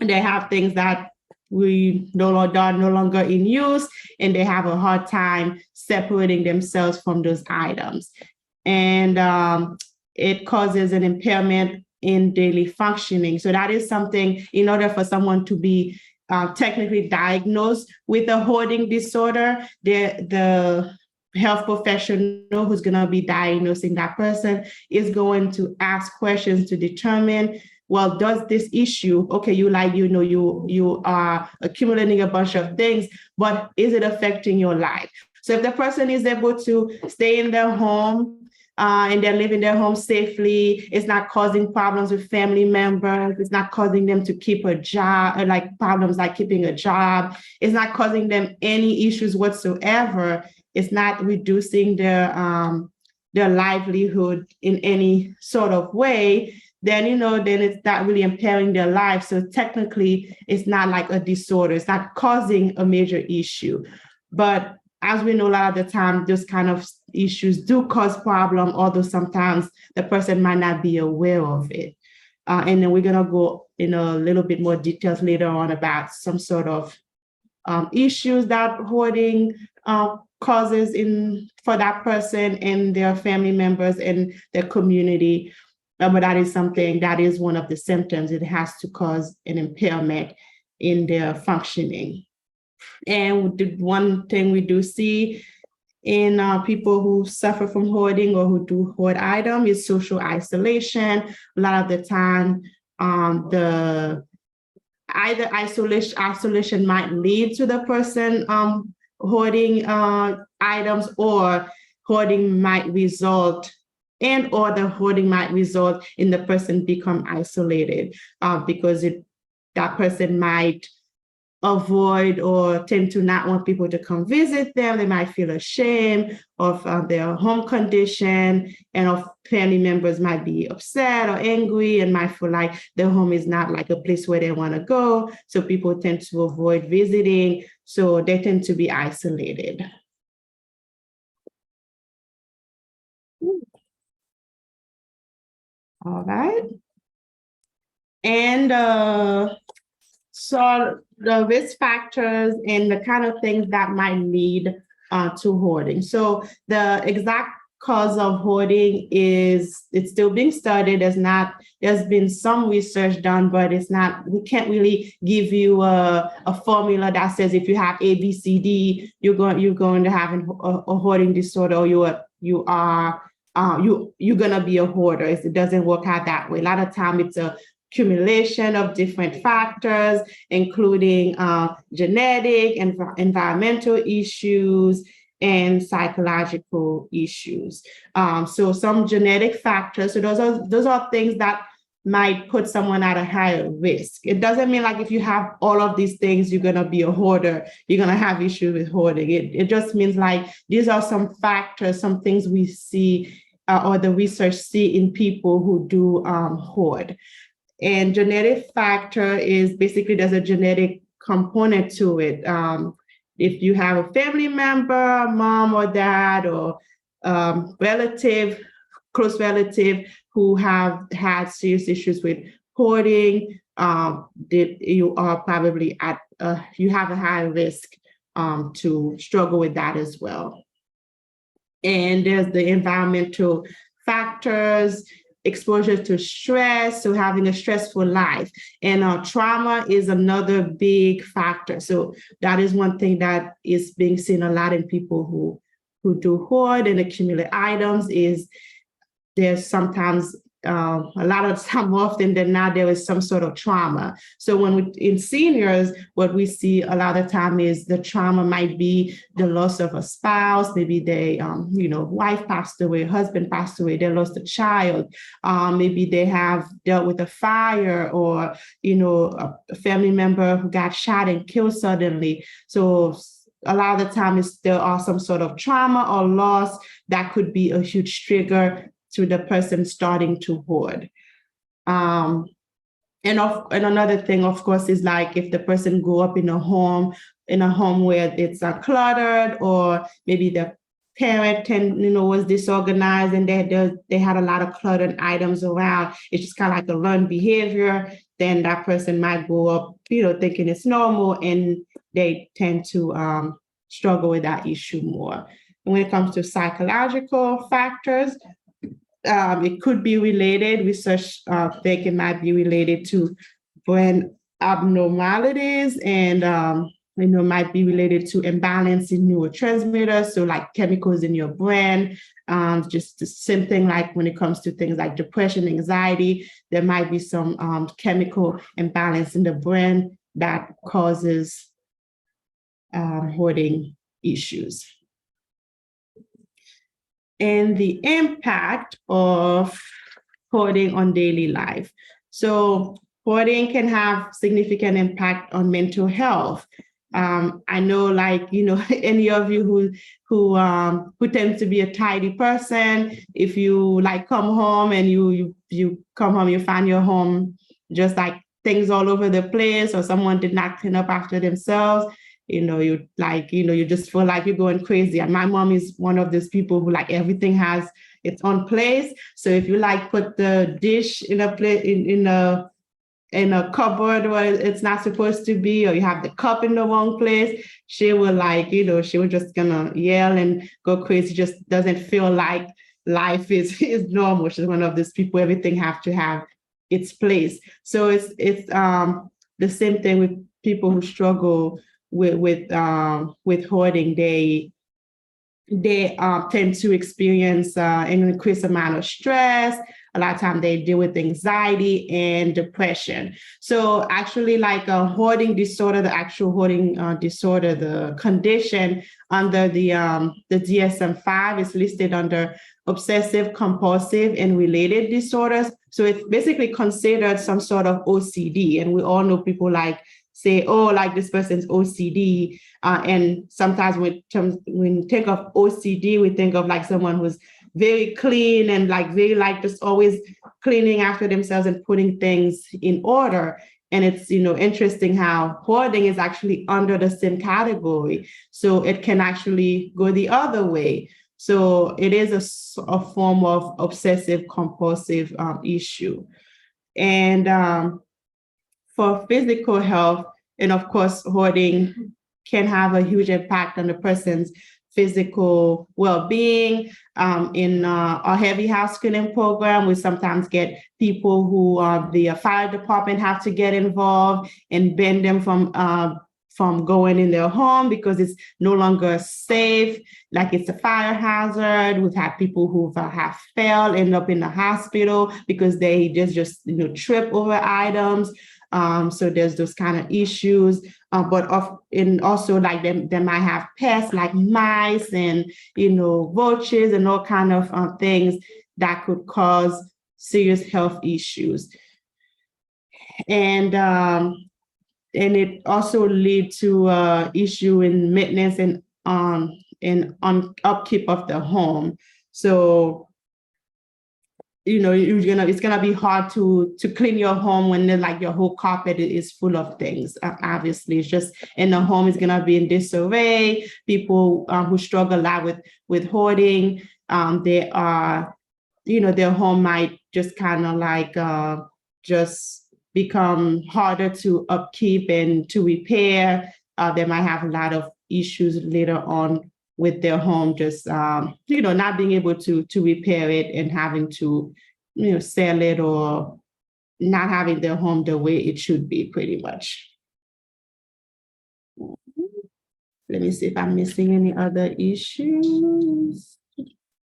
they have things that we no longer in use, and they have a hard time separating themselves from those items. And it causes an impairment in daily functioning. So that is something, in order for someone to be technically diagnosed with a hoarding disorder, the health professional who's going to be diagnosing that person is going to ask questions to determine, well, does this issue, okay, you are accumulating a bunch of things, but is it affecting your life? So if the person is able to stay in their home and they're living their home safely, it's not causing problems with family members, it's not causing them to keep a job, like problems like keeping a job, it's not causing them any issues whatsoever, it's not reducing their livelihood in any sort of way, then, then it's not really impairing their life. So technically, it's not like a disorder. It's not causing a major issue. But as we know, a lot of the time, those kind of issues do cause problem, although sometimes the person might not be aware of it. And then we're going to go in a little bit more details later on about some sort of issues that hoarding causes for that person and their family members and their community. But that is something that is one of the symptoms. It has to cause an impairment in their functioning. And the one thing we do see in people who suffer from hoarding or who do hoard items is social isolation. A lot of the time, either isolation might lead to the person hoarding items, or hoarding might result or the hoarding might result in the person become isolated because that person might avoid or tend to not want people to come visit them. They might feel ashamed of their home condition, and of family members might be upset or angry and might feel like their home is not like a place where they want to go. So people tend to avoid visiting. So they tend to be isolated. All right. And so the risk factors and the kind of things that might lead to hoarding. So the exact cause of hoarding it's still being studied. There's been some research done, but we can't really give you a formula that says if you have A, B, C, D, you're going to have a hoarding disorder, or you're going to be a hoarder. It doesn't work out that way. A lot of time it's a accumulation of different factors, including genetic and environmental issues and psychological issues. So some genetic factors, so those are things that might put someone at a higher risk. It doesn't mean like if you have all of these things, you're going to be a hoarder, you're going to have issues with hoarding. It just means like these are some factors, some things we see or the research see in people who do hoard. And genetic factor is basically there's a genetic component to it. If you have a family member, mom or dad, or relative, close relative who have had serious issues with hoarding, you are probably at you have a high risk to struggle with that as well. And there's the environmental factors, exposure to stress, so having a stressful life. And trauma is another big factor. So that is one thing that is being seen a lot in people who do hoard and accumulate items is there's sometimes a lot of time, more often than not, there is some sort of trauma. So when in seniors, what we see a lot of time is the trauma might be the loss of a spouse, maybe they, wife passed away, husband passed away, they lost a child, maybe they have dealt with a fire or, a family member who got shot and killed suddenly. So a lot of the time there are some sort of trauma or loss that could be a huge trigger to the person starting to hoard. And another thing, of course, is like if the person grew up in a home where it's cluttered, or maybe the parent was disorganized and they had a lot of cluttered items around. It's just kind of like a learned behavior. Then that person might grow up, thinking it's normal, and they tend to struggle with that issue more. And when it comes to psychological factors, it could be related. Research think it might be related to brain abnormalities and might be related to imbalance in neurotransmitters, so like chemicals in your brain. Just the same thing like when it comes to things like depression, anxiety, there might be some chemical imbalance in the brain that causes hoarding issues. And the impact of hoarding on daily life. So hoarding can have significant impact on mental health. I know, like, any of you who tends to be a tidy person, if you like come home and you come home, you find your home just like things all over the place, or someone did not clean up after themselves, you just feel like you're going crazy. And my mom is one of those people who like everything has its own place. So if you like put the dish in a plate in a cupboard where it's not supposed to be, or you have the cup in the wrong place, she will she was just gonna yell and go crazy. Just doesn't feel like life is normal. She's one of those people, everything have to have its place. So it's the same thing with people who struggle with hoarding. They tend to experience an increased amount of stress. A lot of times they deal with anxiety and depression. So actually, like a hoarding disorder, the actual hoarding disorder, the condition under the DSM-5 is listed under obsessive compulsive and related disorders. So it's basically considered some sort of OCD. And we all know people like say, oh, like this person's OCD. And sometimes when we think of OCD, we think of like someone who's very clean and like very like just always cleaning after themselves and putting things in order. And it's, interesting how hoarding is actually under the same category. So it can actually go the other way. So it is a form of obsessive compulsive issue. And for physical health, and of course, hoarding can have a huge impact on the person's physical well-being. In our heavy house cleaning program, we sometimes get people who the fire department have to get involved and ban them from going in their home because it's no longer safe, like it's a fire hazard. We've had people who have fell, end up in the hospital because they just trip over items. So there's those kind of issues, but also like they might have pests like mice and, roaches and all kind of things that could cause serious health issues. and it also lead to issue in maintenance and on upkeep of the home. So it's gonna be hard to clean your home when like your whole carpet is full of things. Obviously, it's just, and the home is gonna be in disarray. People who struggle a lot with hoarding, they are, their home might just kind of like just become harder to upkeep and to repair. They might have a lot of issues later on with their home, just not being able to repair it and having to sell it, or not having their home the way it should be, pretty much. Let me see if I'm missing any other issues.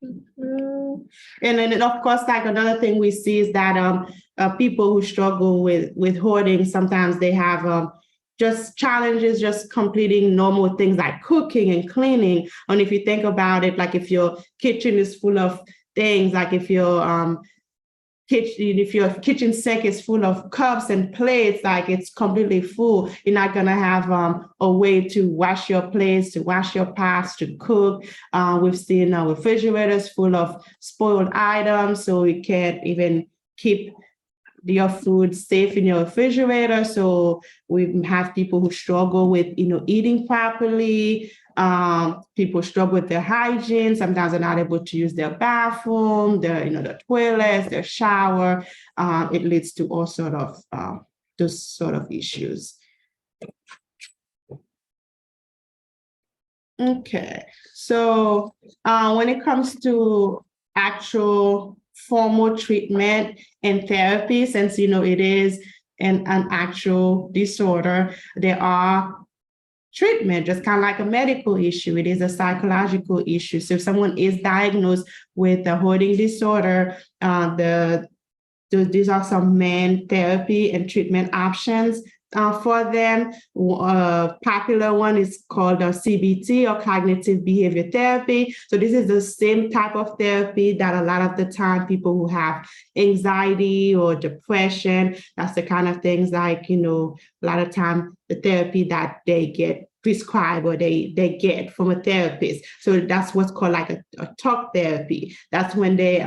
And then, of course, like another thing we see is that people who struggle with hoarding, sometimes they have just challenges just completing normal things like cooking and cleaning. And if you think about it, like if your kitchen is full of things, like if your kitchen sink is full of cups and plates, like it's completely full, you're not gonna have a way to wash your plates, to wash your pots, to cook. We've seen refrigerators full of spoiled items, so you can't even keep your food safe in your refrigerator. So we have people who struggle with, eating properly. People struggle with their hygiene. Sometimes they're not able to use their bathroom, the toilets, their shower. It leads to all sort of those sort of issues. Okay, so when it comes to actual formal treatment and therapy, since it is an actual disorder, there are treatment, just kind of like a medical issue. It is a psychological issue. So if someone is diagnosed with a hoarding disorder, these are some main therapy and treatment options for them. Popular one is called CBT, or cognitive behavior therapy. So this is the same type of therapy that a lot of the time people who have anxiety or depression, that's the kind of things like, a lot of time the therapy that they get prescribed or they get from a therapist. So that's what's called like a talk therapy. That's when they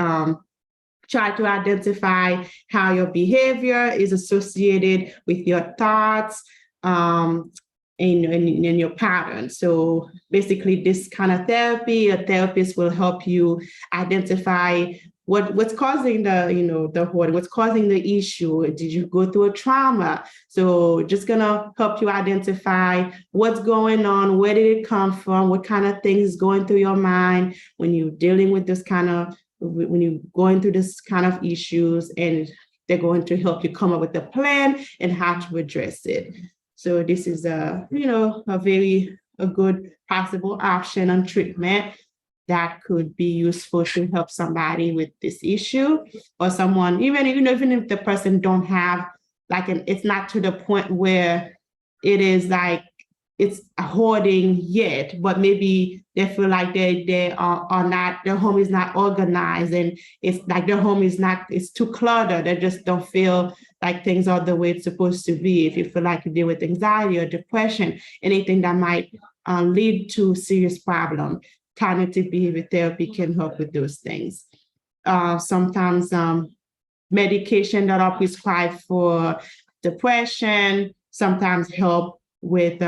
try to identify how your behavior is associated with your thoughts and your patterns. So basically this kind of therapy, a therapist will help you identify what's causing the hoarding, what's causing the issue. Did you go through a trauma? So just gonna help you identify what's going on, where did it come from, what kind of things is going through your mind when you're dealing with this kind of, when you're going through this kind of issues, and they're going to help you come up with a plan and how to address it. So this is a good possible option on treatment that could be useful to help somebody with this issue, or someone, even if the person don't have it's not to the point where it is like it's hoarding yet, but maybe they feel like they are not, their home is not organized, and it's like their home is not, it's too cluttered. They just don't feel like things are the way it's supposed to be. If you feel like you deal with anxiety or depression, anything that might lead to serious problem, cognitive behavior therapy can help with those things. Sometimes medication that are prescribed for depression sometimes help with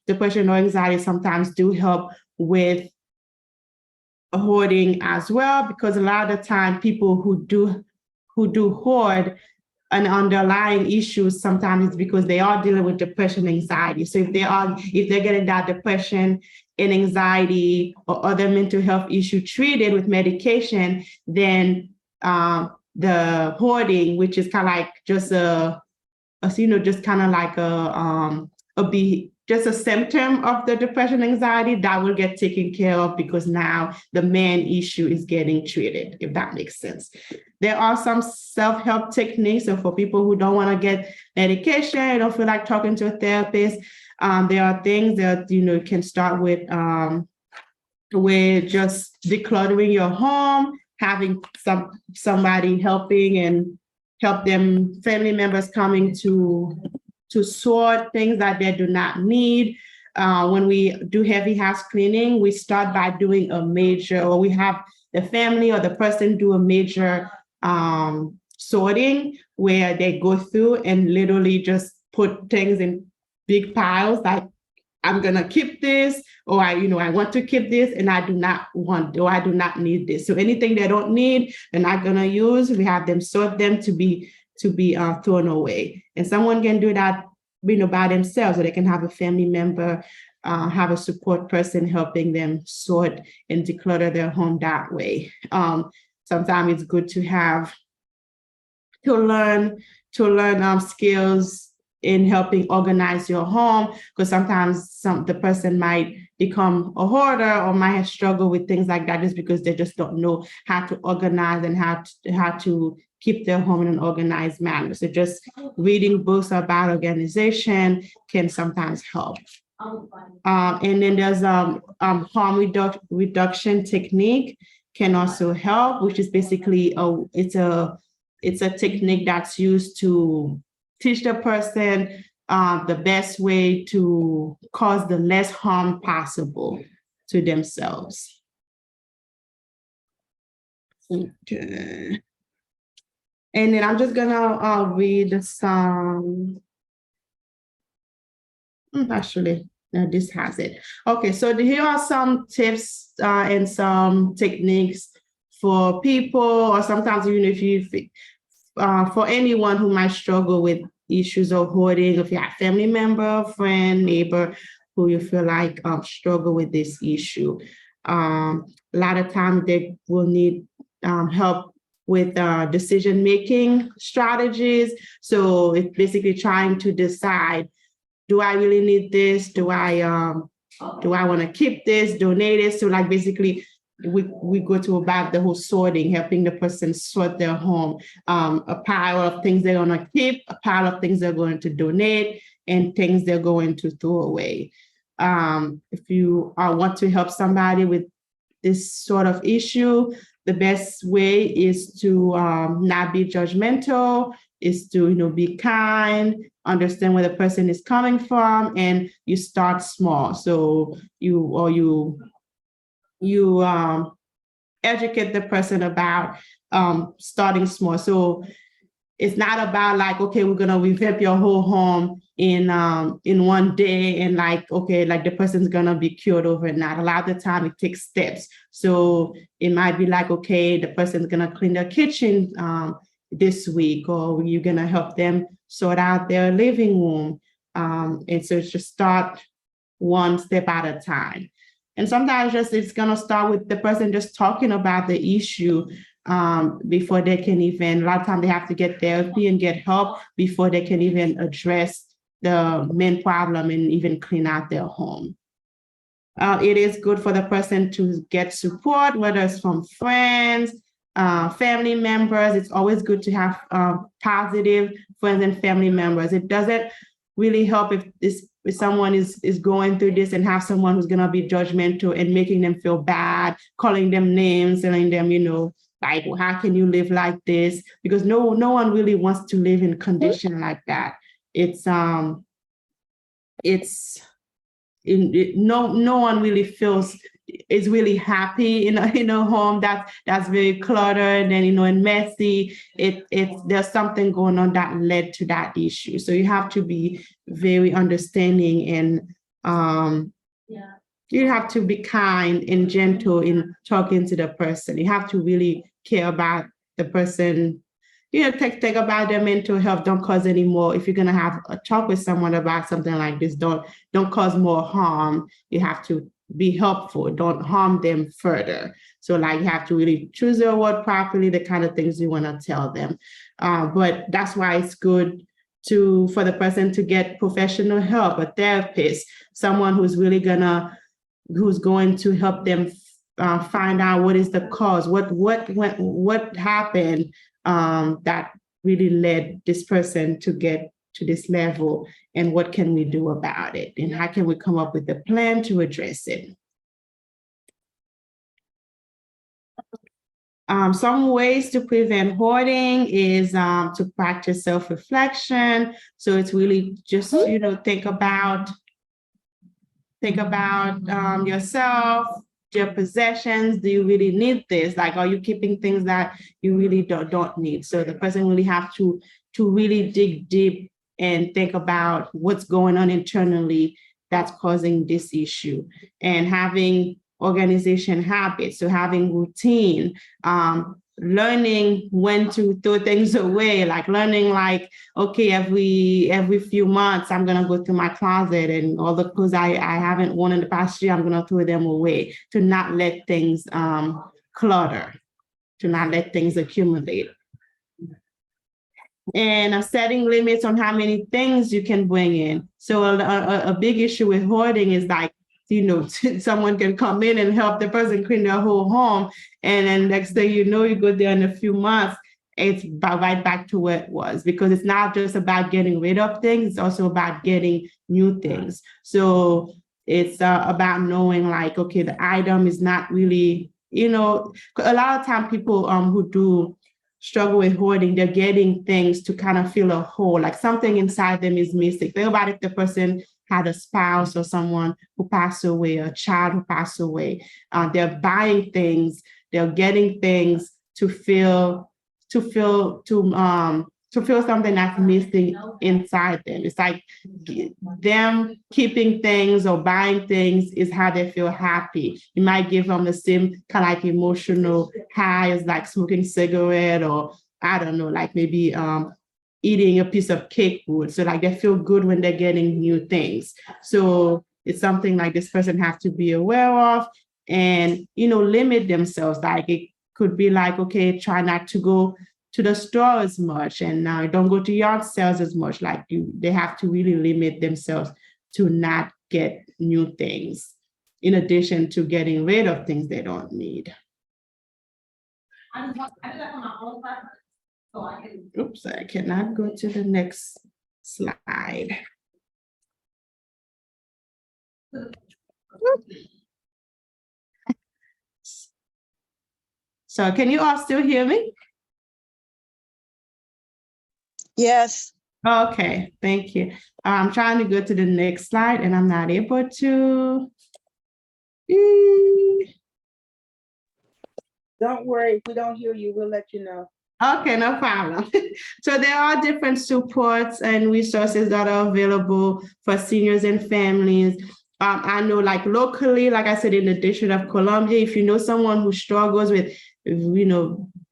depression or anxiety, sometimes do help with hoarding as well, because a lot of the time people who do hoard, an underlying issues sometimes it's because they are dealing with depression and anxiety. So if they're getting that depression and anxiety or other mental health issue treated with medication, then the hoarding, which is kind of like just just a symptom of the depression, anxiety, that will get taken care of, because now the main issue is getting treated, if that makes sense. There are some self-help techniques. So for people who don't want to get medication, don't feel like talking to a therapist, there are things that, you can start with just decluttering your home, having somebody helping and help them, family members coming to sort things that they do not need. When we do heavy house cleaning, we start by doing a major, or we have the family or the person do a major sorting where they go through and literally just put things in big piles, like I'm gonna keep this, or I want to keep this, and I do not want, or I do not need this. So anything they don't need, they're not gonna use, we have them sort them to be thrown away. And someone can do that, by themselves, or they can have a family member, have a support person helping them sort and declutter their home that way. Sometimes it's good to learn skills in helping organize your home, because sometimes the person might become a hoarder or might struggle with things like that just because they just don't know how to organize and how to keep their home in an organized manner. So just reading books about organization can sometimes help. And then there's harm reduction technique can also help, which is basically it's a technique that's used to teach the person the best way to cause the less harm possible to themselves. Okay. And then I'm just gonna read some. Actually, no, this has it. Okay, so here are some tips and some techniques for people, or sometimes even if you, for anyone who might struggle with issues of hoarding, if you have family member, friend, neighbor, who you feel like struggle with this issue. A lot of times they will need help with decision-making strategies. So it's basically trying to decide, do I really need this? Do I want to keep this, donate it? So like basically we go to about the whole sorting, helping the person sort their home, a pile of things they're going to keep, a pile of things they're going to donate, and things they're going to throw away. If you want to help somebody with this sort of issue, the best way is to not be judgmental, is to be kind, understand where the person is coming from, and you start small. So you educate the person about starting small. So it's not about like, okay, we're gonna revamp your whole home in one day, and like the person's gonna be cured overnight. A lot of the time it takes steps. So it might be like, okay, the person's gonna clean their kitchen this week, or you're gonna help them sort out their living room. And so just start one step at a time. And sometimes it's gonna start with the person just talking about the issue before they can even, a lot of times they have to get therapy and get help before they can even address the main problem and even clean out their home. It is good for the person to get support, whether it's from friends, family members. It's always good to have positive friends and family members. It doesn't really help if someone is going through this and have someone who's gonna be judgmental and making them feel bad, calling them names, telling them, like, how can you live like this? Because no one really wants to live in a condition like that. No one really is really happy in a home that's very cluttered and messy. There's something going on that led to that issue. So you have to be very understanding, and you have to be kind and gentle in talking to the person. You have to really care about the person. Think about their mental health. Don't cause any more. If you're gonna have a talk with someone about something like this, don't cause more harm. You have to be helpful. Don't harm them further. So you have to really choose your word properly, the kind of things you want to tell them. But that's why it's good for the person to get professional help, a therapist, someone who's going to help them find out what is the cause, what happened that really led this person to get to this level, and what can we do about it, and how can we come up with a plan to address it. Some ways to prevent hoarding is to practice self-reflection. So it's really just, think about yourself, your possessions. Do you really need this? Like, are you keeping things that you really don't need? So the person really have to really dig deep and think about what's going on internally that's causing this issue, and having organization habits. So having routine, learning when to throw things away, like learning like, okay, every few months, I'm gonna go through my closet and all the clothes I haven't worn in the past year, I'm gonna throw them away, to not let things clutter, to not let things accumulate. And setting limits on how many things you can bring in. So a big issue with hoarding is like, someone can come in and help the person clean their whole home. And then next thing you know, you go there in a few months, it's right back to where it was, because it's not just about getting rid of things, it's also about getting new things. So it's about knowing like, okay, the item is not really, a lot of time people who do struggle with hoarding, they're getting things to kind of fill a hole, like something inside them is missing. Think about if the person had a spouse or someone who passed away, a child who passed away. They're buying things, they're getting things to fill something that's missing inside them. It's like them keeping things or buying things is how they feel happy. You might give them the same kind of like emotional high as like smoking cigarette, or I don't know, like maybe eating a piece of cake would. So like they feel good when they're getting new things. So it's something like this person has to be aware of and, limit themselves. Like it could be like, okay, try not to go to the store as much, and don't go to yard sales as much. Like they have to really limit themselves to not get new things, in addition to getting rid of things they don't need. Oops, I cannot go to the next slide. So can you all still hear me? Yes. Okay, thank you. I'm trying to go to the next slide and I'm not able to. Don't worry, if we don't hear you, we'll let you know. Okay, no problem. So there are different supports and resources that are available for seniors and families. I know like locally, like I said, in the District of Columbia, if you know someone who struggles with,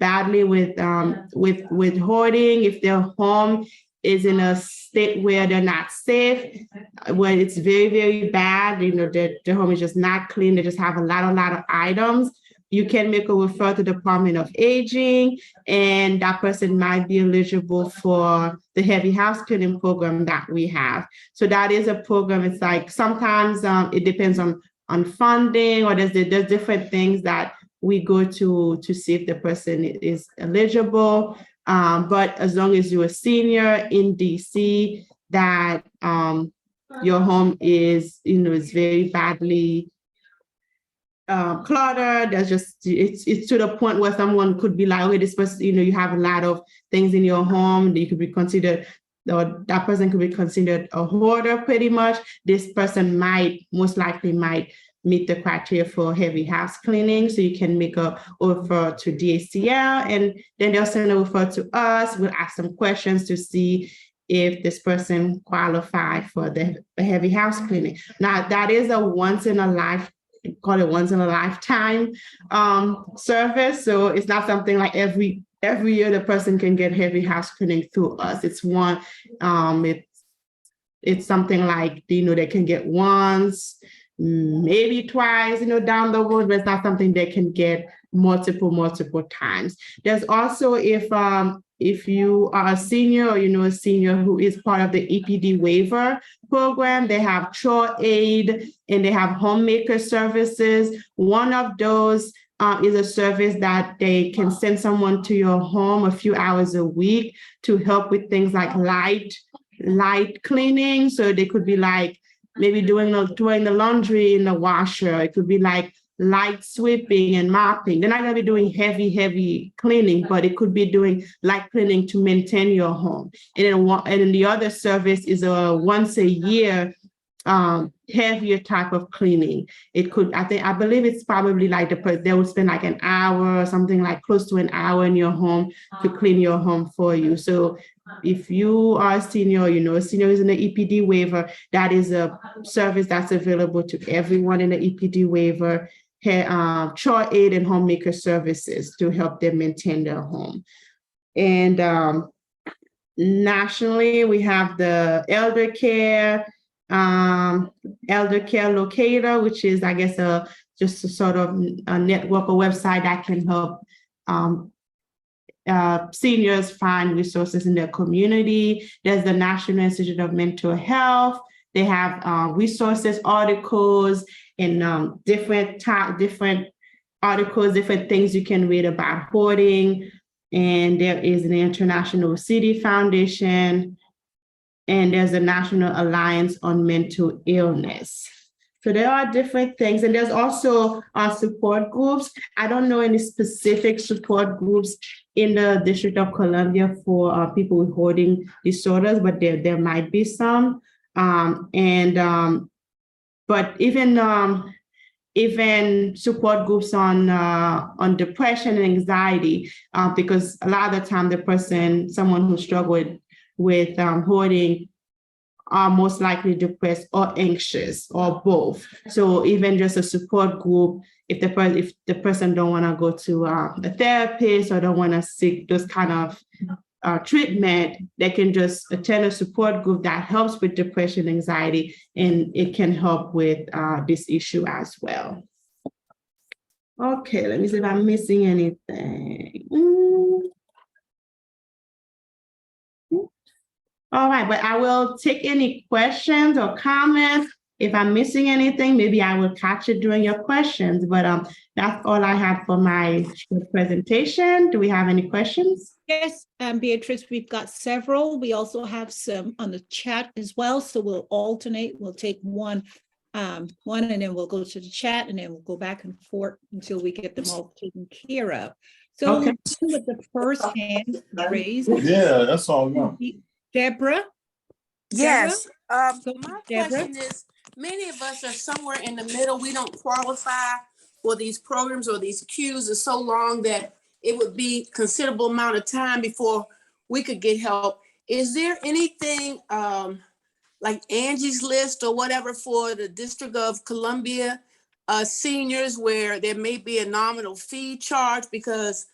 badly with hoarding, if their home is in a state where they're not safe, where it's very, very bad, the home is just not clean, they just have a lot of items, you can make a referral to the Department of Aging, and that person might be eligible for the heavy house cleaning program that we have. So that is a program. It's like sometimes it depends on funding, or there's different things that we go to see if the person is eligible. But as long as you're a senior in DC, that your home is, is very badly cluttered. There's just, it's to the point where someone could be like, okay, this person, you have a lot of things in your home that you could be considered, or that person could be considered a hoarder pretty much. This person most likely might meet the criteria for heavy house cleaning. So you can make a referral to DACL, and then they'll send a referral to us. We'll ask some questions to see if this person qualified for the heavy house cleaning. Now, that is a once in a lifetime service. So it's not something like every year the person can get heavy house cleaning through us. It's one, it's something like, they can get once, maybe twice, down the road, but it's not something they can get multiple times. There's also, if you are a senior, or a senior who is part of the EPD waiver program, they have chore aid and they have homemaker services. One of those is a service that they can send someone to your home a few hours a week to help with things like light cleaning. So they could be like maybe doing the laundry in the washer. It could be like light sweeping and mopping. They're not going to be doing heavy cleaning, but it could be doing light cleaning to maintain your home. And then the other service is a once a year heavier type of cleaning. It could, I believe it's probably like they would spend like an hour or something, like close to an hour in your home to clean your home for you. So if you are a senior, a senior is in the EPD waiver, that is a service that's available to everyone in the EPD waiver. Chore aid and homemaker services to help them maintain their home. And nationally, we have the elder care locator, which is, I guess, just a sort of a network or website that can help seniors find resources in their community. There's the National Institute of Mental Health. They have resources, articles, and different articles, different things you can read about hoarding. And there is an International City Foundation, and there's a National Alliance on Mental Illness. So there are different things. And there's also support groups. I don't know any specific support groups in the District of Columbia for people with hoarding disorders, but there might be some. But even support groups on depression and anxiety, because a lot of the time someone who struggled with hoarding are most likely depressed or anxious or both. So even just a support group, if the person don't want to go to a therapist or don't want to seek those kind of treatment, they can just attend a support group that helps with depression, anxiety, and it can help with this issue as well. Okay, let me see if I'm missing anything. All right, but I will take any questions or comments. If I'm missing anything, maybe I will catch it during your questions, but that's all I have for my presentation. Do we have any questions? Yes, Beatrice, we've got several. We also have some on the chat as well, so we'll alternate. We'll take one and then we'll go to the chat, and then we'll go back and forth until we get them all taken care of. So okay. with the first hand raised. Yeah, that's all gone. Deborah? Yes. My Deborah? question is, many of us are somewhere in the middle. We don't qualify for these programs, or these queues are so long that it would be considerable amount of time before we could get help. Is there anything like Angie's List or whatever for the District of Columbia seniors where there may be a nominal fee charge? Because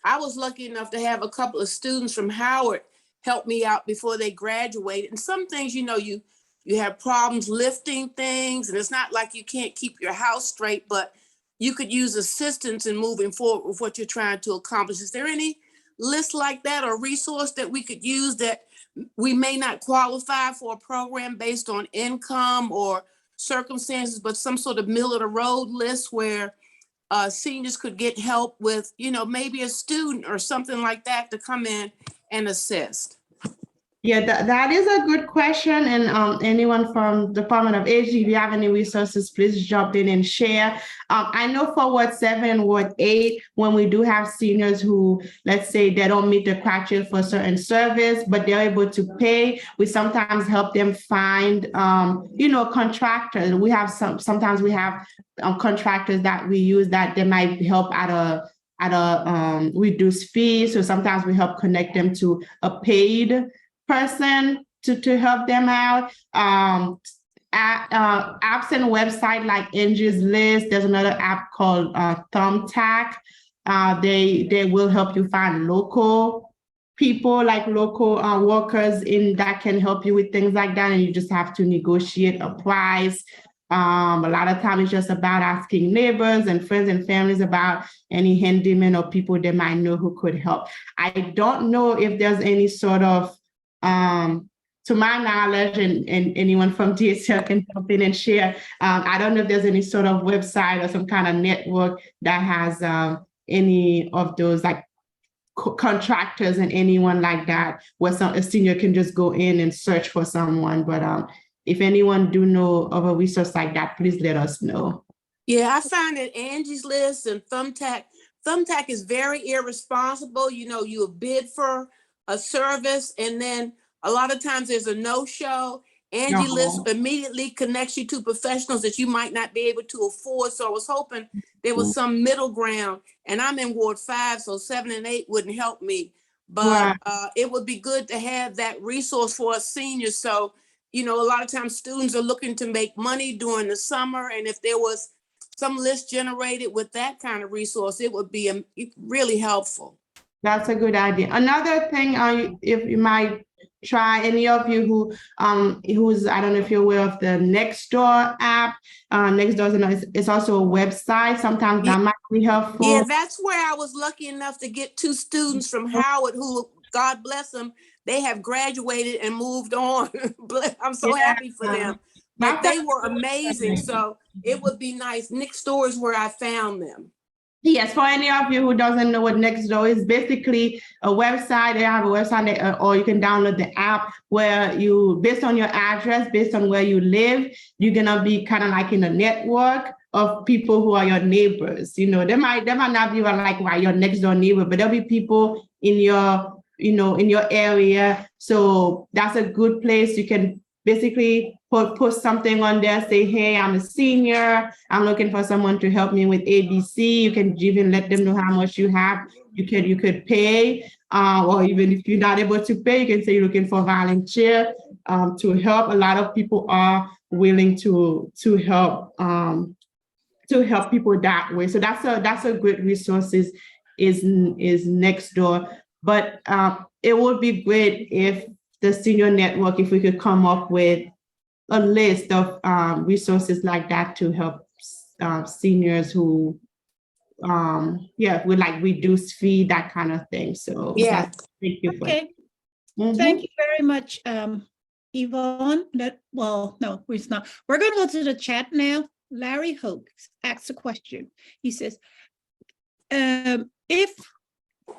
I was lucky enough to have a couple of students from Howard help me out before they graduated. And some things, you have problems lifting things, and it's not like you can't keep your house straight, but you could use assistance in moving forward with what you're trying to accomplish. Is there any list like that or resource that we could use that we may not qualify for a program based on income or circumstances, but some sort of middle of the road list where seniors could get help with, maybe a student or something like that to come in and assist? Yeah, that is a good question. And anyone from Department of Aging, if you have any resources, please jump in and share. I know for Ward 7 and Ward 8, when we do have seniors who, let's say they don't meet the criteria for a certain service, but they're able to pay, we sometimes help them find, contractors. We have sometimes we have contractors that we use that they might help at a reduced fee. So sometimes we help connect them to a paid person to help them out. Apps and website like Angie's List. There's another app called Thumbtack. They will help you find local people, like local workers that can help you with things like that, and you just have to negotiate a price. A lot of times it's just about asking neighbors and friends and families about any handyman or people they might know who could help. I don't know if there's any sort of to my knowledge, and anyone from DSL can jump in and share. I don't know if there's any sort of website or some kind of network that has any of those like contractors and anyone like that, where a senior can just go in and search for someone. But if anyone do know of a resource like that, please let us know. Yeah, I find that Angie's List and Thumbtack is very irresponsible. You know, you bid for a service and then a lot of times there's a no-show. Angie List immediately connects you to professionals that you might not be able to afford. So I was hoping there was some middle ground, and I'm in Ward 5, so 7 and 8 wouldn't help me. But it would be good to have that resource for us seniors. So, you know, a lot of times students are looking to make money during the summer, and if there was some list generated with that kind of resource, it would be really helpful. That's a good idea. Another thing, if you might try, any of you who's, I don't know if you're aware of the Nextdoor app. Nextdoor is also a website. Sometimes that might be helpful. Yeah, that's where I was lucky enough to get 2 students from Howard who, God bless them, they have graduated and moved on. I'm so happy for them. But they were amazing. So it would be nice. Nextdoor is where I found them. Yes, for any of you who doesn't know what Nextdoor is, basically a website. They have a website, or you can download the app where you, based on your address, based on where you live, you're gonna be kind of like in a network of people who are your neighbors. You know, they might not be like your next door neighbor, but there'll be people in your, you know, in your area. So that's a good place. You can basically put something on there, say, hey, I'm a senior, I'm looking for someone to help me with ABC. You can even let them know how much you have. You could pay, or even if you're not able to pay, you can say you're looking for volunteer to help. A lot of people are willing to help people that way. So that's a great resource is Nextdoor. But it would be great if the senior network, if we could come up with a list of resources like that to help seniors who with like reduced fee, that kind of thing. So yeah, thank you for okay. Thank you very much, Yvonne. No, it's not. We're going to go to the chat now. Larry Hoke asks a question. He says, can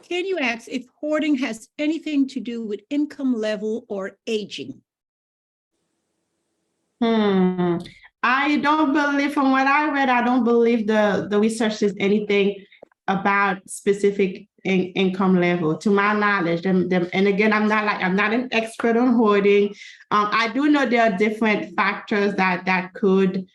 you ask if hoarding has anything to do with income level or aging? I don't believe, from what I read, I don't believe the research says anything about specific income level, to my knowledge. And again, I'm not an expert on hoarding. I do know there are different factors that could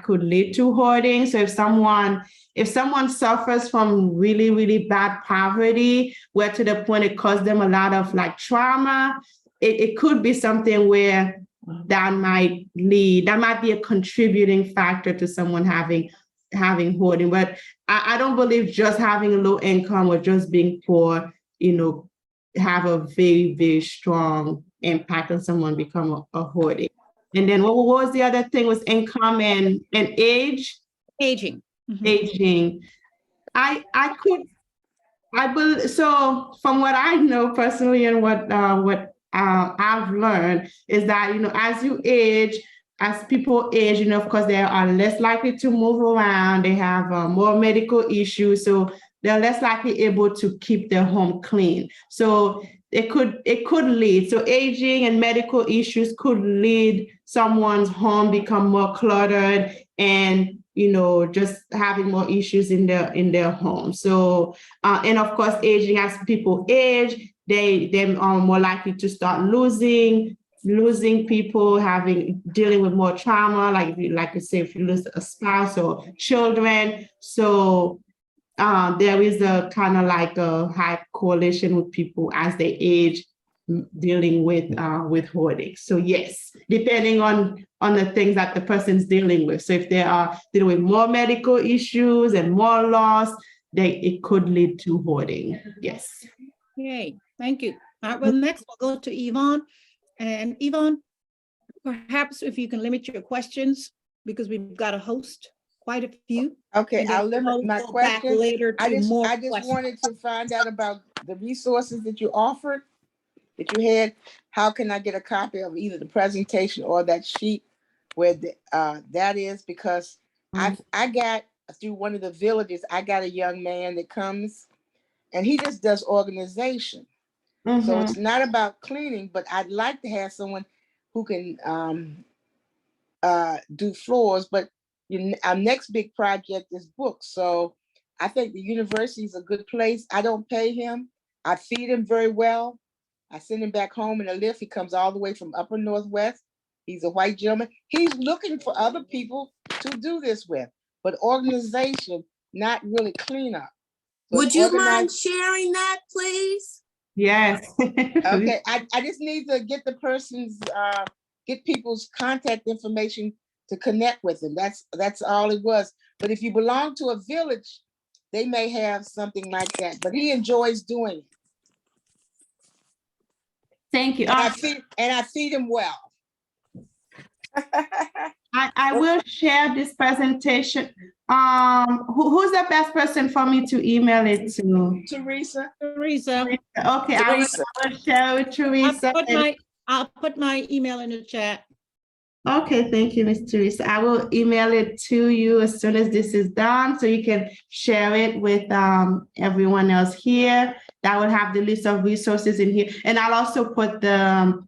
lead to hoarding. So if someone suffers from really, really bad poverty, where to the point it caused them a lot of like trauma, it could be something where that might be a contributing factor to someone having hoarding. But I don't believe just having a low income or just being poor, have a very, very strong impact on someone become a hoarding. And then what was the other thing? Was income and age? Aging. Aging. So from what I know personally and what I've learned is that, as you age, as people age, of course, they are less likely to move around. They have more medical issues. So they're less likely able to keep their home clean. So it could lead. So aging and medical issues could lead someone's home become more cluttered and, just having more issues in their home. So, and of course, aging, as people age, they are more likely to start losing people, dealing with more trauma, like you say, if you lose a spouse or children. So there is a kind of like a high correlation with people as they age dealing with hoarding. So yes, depending on the things that the person's dealing with. So if they are dealing with more medical issues and more loss, it could lead to hoarding. Yes. Yay, thank you. All right, well, next we'll go to Yvonne. And Yvonne, perhaps if you can limit your questions, because we've got a host quite a few. Okay, I'll limit my question. Later to I just questions. wanted to find out about the resources that you offered, that you had. How can I get a copy of either the presentation or that sheet where that is? Because I got, through one of the villages, I got a young man that comes and he just does organization. So it's not about cleaning, but I'd like to have someone who can do floors, but our next big project is books. So I think the university is a good place. I don't pay him. I feed him very well. I send him back home in a lift. He comes all the way from upper Northwest. He's a white gentleman. He's looking for other people to do this with, but organization, not really cleanup. So would you mind sharing that, please? Yes. Okay, I just need to get the person's, get people's contact information to connect with them. That's all it was. But if you belong to a village, they may have something like that, but he enjoys doing it. Thank you. And I feed him well. I will share this presentation. Who's the best person for me to email it to? Teresa. Okay, Teresa. I will share with Teresa. I'll put my email in the chat. Okay, thank you, Ms. Teresa. I will email it to you as soon as this is done, so you can share it with everyone else here. That will have the list of resources in here, and I'll also put the.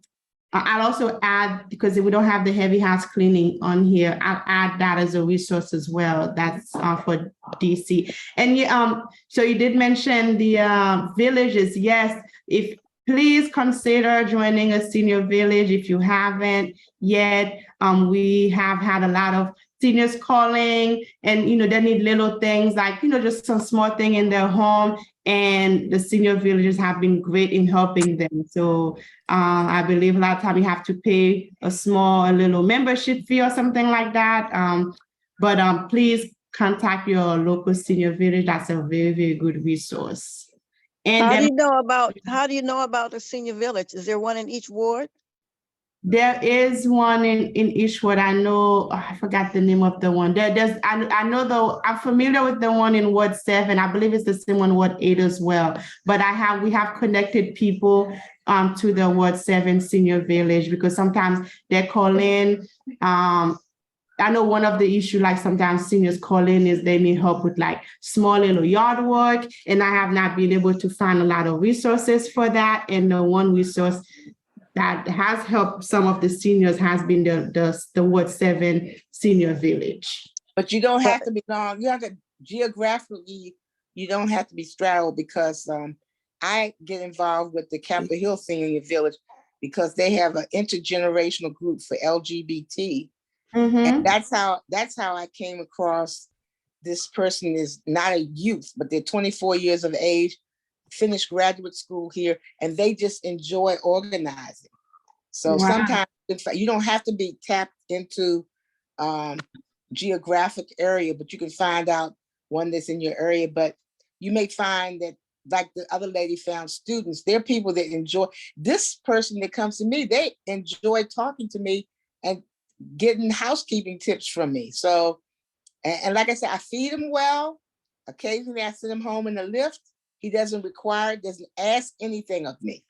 I'll also add, because we don't have the heavy house cleaning on here, I'll add that as a resource as well. That's for DC. And so you did mention the villages. Yes, please consider joining a senior village if you haven't yet. We have had a lot of seniors calling, and they need little things like just some small thing in their home, and the senior villages have been great in helping them. So I believe a lot of time you have to pay a little membership fee or something like that. But please contact your local senior village. That's a very, very good resource. And how do you know about the senior village? Is there one in each ward? There is one in each ward. I know, I forgot the name of the one. I know I'm familiar with the one in Ward 7. I believe it's the same one in Ward 8 as well. But we have connected people to the Ward 7 senior village, because sometimes they call in. I know one of the issues, like sometimes seniors call in, is they need help with like small little yard work. And I have not been able to find a lot of resources for that. And the one resource that has helped some of the seniors has been the Ward 7 senior village. But you don't have to be long. You have to geographically, you don't have to be straddled, because I get involved with the Capitol Hill Senior Village because they have an intergenerational group for LGBT. And that's how I came across this person. Is not a youth, but they're 24 years of age, finished graduate school here, and they just enjoy organizing. So sometimes you don't have to be tapped into geographic area, but you can find out one that's in your area. But you may find that, like the other lady found students, there are people that enjoy. This person that comes to me, they enjoy talking to me and getting housekeeping tips from me. So, and like I said, I feed him well. Occasionally I send him home in a lift. He doesn't ask anything of me.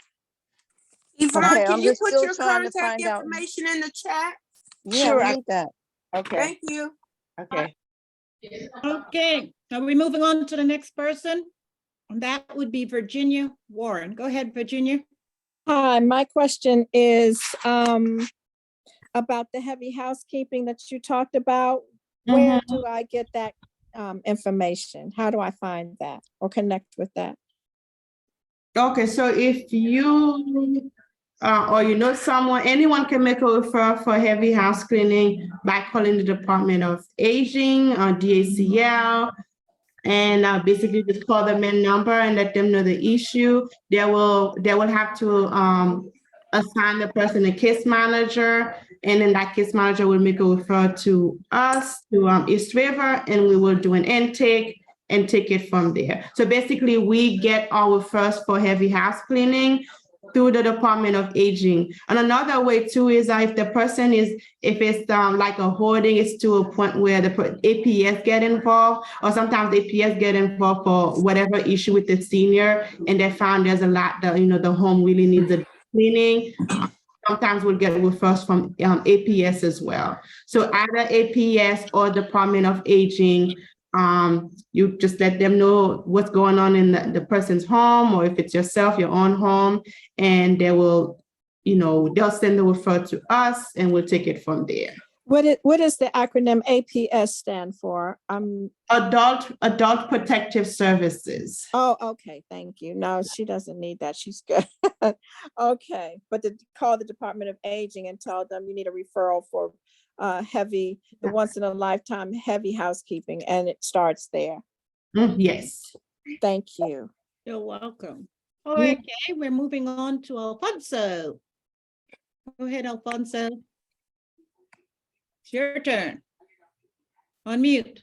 Yvonne, can you put your contact information in the chat? Yeah, Sure, I need that. Okay. Thank you. Okay. Okay, are we moving on to the next person? And that would be Virginia Warren. Go ahead, Virginia. Hi, my question is about the heavy housekeeping that you talked about. Where do I get that information? How do I find that or connect with that? Okay, so if you or someone, anyone can make a referral for heavy house cleaning by calling the Department of Aging or DACL, and basically just call the main number and let them know the issue. They will have to assign the person a case manager, and then that case manager will make a referral to us, to East River, and we will do an intake and take it from there. So basically we get our referrals for heavy house cleaning through the Department of Aging. And another way too is if the person if it's like a hoarding, it's to a point where the APS get involved, or sometimes APS get involved for whatever issue with the senior, and they found there's a lot that, the home really needs a cleaning. Sometimes we'll get referrals from APS as well. So either APS or Department of Aging, you just let them know what's going on in the person's home, or if it's yourself, your own home, and they will, they'll send the referral to us and we'll take it from there. What is the acronym APS stand for? Adult Protective Services. Oh, okay, thank you. No, she doesn't need that. She's good. Okay, but call the Department of Aging and tell them you need a referral for the once in a lifetime heavy housekeeping, and it starts there. Yes. Thank you. You're welcome. Okay, we're moving on to Alfonso. Go ahead, Alfonso. It's your turn. Unmute.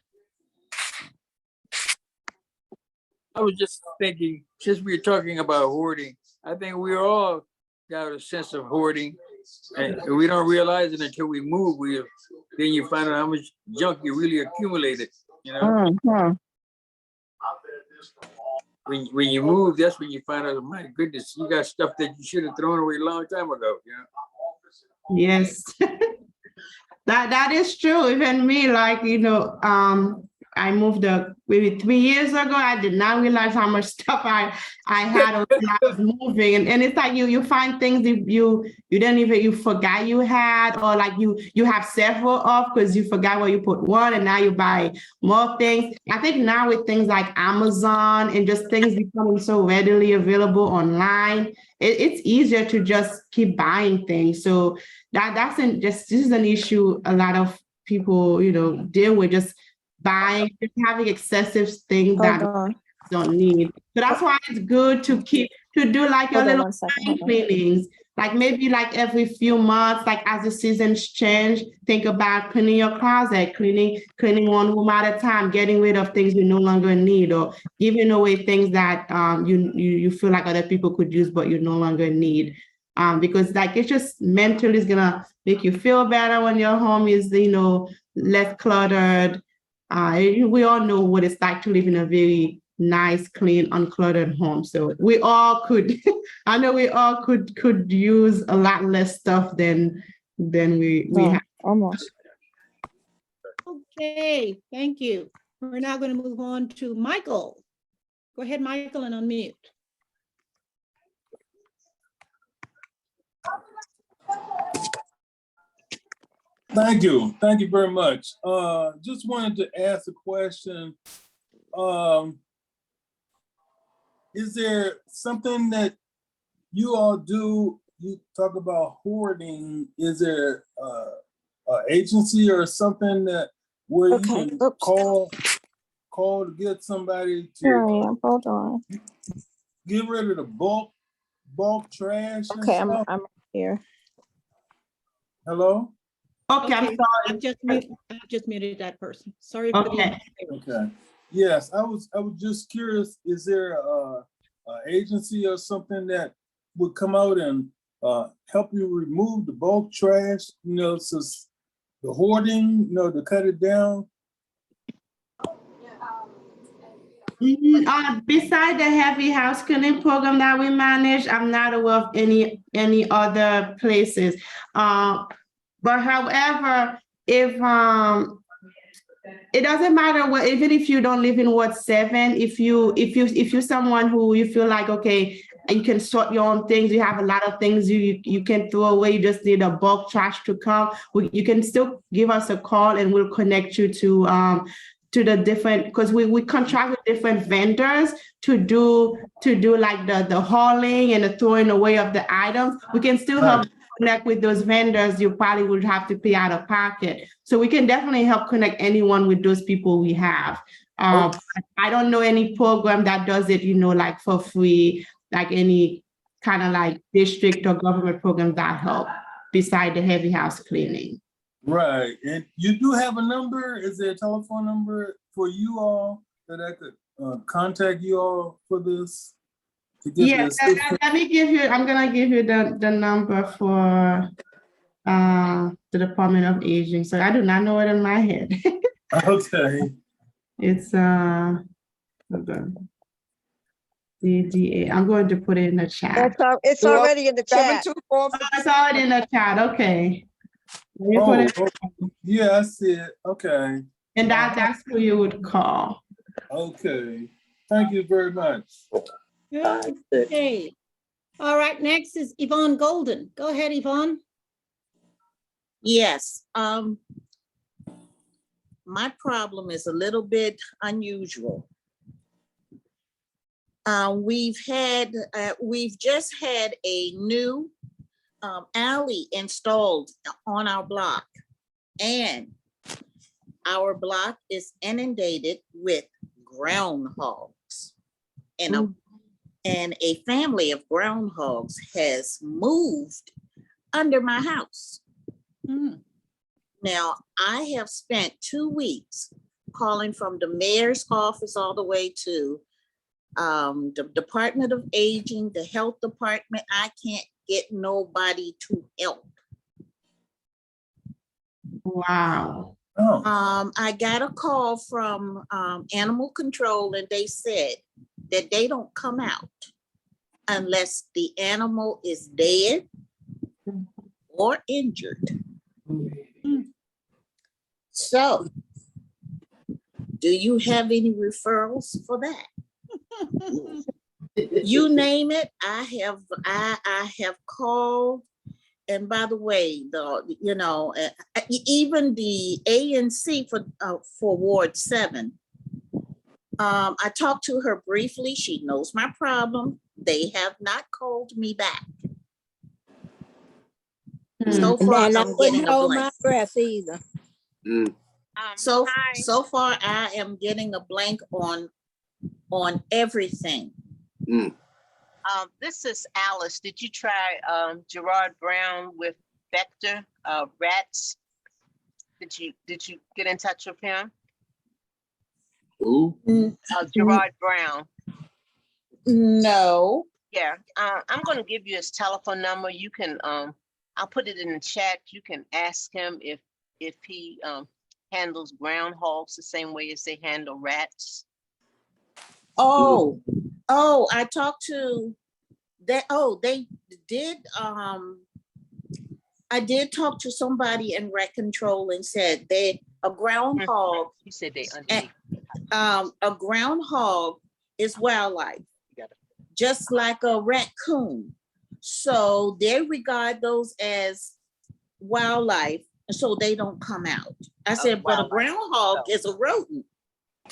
I was just thinking, since we were talking about hoarding, I think we all got a sense of hoarding, and we don't realize it until we move. Then you find out how much junk you really accumulated. You know, when you move, that's when you find out. My goodness, you got stuff that you should have thrown away a long time ago. You know. Yes. That is true. Even me, like, I moved maybe 3 years ago. I did not realize how much stuff I had when I was moving. And it's like you find things you forgot you had, or like you have several of because you forgot where you put one and now you buy more things. I think now with things like Amazon and just things becoming so readily available online, it's easier to just keep buying things. So this is an issue a lot of people, deal with, just buying, just having excessive things that don't need. So that's why it's good to do like your little spring cleanings, like maybe like every few months, like as the seasons change, think about cleaning your closet, cleaning one room at a time, getting rid of things you no longer need, or giving away things that you feel like other people could use but you no longer need. Because like it's just mentally is gonna make you feel better when your home is less cluttered. We all know what it's like to live in a very nice, clean, uncluttered home. So we all could, I know we all could use a lot less stuff than we have. Almost. Okay, thank you. We're now going to move on to Michael. Go ahead, Michael, and unmute. Thank you. Thank you very much. Just wanted to ask a question. Is there something that you all do? You talk about hoarding. Is there an agency or something where you can call to get somebody to Here I am. Hold on. get rid of the bulk trash? Okay, and I'm here. Hello? Okay, I'm sorry. I just muted that person. Sorry for the Okay. Yes, I was just curious. Is there a agency or something that would come out and help you remove the bulk trash? So the hoarding, to cut it down. Beside the heavy house cleaning program that we manage, I'm not aware of any other places. But however, if it doesn't matter what, even if you don't live in Ward 7, if you're someone who you feel like, okay, you can sort your own things, you have a lot of things you can throw away, you just need a bulk trash to come, you can still give us a call and we'll connect you to the different, because we contract with different vendors to do like the hauling and the throwing away of the items. We can still help connect with those vendors. You probably would have to pay out of pocket. So we can definitely help connect anyone with those people we have. I don't know any program that does it, like for free, like any kind of like district or government program that help beside the heavy house cleaning. Right. And you do have a number? Is there a telephone number for you all that I could contact you all for this? Yes, let me give you, I'm going to give you the number for the Department of Aging. So I do not know it in my head. Okay. It's, hold on. DDA. I'm going to put it in the chat. It's already in the chat. It's already in the chat. Okay. Yeah, I see it. Okay. And that's who you would call. Okay. Thank you very much. Okay. All right, next is Yvonne Golden. Go ahead, Yvonne. Yes. my problem is a little bit unusual. We've just had a new alley installed on our block, and our block is inundated with groundhogs, and a family of groundhogs has moved under my house. Now, I have spent 2 weeks calling from the mayor's office all the way to the Department of Aging, the health department. I can't get nobody to help. Wow. I got a call from animal control, and they said that they don't come out unless the animal is dead or injured. So, do you have any referrals for that? You name it, I have called. And by the way, even the ANC for Ward 7, I talked to her briefly. She knows my problem. They have not called me back. So far, And I I'm wouldn't getting a hold my blank. breath either. So far, I am getting a blank on everything. This is Alice. Did you try Gerard Brown with vector rats? Did you get in touch with him? Who? Gerard Brown. No. Yeah, I'm going to give you his telephone number. You can I'll put it in the chat. You can ask him if he handles groundhogs the same way as they handle rats. Oh, I talked to that. Oh, they did. I did talk to somebody in rec control and said a groundhog. You said they a groundhog is wildlife, just like a raccoon. So they regard those as wildlife, so they don't come out. I said, but a groundhog is a rodent.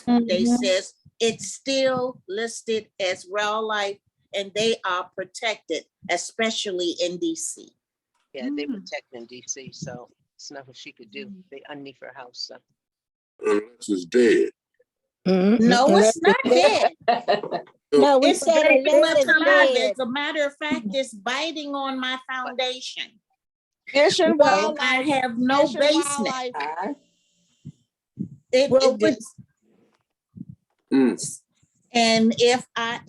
They says it's still listed as wildlife, and they are protected, especially in DC. Yeah, they protect in DC, so it's nothing she could do. They underneath her house. So. Unless it's dead. No, it's not dead. No, we It's said very much it's alive. dead. As a matter of fact, it's biting on my foundation. Fish and Well, wildlife. I have no Fish and basement. wildlife. And if I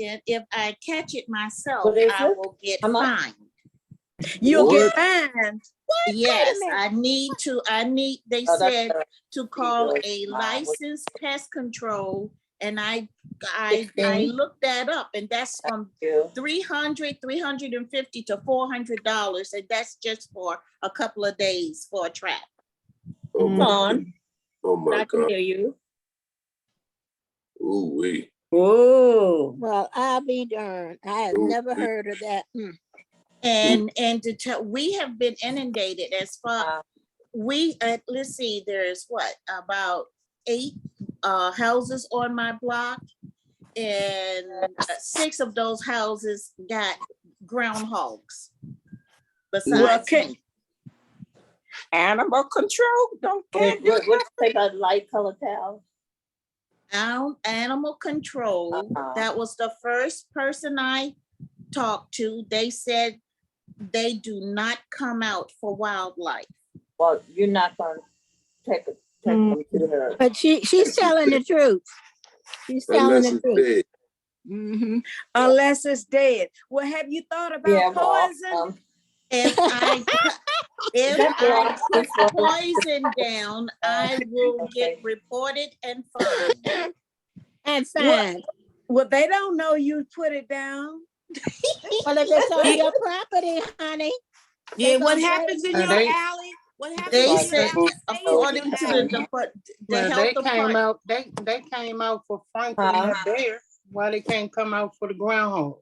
catch it myself, I will get fined. You'll get fined. Yes, I need, they Oh, that's said right. to call a licensed pest control, and I looked that up, and that's from $350 to $400, and that's just for a couple of days for a trap. Oh on. Oh my I can God. hear you. Ooh wee. Oh. Well, I'll be darned. I have never heard of that. And to tell, we have been inundated as far, let's see, there's about 8 houses on my block, and 6 of those houses got groundhogs. Besides me. Animal control, don't care. What's say about light colored towels? Animal control, that was the first person I talked to. They said they do not come out for wildlife. Well, you're not going to take them to her. But she's telling the truth. She's telling the truth. Unless it's dead. Well, have you thought about poison? If I put poison down, I will get reported and fined. And fined. Well, they don't know you put it down. Well, if it's on your property, honey. Yeah, what happens in your alley? What happens in your alley? According to the health department. They came out for Franklin and Bear. Why they can't come out for the groundhog?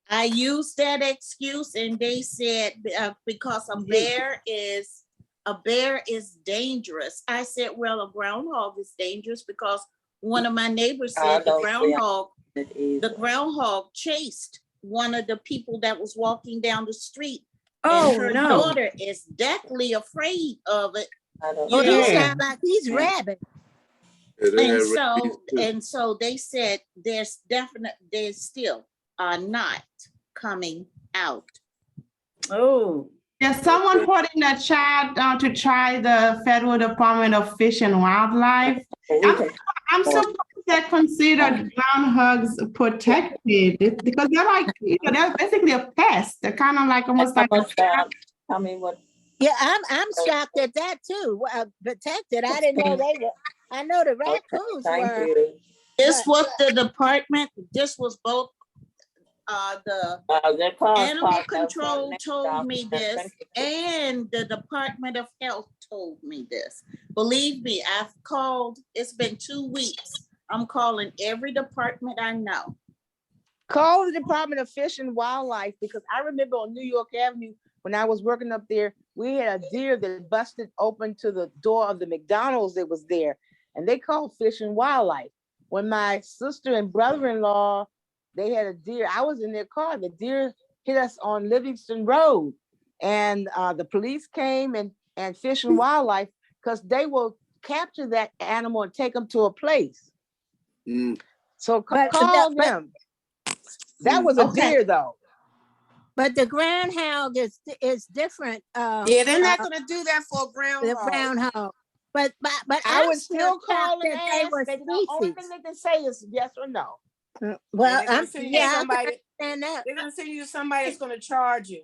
I used that excuse, and they said because a bear is a bear is dangerous. I said, well, a groundhog is dangerous because one of my neighbors said the groundhog chased one of the people that was walking down the street. Oh, and her no. daughter is deathly afraid of it. Oh, he sounds like he's rabid. And so they said they still are not coming out. Oh. There's someone put in the chat to try the Federal Department of Fish and Wildlife. I'm surprised they considered groundhogs protected because they're like, they're basically a pest. They're kind of like almost like. Tell me what. Yeah, I'm shocked at that too. Protected. I didn't know they were. I know the raccoons were. This was the department. This was both. The animal control told me this, and the Department of Health told me this. Believe me, I've called. It's been 2 weeks. I'm calling every department I know. Call the Department of Fish and Wildlife, because I remember on New York Avenue when I was working up there, we had a deer that busted open to the door of the McDonald's that was there, and they called Fish and Wildlife. When my sister and brother-in-law, they had a deer, I was in their car, the deer hit us on Livingston Road, and the police came and Fish and Wildlife, because they will capture that animal and take them to a place. So call them. That was a deer though. But the groundhog is different. Yeah, they're not going to do that for a groundhog. The groundhog. But I would still call and that ask. The only thing they can say is yes or no. Well, they're going to send you to somebody that's going to charge you.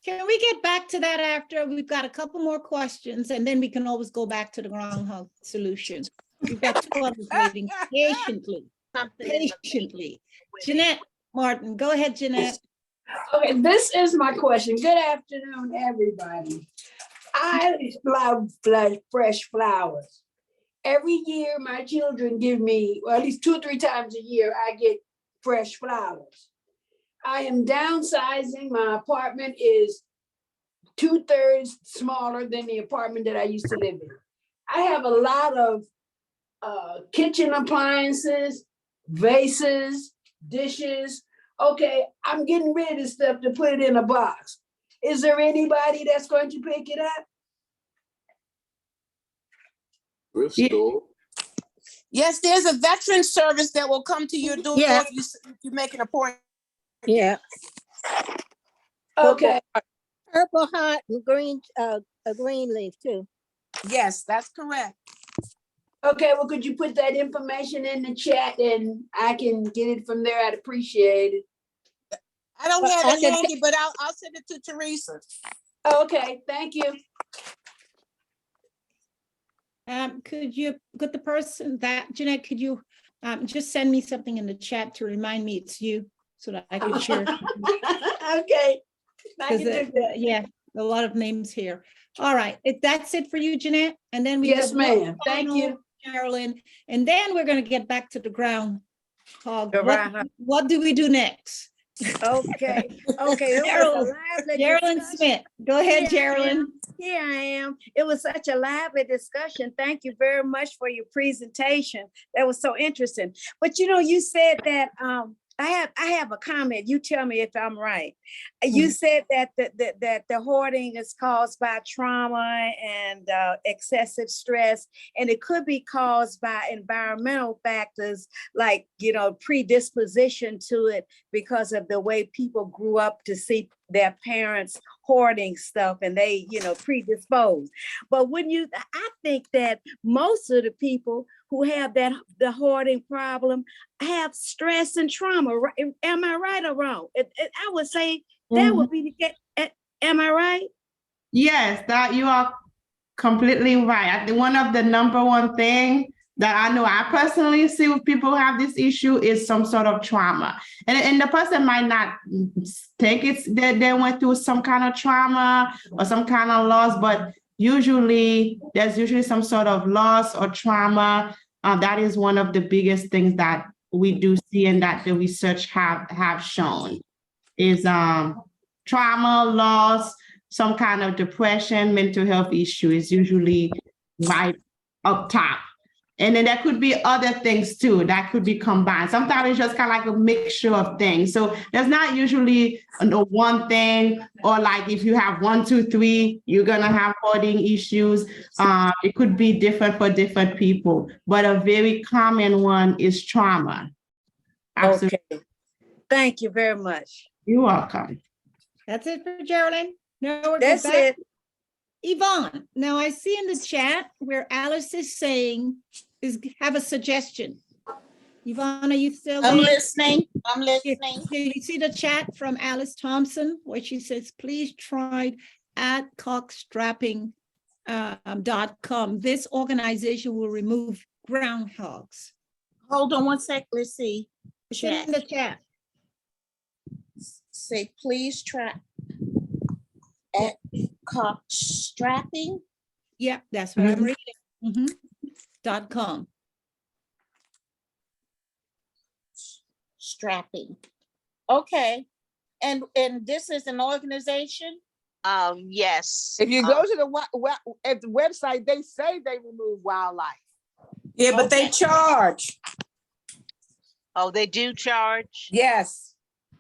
Can we get back to that after? We've got a couple more questions, and then we can always go back to the groundhog solution. We've got 2 others waiting patiently. Jeanette Martin, go ahead, Jeanette. Okay, this is my question. Good afternoon, everybody. I love fresh flowers. Every year, my children give me, well, at least 2 or 3 times a year, I get fresh flowers. I am downsizing. My apartment is 2/3 smaller than the apartment that I used to live in. I have a lot of kitchen appliances, vases, dishes. Okay, I'm getting rid of stuff to put it in a box. Is there anybody that's going to pick it up? Yes, there's a veteran service that will come to your door if you make an appointment. Yeah. Okay. Purple heart and green, a green leaf too. Yes, that's correct. Okay, well, could you put that information in the chat and I can get it from there? I'd appreciate it. I don't have it handy, but I'll send it to Teresa. Okay, thank you. Could you put the person that, Jeanette, could you just send me something in the chat to remind me it's you so that I can share? Okay. Yeah, a lot of names here. All right, that's it for you, Jeanette? And then we Yes, have ma'am. Thank you. Carolyn, and then we're going to get back to the groundhog. What do we do next? Okay. Geraldine Smith. Go ahead, Geraldine. Here I am. It was such a lively discussion. Thank you very much for your presentation. That was so interesting. But you know, you said that I have a comment. You tell me if I'm right. You said that the hoarding is caused by trauma and excessive stress, and it could be caused by environmental factors like, you know, predisposition to it because of the way people grew up to see their parents hoarding stuff and they, you know, predisposed. But I think that most of the people who have the hoarding problem have stress and trauma. Am I right or wrong? I would say that would be the case. Am I right? Yes, that you are completely right. I think one of the number one thing that I know I personally see with people who have this issue is some sort of trauma. And the person might not think it's that they went through some kind of trauma or some kind of loss, but there's usually some sort of loss or trauma. That is one of the biggest things that we do see and that the research have shown is trauma, loss, some kind of depression, mental health issue is usually right up top. And then there could be other things too that could be combined. Sometimes it's just kind of like a mixture of things. So there's not usually no one thing, or like if you have 1, 2, 3, you're gonna have hoarding issues. It could be different for different people, but a very common one is trauma. Absolutely. Okay. Thank you very much. You're welcome. That's it for Geraldine. No, we're That's it. Yvonne, now I see in the chat where Alice is saying, have a suggestion. Yvonne, are you still there? I'm listening. I'm listening. Do you see the chat from Alice Thompson where she says, please try adcockstrapping.com. This organization will remove groundhogs. Hold on one sec. Let's see. It's in the chat. Say, please try adcock strapping. Yeah, that's what I'm reading. .com. Strapping. Okay. And this is an organization? Yes. If you go to the website, they say they remove wildlife. Yeah, but they charge. Oh, they do charge? Yes.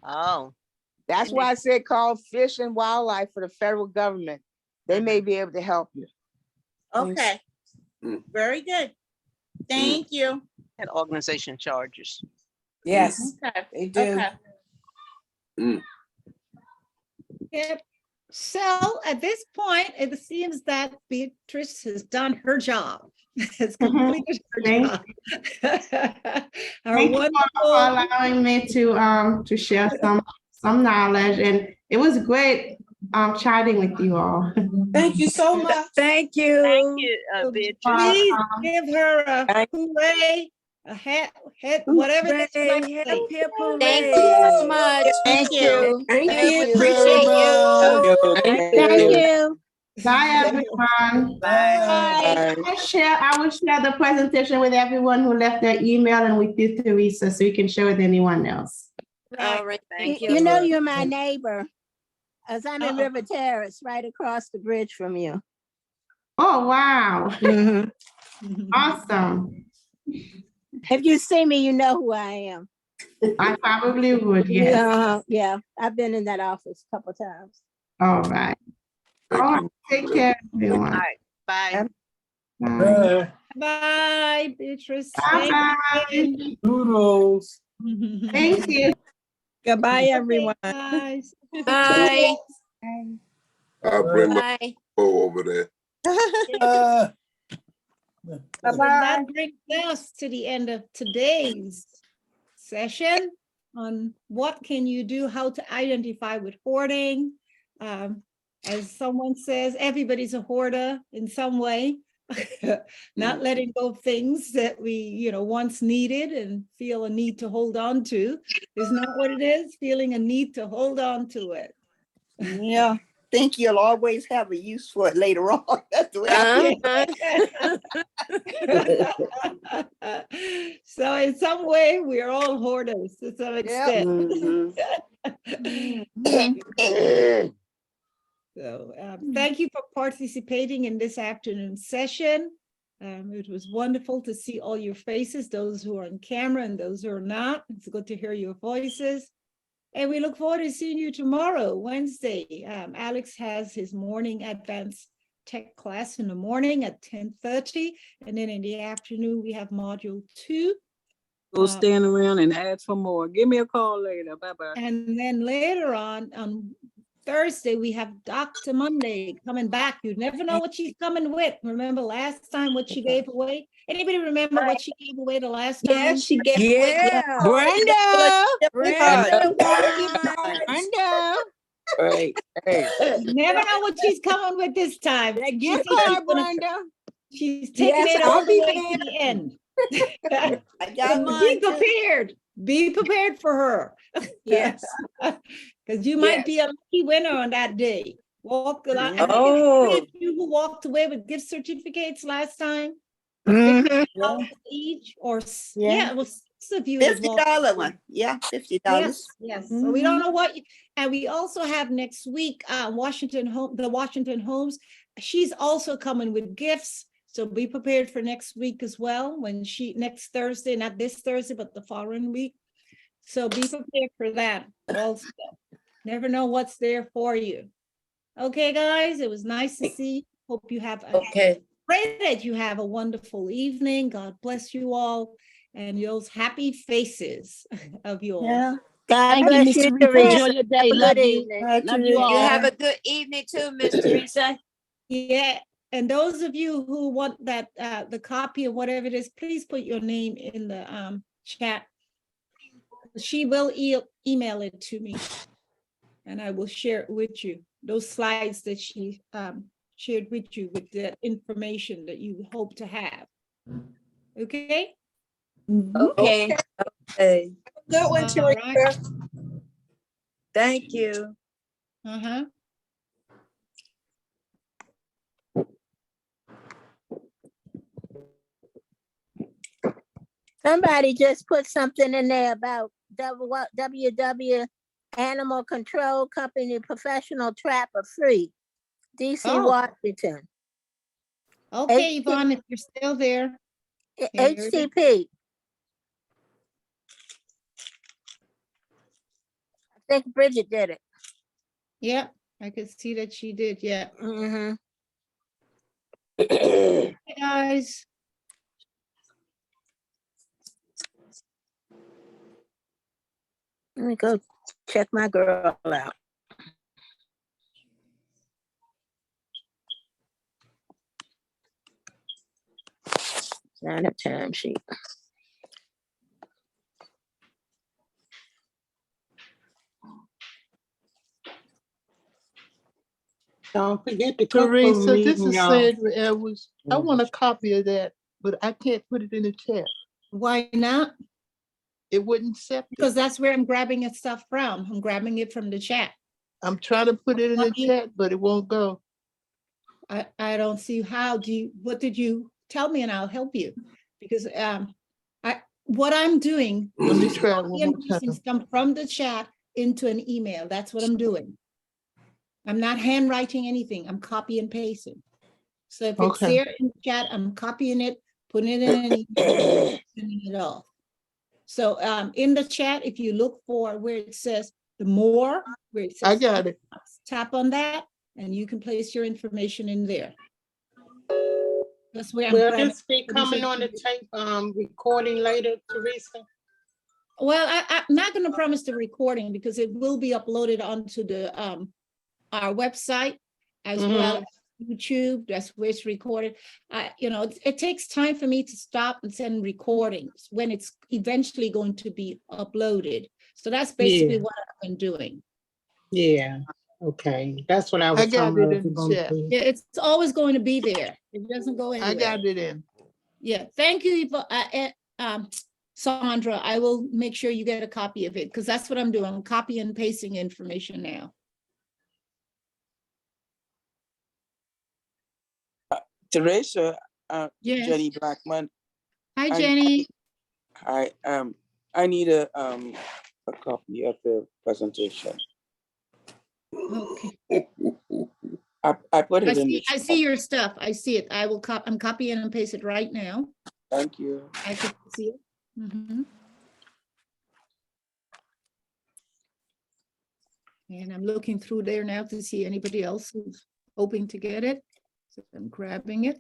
Oh. That's why I said call Fish and Wildlife for the federal government. They may be able to help you. Okay. Very good. Thank you. That organization charges. Yes, Okay. they do. Okay. Yep. So at this point, it seems that Beatrice has done her job. Has completed her job. Our Thank you for wonderful. allowing me to share some knowledge, and it was great chatting with you all. Thank you so much. Thank you. Thank you, Beatrice. Please give her a hooray, a hat, whatever. Hooray, hip, hip, hooray. Thank you so much. Thank you. Thank you. Appreciate you. Thank you. Bye, everyone. Bye. I will share the presentation with everyone who left their email and with you, Teresa, so you can share with anyone else. All right. Thank you. You know, you're my neighbor, as I'm in River Terrace, right across the bridge from you. Oh, wow. Awesome. If you see me, you know who I am. I probably would, yes. Yeah, I've been in that office a couple times. All right. All right. Take care, everyone. All right. Bye. Bye. Bye, Beatrice. Bye-bye. Noodles. Thank you. Goodbye, everyone. Bye. Bye. I'll bring my Bye. over there. That brings us to the end of today's session on what can you do, how to identify with hoarding. As someone says, everybody's a hoarder in some way. Not letting go of things that we, once needed and feel a need to hold on to is not what it is. Feeling a need to hold on to it. Yeah. Think you'll always have a use for it later on. That's the way I feel. So in some way, we're all hoarders to some extent. So thank you for participating in this afternoon session. It was wonderful to see all your faces, those who are on camera and those who are not. It's good to hear your voices. And we look forward to seeing you tomorrow, Wednesday. Alex has his morning advanced tech class in the morning at 10:30. And then in the afternoon, we have module 2. Go stand around and ask for more. Give me a call later. Bye-bye. And then later on Thursday, we have Dr. Monday coming back. You never know what she's coming with. Remember last time what she gave away? Anybody remember what she gave away the last time? Yeah, she gave away. Brenda. Brenda. Right. Hey. You never know what she's coming with this time. That gift card, Brenda. She's taking it all the way to the end. I got mine. Be prepared. Be prepared for her. Yes. Because you might be a lucky winner on that day. Walk a lot. You who walked away with gift certificates last time. Each or it was of you that $50 one. Yeah, $50. Yes, yes. So we don't know what, and we also have next week, the Washington Homes. She's also coming with gifts. So be prepared for next week as well, next Thursday, not this Thursday, but the following week. So be prepared for that also. Never know what's there for you. Okay, guys, it was nice to see you. Hope you have pray that you have a wonderful evening. God bless you all and those happy faces of yours. Yeah. God Thank you, bless Miss you, Teresa. Teresa. Enjoy your day. Have a Love good you. evening. Love you all. You have a good evening too, Miss Teresa. Yeah, and those of you who want that the copy of whatever it is, please put your name in the chat. She will email it to me, and I will share it with you. Those slides that she shared with you with the information that you hope to have. Okay. Okay. Okay. Good one, All Teresa. right. Thank you. Somebody just put something in there about WW Animal Control Company Professional Trapper Free, DC, Oh. Washington. Okay, Yvonne, if you're still there. HTP. I think Bridget did it. Yeah, I could see that she did. Yeah. Hey, guys. Let me go check my girl out. Sign a time sheet. Don't forget to cook for Teresa, me, this is y'all. Sandra Edwards. I want a copy of that, but I can't put it in the chat. Why not? It wouldn't accept it. Because that's where I'm grabbing it stuff from. I'm grabbing it from the chat. I'm trying to put it in the chat, but it won't go. I don't see how. What did you tell me, and I'll help you, because what I'm doing Let me try it one more is time. come from the chat into an email. That's what I'm doing. I'm not handwriting anything. I'm copy and pasting. So if it's there in the chat, I'm copying it, putting it in an email, sending it off. So in the chat, if you look for where it says the more, where it says I got it. Tap on that, and you can place your information in there. That's where I'm Will grabbing. this be coming on the tape recording later, Teresa? Well, I'm not going to promise the recording because it will be uploaded onto the our website as well as YouTube. That's where it's recorded. It takes time for me to stop and send recordings when it's eventually going to be uploaded. So that's basically what I've been doing. Yeah. Okay. That's what I was got talking it in the chat. Yeah, it's always going to be there. It doesn't go anywhere. I got it in. Yeah, thank you, Sandra. I will make sure you get a copy of it because that's what I'm doing. I'm copy and pasting information now. Teresa, Yes. Jenny Blackman. Hi, Jenny. I need a copy of the presentation. Okay. I put it in the I see your stuff. I see it. I'm copying and paste it right now. Thank you. I can see it. And I'm looking through there now to see anybody else who's hoping to get it. So I'm grabbing it.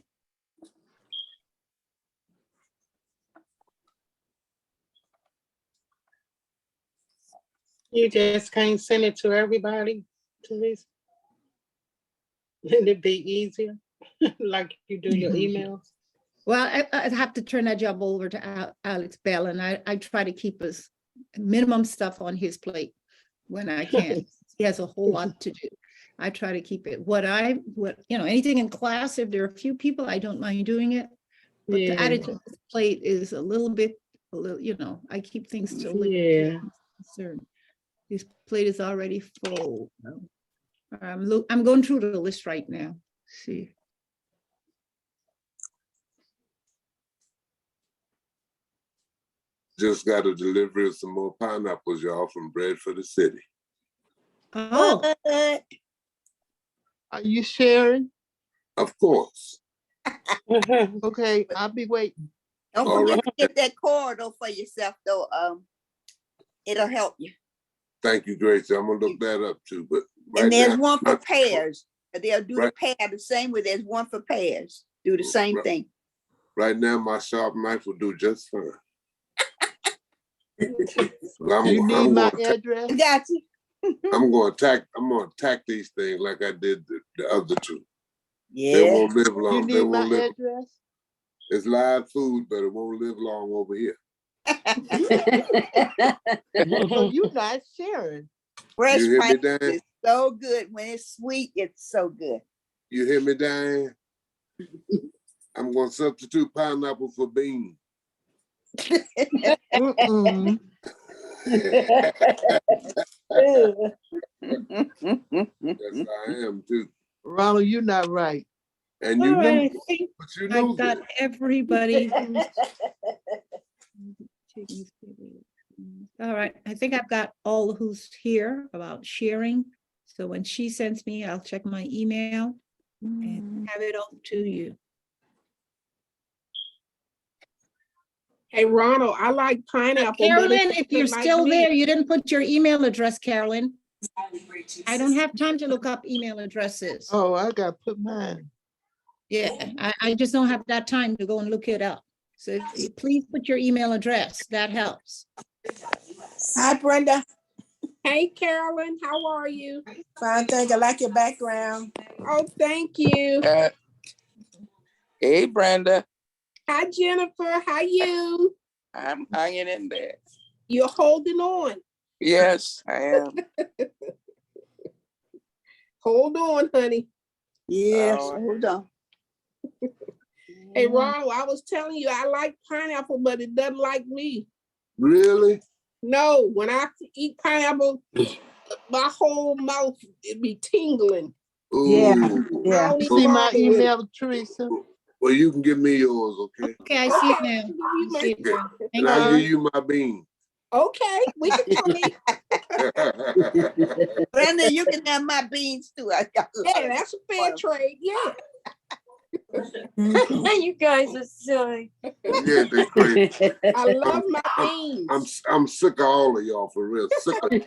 You just can't send it to everybody, Teresa? Would it be easier, like you do your emails? Well, I'd have to turn that job over to Alex Bell, and I try to keep his minimum stuff on his plate when I can. He has a whole lot to do. I try to keep it. Anything in class, if there are a few people, I don't mind doing it. But to add it to his plate is a little, I keep things to a little concern. His plate is already full. I'm going through the list right now. See. just got a delivery of some more pineapples, y'all, from Bread for the City. Oh, What? Are you sharing? Of course. Okay, I'll be waiting. Don't All forget right. to get that corridor for yourself though. It'll help you. Thank you, Gracie. I'm gonna look that up too. But right And there's now, one for pairs. They'll do Right. the pair the same way. There's one for pairs. Do the same Right. thing. right now, my sharp knife will do just fine. You need my address? I got you. I'm gonna attack these things like I did the other two. Yeah. They won't live long. You They need my won't live. address? It's live food, but it won't live long over here. So you're not sharing. Fresh You hear me, pineapple Dan? is so good. When it's sweet, it's so good. You hear me, Diane? I'm gonna substitute pineapple for beans. Mm-mm. Yes, I am too. Ronald, you're not right. And all you right, knew, I think but you I've knew got that. everybody who's. All right, I think I've got all who's here about sharing. So when she sends me, I'll check my email and have it all to you. Hey, Ronald, I like pineapple. but Carolyn, it's if you're like still me. there, you didn't put your email address, Carolyn. I don't have time to look up email addresses. Oh, I gotta put mine. Yeah, I just don't have that time to go and look it up. So please put your email address. That helps. Hi, Brenda. Hey, Carolyn, how are you? Fine, thank you. I like your background. Oh, thank you. Hey, Brenda. Hi, Jennifer. How you? I'm hanging in there. You're holding on. Yes, I am. Hold on, honey. Yes, Oh. hold on. Hey, Ronald, I was telling you I like pineapple, but it doesn't like me. Really? No, when I eat pineapple, my whole mouth it be tingling. Yeah, Ooh. yeah. I don't You even see my bother with it. email, Teresa? Well, you can give me yours, okay? Okay, I see it Okay, now. I see it now. And Thank I'll you. give you my beans. Okay, we can trade. Brenda, you can have my beans too. I got a lot Yeah, of that's a fair trade. Yeah. You guys are silly. Yeah, they crazy. I love my beans. I'm sick of all of y'all for real. Sick of you.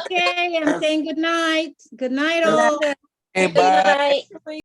Okay, I'm saying good night. Good night, That's- all. Hey, bye. Good night.